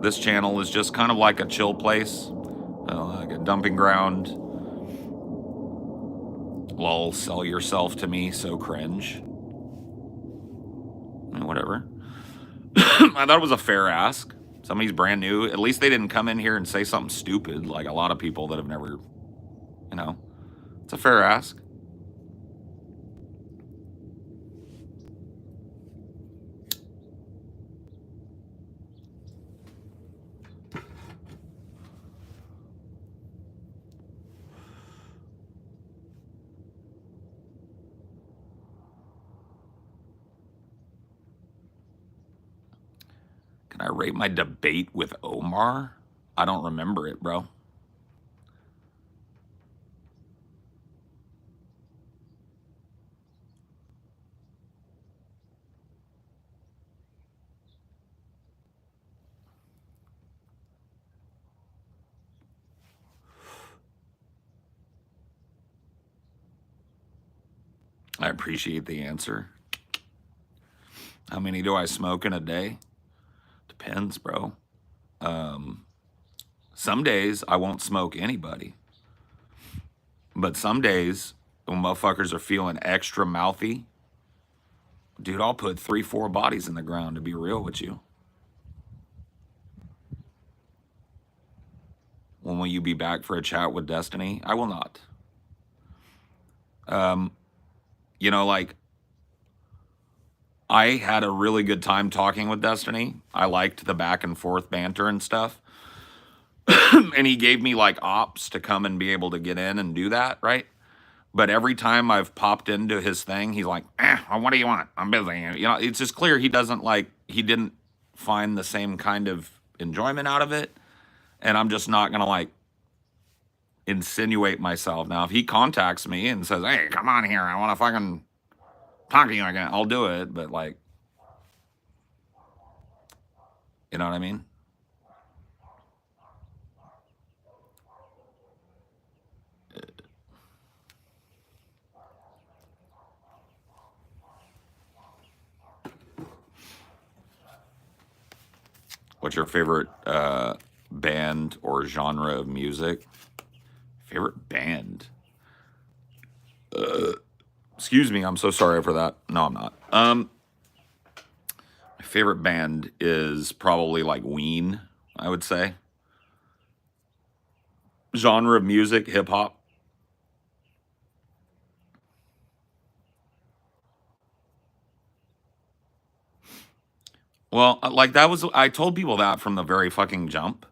This channel is just kind of like a chill place, like a dumping ground. Lol, sell yourself to me, so cringe. Whatever. I thought it was a fair ask. Somebody's brand new. At least they didn't come in here and say something stupid like a lot of people that have never, you know. It's a fair ask. Can I rate my debate with Omar? I don't remember it, bro. I appreciate the answer. How many do I smoke in a day? Depends, bro. Some days I won't smoke anybody. But some days when motherfuckers are feeling extra mouthy, dude, I'll put 3-4 bodies in the ground, to be real with you. When will you be back for a chat with Destiny? I will not. You know, like, I had a really good time talking with Destiny. I liked the back and forth banter and stuff. And he gave me like ops to come and be able to get in and do that, right? But every time I've popped into his thing, he's like, what do you want? I'm busy. You know, it's just clear he didn't find the same kind of enjoyment out of it. And I'm just not going to like insinuate myself. Now, if he contacts me and says, hey, come on here, I want to fucking talk to you again, I'll do it. But like, you know what I mean? What's your favorite band or genre of music? Favorite band? Excuse me, I'm so sorry for that. No, I'm not. My favorite band is probably like Ween, I would say. Genre of music, hip hop. Well, like that was, I told people that from the very fucking jump.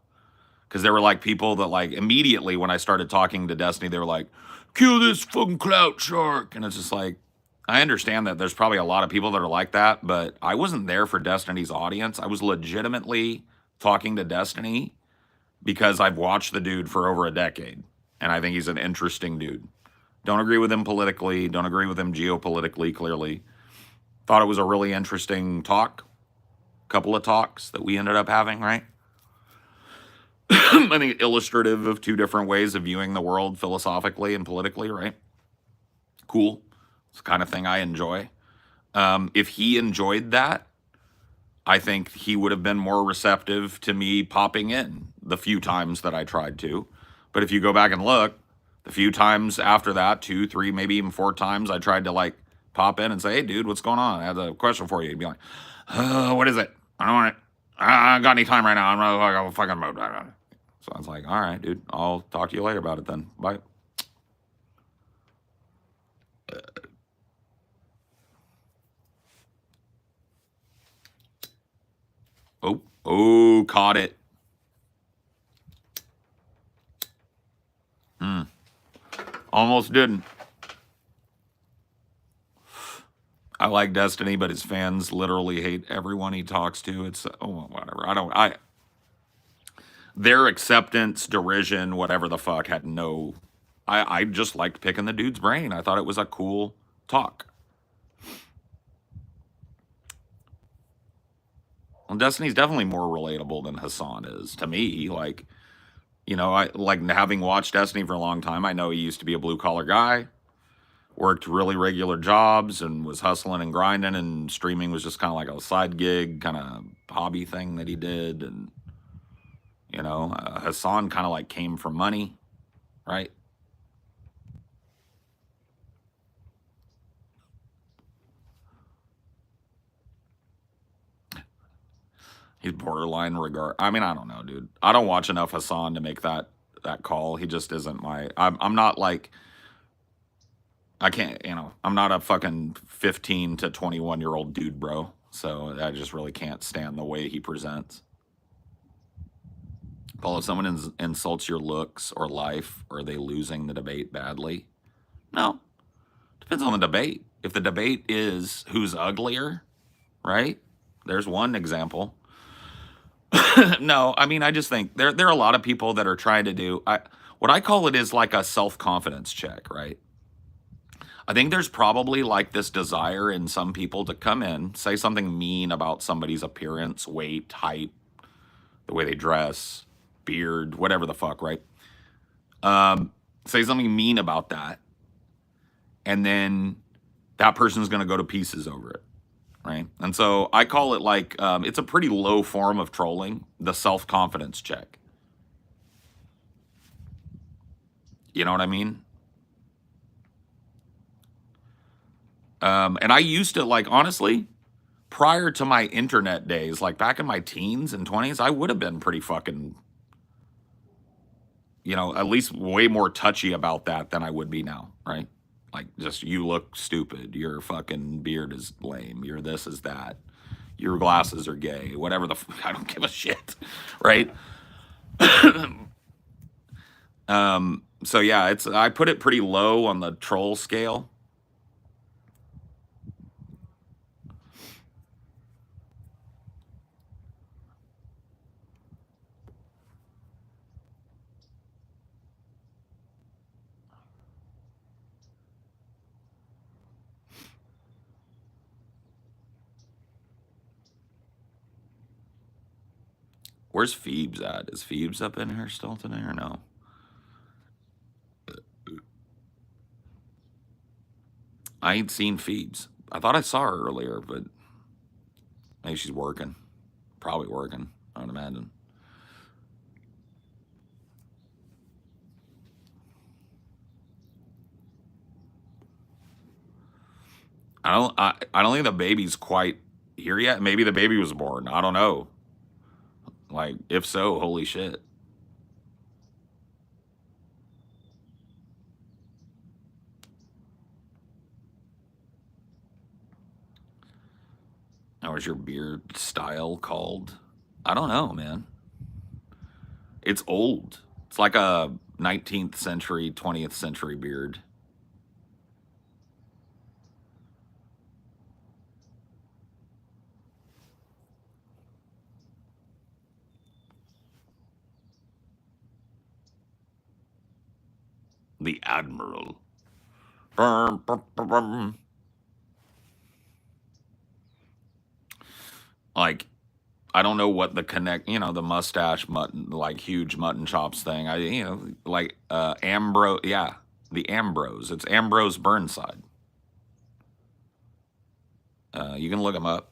Because there were like people that like immediately when I started talking to Destiny, they were like, kill this fucking clout shark. And it's just like, I understand that there's probably a lot of people that are like that, but I wasn't there for Destiny's audience. I was legitimately talking to Destiny because I've watched the dude for over a decade. And I think he's an interesting dude. Don't agree with him politically, don't agree with him geopolitically, clearly. Thought it was a really interesting talk, couple of talks that we ended up having, right? I think illustrative of two different ways of viewing the world philosophically and politically, right? Cool. It's the kind of thing I enjoy. If he enjoyed that, I think he would have been more receptive to me popping in the few times that I tried to. But if you go back and look, the few times after that, 2, 3, maybe even 4 times, I tried to like pop in and say, hey, dude, what's going on? I have a question for you. He'd be like, what is it? I don't want it. I don't got any time right now. I'm not like a fucking mode. So I was like, all right, dude, I'll talk to you later about it then. Bye. Oh, caught it. Almost didn't. I like Destiny, but his fans literally hate everyone he talks to. It's whatever. Their acceptance, derision, whatever the fuck had no. I just liked picking the dude's brain. I thought it was a cool talk. Well, Destiny's definitely more relatable than Hassan is to me. Like, I like having watched Destiny for a long time. I know he used to be a blue collar guy, worked really regular jobs, and was hustling and grinding. And streaming was just kind of like a side gig, kind of hobby thing that he did. And Hassan kind of like came from money, right? He's borderline regard. I mean, I don't know, dude. I don't watch enough Hassan to make that call. He just isn't my. I'm not like. I can't. I'm not a fucking 15 to 21-year-old dude, bro. So I just really can't stand the way he presents. Paul, if someone insults your looks or life, are they losing the debate badly? No. Depends on the debate. If the debate is who's uglier, right? There's one example. No, I mean, I just think there are a lot of people that are trying to do what I call it is like a self-confidence check, right? I think there's probably like this desire in some people to come in, say something mean about somebody's appearance, weight, height, the way they dress, beard, whatever the fuck, right? Say something mean about that, and then that person's going to go to pieces over it. Right. And so I call it like, it's a pretty low form of trolling, the self-confidence check. You know what I mean? And I used to, like, honestly, prior to my internet days, like back in my teens and 20s, I would have been pretty fucking, at least way more touchy about that than I would be now, right? Like, just, you look stupid, your fucking beard is lame, your this is that, your glasses are gay, whatever I don't give a shit, right? So yeah, I put it pretty low on the troll scale. Where's Phoebes at? Is Phoebes up in here still today or no? I ain't seen Phoebes. I thought I saw her earlier, but maybe she's working. Probably working, I would imagine. I don't think the baby's quite here yet. Maybe the baby was born. I don't know. Like, if so, holy shit. How is your beard style called? I don't know, man. It's old. It's like a 19th century, 20th century beard. The Admiral. Brr, brr, brr, brr. Like, I don't know what the the mustache mutton, like huge mutton chops thing. Like Ambrose, yeah, the Ambrose. It's Ambrose Burnside. You can look him up.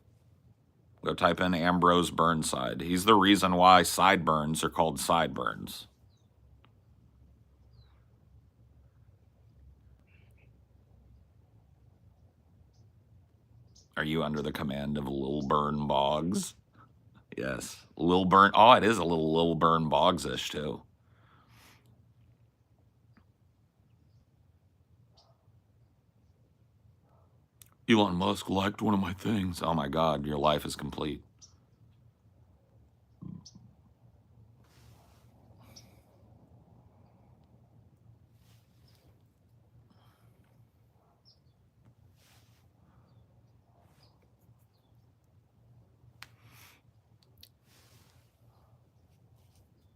Go type in Ambrose Burnside. He's the reason why Sideburns are called Sideburns. Are you under the command of Lilburn Boggs? Yes. Lilburn. Oh, it is a little Lilburn Boggs-ish, too. Elon Musk liked one of my things. Oh, my God. Your life is complete.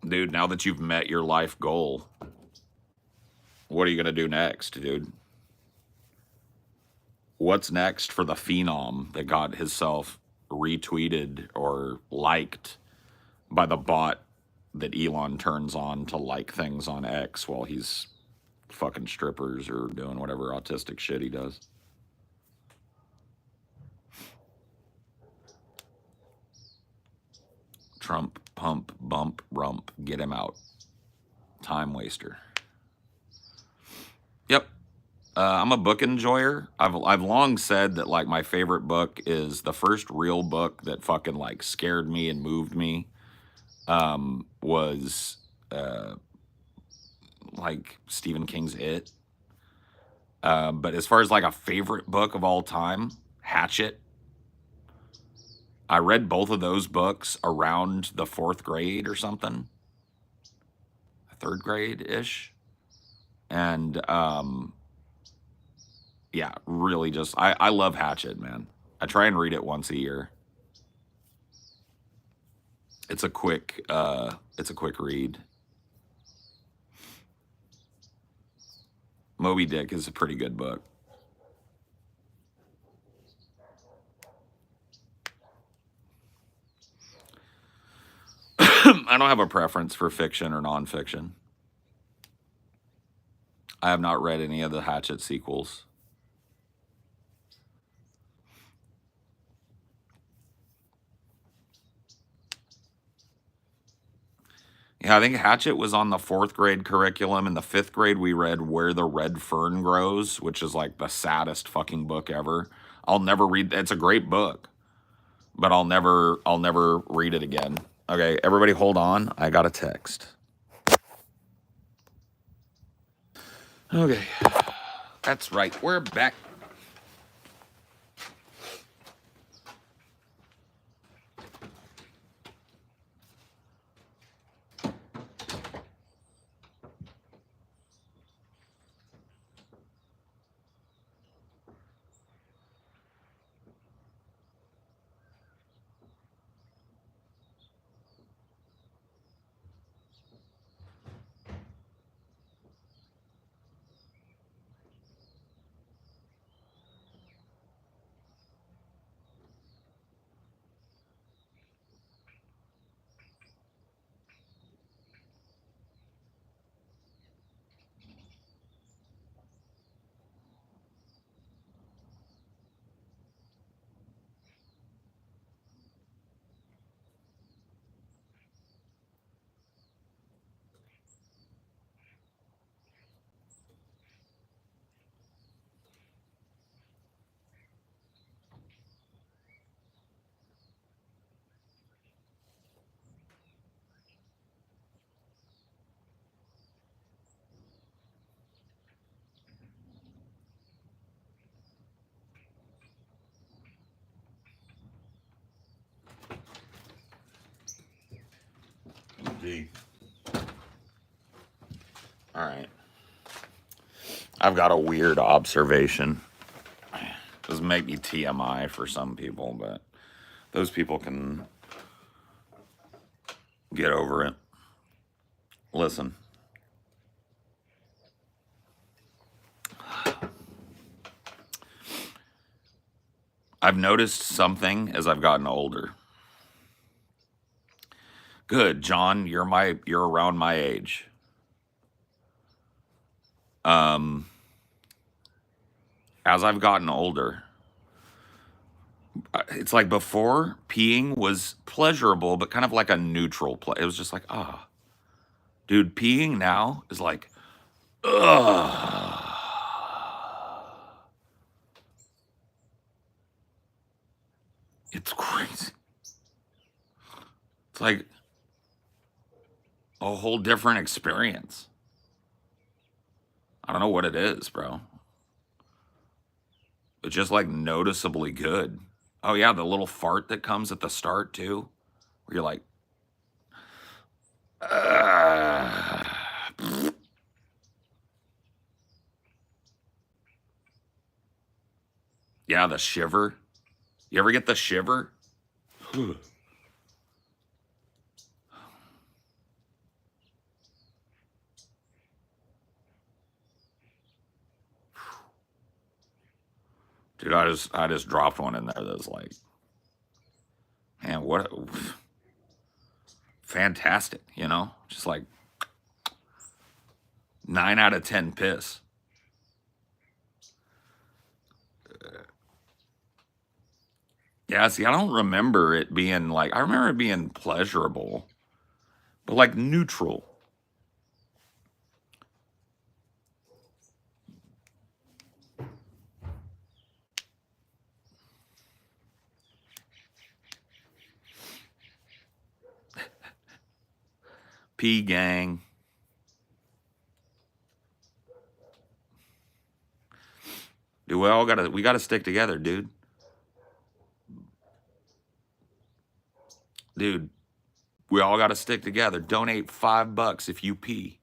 Dude, now that you've met your life goal, what are you going to do next, dude? What's next for the phenom that got himself retweeted or liked by the bot that Elon turns on to like things on X while he's fucking strippers or doing whatever autistic shit he does? Trump, pump, bump, rump, get him out. Time waster. Yep. I'm a book enjoyer. I've long said that like my favorite book is the first real book that fucking like scared me and moved me. Was like Stephen King's It. But as far as like a favorite book of all time, Hatchet. I read both of those books around the 4th grade or something, 3rd grade ish, and yeah, really just I love Hatchet, man. I try and read it once a year. It's a quick read. Moby Dick is a pretty good book. I don't have a preference for fiction or nonfiction. I have not read any of the Hatchet sequels. Yeah, I think Hatchet was on the 4th grade curriculum. In the 5th grade, we read Where the Red Fern Grows, which is like the saddest fucking book ever. I'll never read. It's a great book, but I'll never read it again. Okay, everybody, hold on. I got a text. Okay, that's right. We're back. gee. All right. I've got a weird observation. This may be TMI for some people, but those people can get over it. Listen. I've noticed something as I've gotten older. Good, John, you're around my age. As I've gotten older, it's like before peeing was pleasurable, but kind of like a neutral play. It was just like, ah. Dude, peeing now is like, ugh. It's crazy. It's like a whole different experience. I don't know what it is, bro. It's just like noticeably good. Oh yeah, the little fart that comes at the start too, where you're like, yeah, the shiver. You ever get the shiver? Dude, I just dropped one in there that was like, man, what fantastic, you know? Just like 9 out of 10 piss. Yeah, see, I don't remember it being like, I remember it being pleasurable, but like neutral. P gang. Dude, we gotta stick together, dude. Dude, we all gotta stick together. Donate $5 if you pee.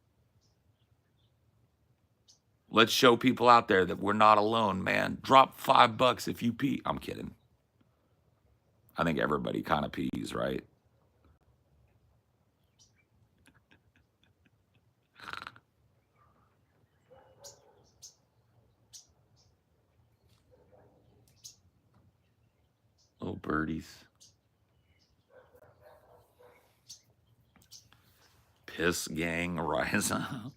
Let's show people out there that we're not alone, man. Drop $5 if you pee. I'm kidding. I think everybody kind of pees, right? Little birdies. Piss gang, rise up.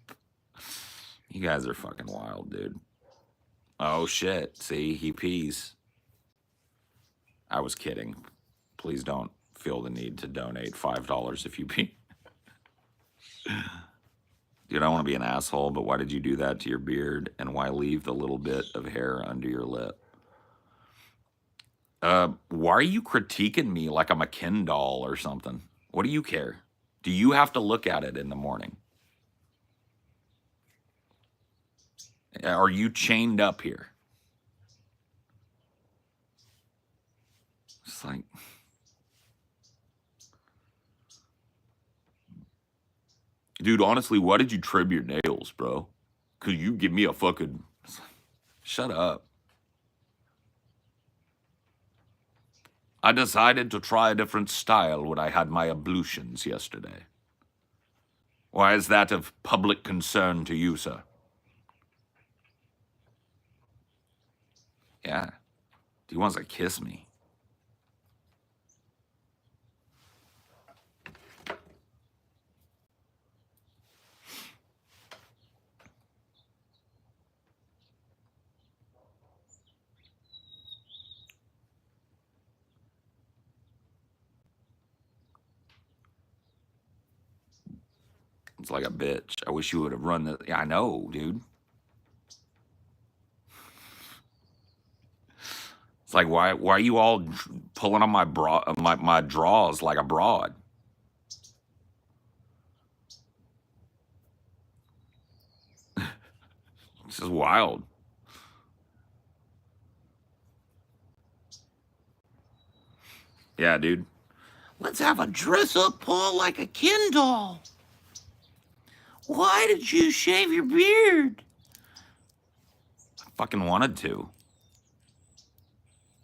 You guys are fucking wild, dude. Oh shit. See, he pees. I was kidding. Please don't feel the need to donate $5 if you pee. Dude, I don't want to be an asshole, but why did you do that to your beard? And why leave the little bit of hair under your lip? Why are you critiquing me like I'm a Ken doll or something? What do you care? Do you have to look at it in the morning? Are you chained up here? It's like... Dude, honestly, why did you trim your nails, bro? Could you give me a fucking... Shut up. I decided to try a different style when I had my ablutions yesterday. Why is that of public concern to you, sir? Yeah. He wants to kiss me. It's like a bitch. I wish you would have run the... Yeah, I know, dude. It's like, why are you all pulling on my my drawers like a broad? This is wild. Yeah, dude. Let's have a dress-up ball like a Ken doll. Why did you shave your beard? I fucking wanted to.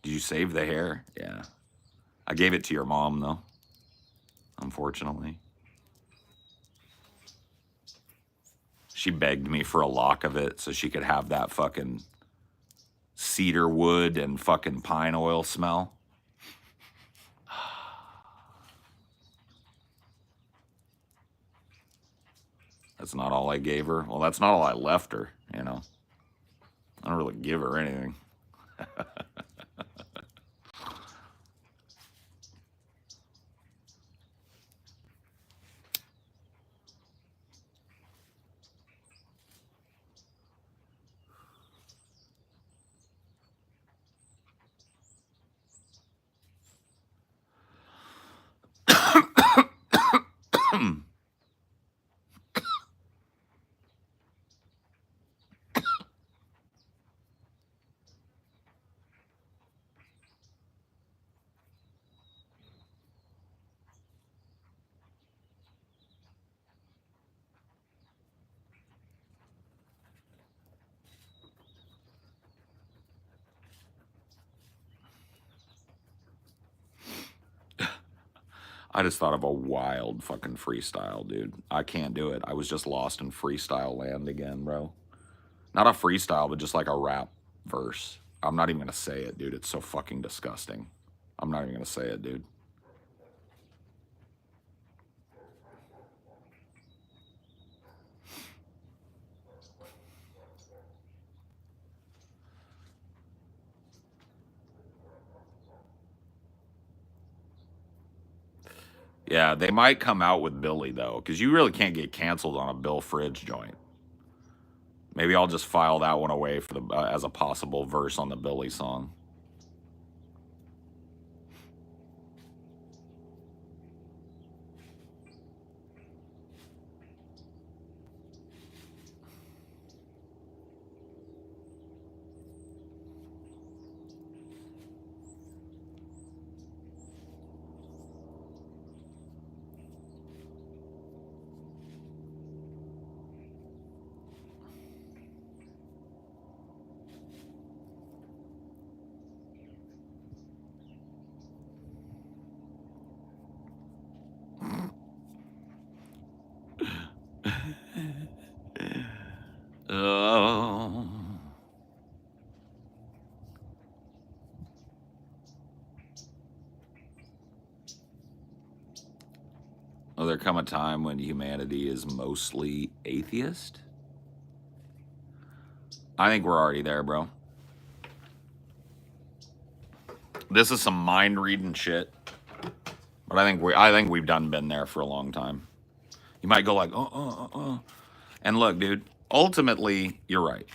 Did you save the hair? Yeah. I gave it to your mom, though. Unfortunately. She begged me for a lock of it so she could have that fucking cedar wood and fucking pine oil smell. That's not all I gave her. Well, that's not all I left her, you know. I don't really give her anything. I just thought of a wild fucking freestyle, dude. I can't do it. I was just lost in freestyle land again, bro. Not a freestyle, but just like a rap verse. I'm not even gonna say it, dude. It's so fucking disgusting. I'm not even gonna say it, dude. Yeah, they might come out with Billy, though, because you really can't get canceled on a Bill Fridge joint. Maybe I'll just file that one away for the as a possible verse on the Billy song. Oh. Will there come a time when humanity is mostly atheist? I think we're already there, bro. This is some mind reading shit, but I think we've been there for a long time. You might go like, and look, dude. Ultimately, you're right.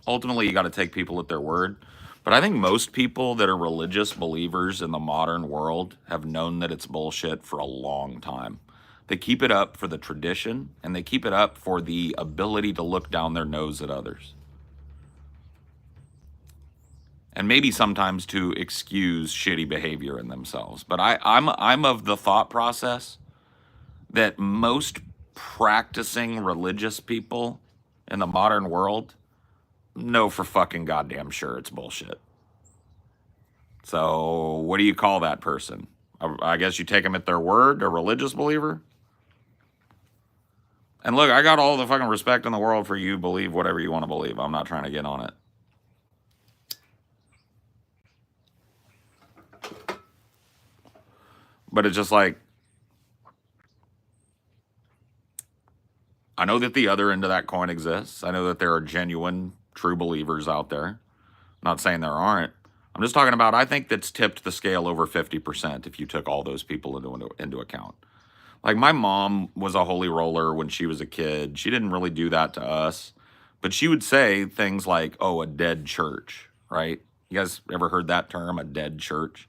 Ultimately, you got to take people at their word. But I think most people that are religious believers in the modern world have known that it's bullshit for a long time. They keep it up for the tradition, and they keep it up for the ability to look down their nose at others. And maybe sometimes to excuse shitty behavior in themselves. But I'm of the thought process that most practicing religious people in the modern world know for fucking goddamn sure it's bullshit. So what do you call that person? I guess you take them at their word, a religious believer? And look, I got all the fucking respect in the world for you. Believe whatever you want to believe. I'm not trying to get on it. But it's just like, I know that the other end of that coin exists. I know that there are genuine, true believers out there. I'm not saying there aren't. I'm just talking about, I think that's tipped the scale over 50% if you took all those people into account. Like, my mom was a holy roller when she was a kid. She didn't really do that to us. But she would say things like, oh, a dead church, right? You guys ever heard that term, a dead church?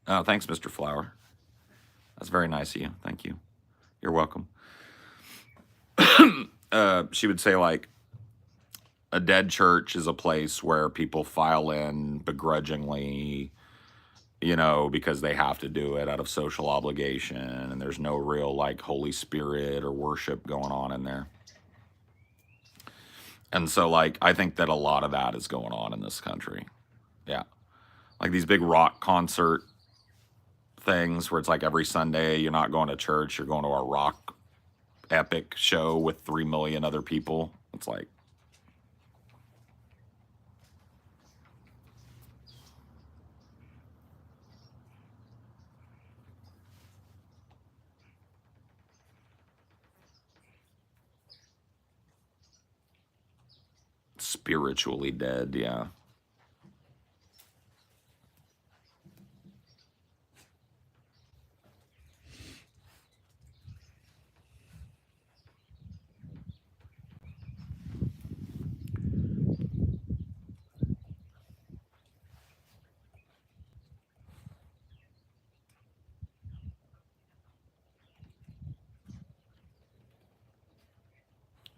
Oh, thanks, Mr. Flower. That's very nice of you. Thank you. You're welcome. She would say, like, a dead church is a place where people file in begrudgingly you know, because they have to do it out of social obligation, and there's no real like Holy Spirit or worship going on in there. And so like I think that a lot of that is going on in this country. Yeah. Like these big rock concert things where it's like every Sunday you're not going to church, you're going to a rock epic show with 3 million other people. It's like, spiritually dead, yeah.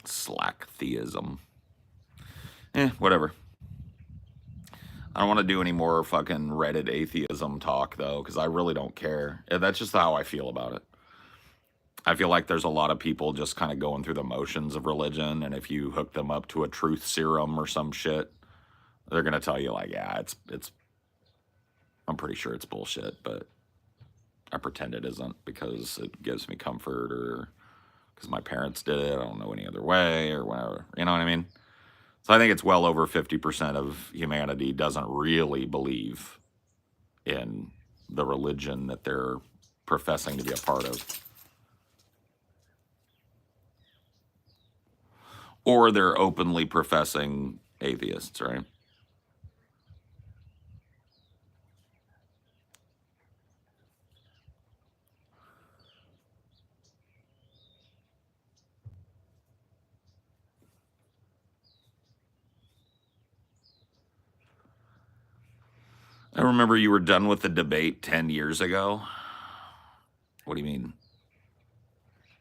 Slack theism. Whatever. I don't want to do any more fucking Reddit atheism talk, though, because I really don't care. That's just how I feel about it. I feel like there's a lot of people just kind of going through the motions of religion, and if you hook them up to a truth serum or some shit, they're going to tell you, like, yeah, it's, I'm pretty sure it's bullshit, but I pretend it isn't because it gives me comfort or because my parents did it. I don't know any other way or whatever. You know what I mean? So I think it's well over 50% of humanity doesn't really believe in the religion that they're professing to be a part of. Or they're openly professing atheists, right? I remember you were done with the debate 10 years ago. What do you mean?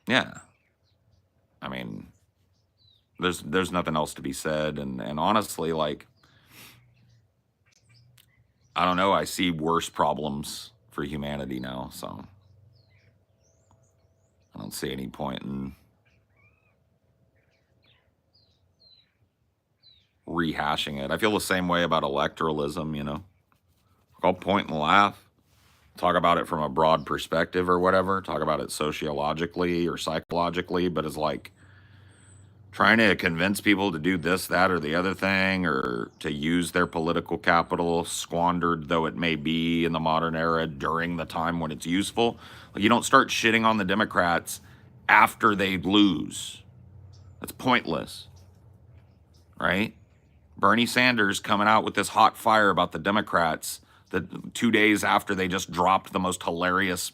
Yeah. I mean, there's nothing else to be said. And honestly, like, I don't know. I see worse problems for humanity now. So I don't see any point in rehashing it. I feel the same way about electoralism, you know. I'll point and laugh. Talk about it from a broad perspective or whatever. Talk about it sociologically or psychologically, but it's like trying to convince people to do this, that, or the other thing, or to use their political capital, squandered though it may be in the modern era, during the time when it's useful. Like, you don't start shitting on the Democrats after they lose. That's pointless, right? Bernie Sanders coming out with this hot fire about the Democrats that 2 days after they just dropped the most hilarious.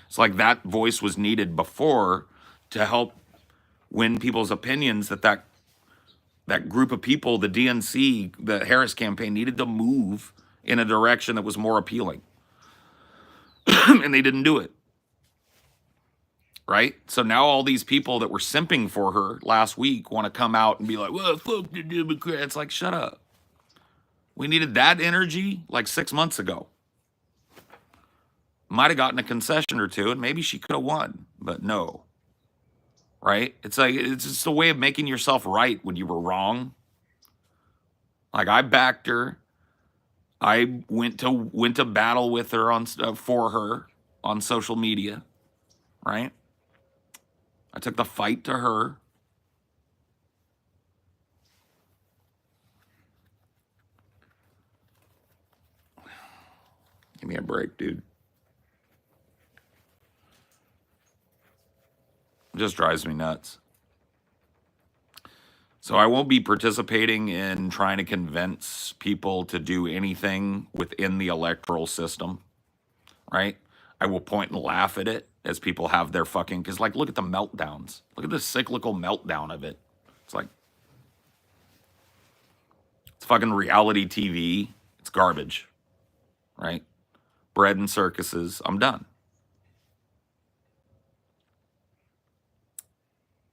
It's like that voice was needed before to help win people's opinions that group of people, the DNC, the Harris campaign, needed to move in a direction that was more appealing. And they didn't do it. Right? So now all these people that were simping for her last week want to come out and be like, well, fuck the Democrats. Like, shut up. We needed that energy like 6 months ago. Might have gotten a concession or two, and maybe she could have won, but no. Right? It's like, it's just a way of making yourself right when you were wrong. Like, I backed her. I went to battle with her for her on social media. Right? I took the fight to her. Give me a break, dude. It just drives me nuts. So I won't be participating in trying to convince people to do anything within the electoral system, right? I will point and laugh at it as people have their fucking, because like, look at the meltdowns. Look at the cyclical meltdown of it. It's like, it's fucking reality TV. It's garbage, right? Bread and circuses. I'm done.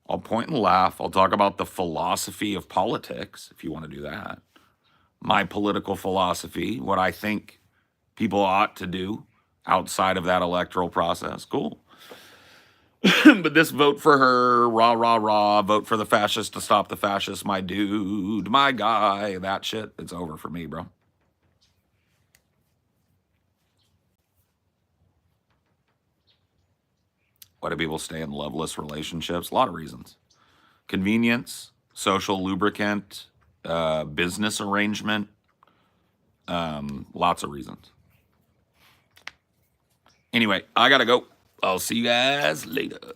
I'll point and laugh. I'll talk about the philosophy of politics, if you want to do that. My political philosophy, what I think people ought to do outside of that electoral process. Cool. But this vote for her, rah, rah, rah, vote for the fascists to stop the fascists, my dude, my guy, that shit, it's over for me, bro. Why do people stay in loveless relationships? A lot of reasons. Convenience, social lubricant, business arrangement, lots of reasons. Anyway, I gotta go. I'll see you guys later.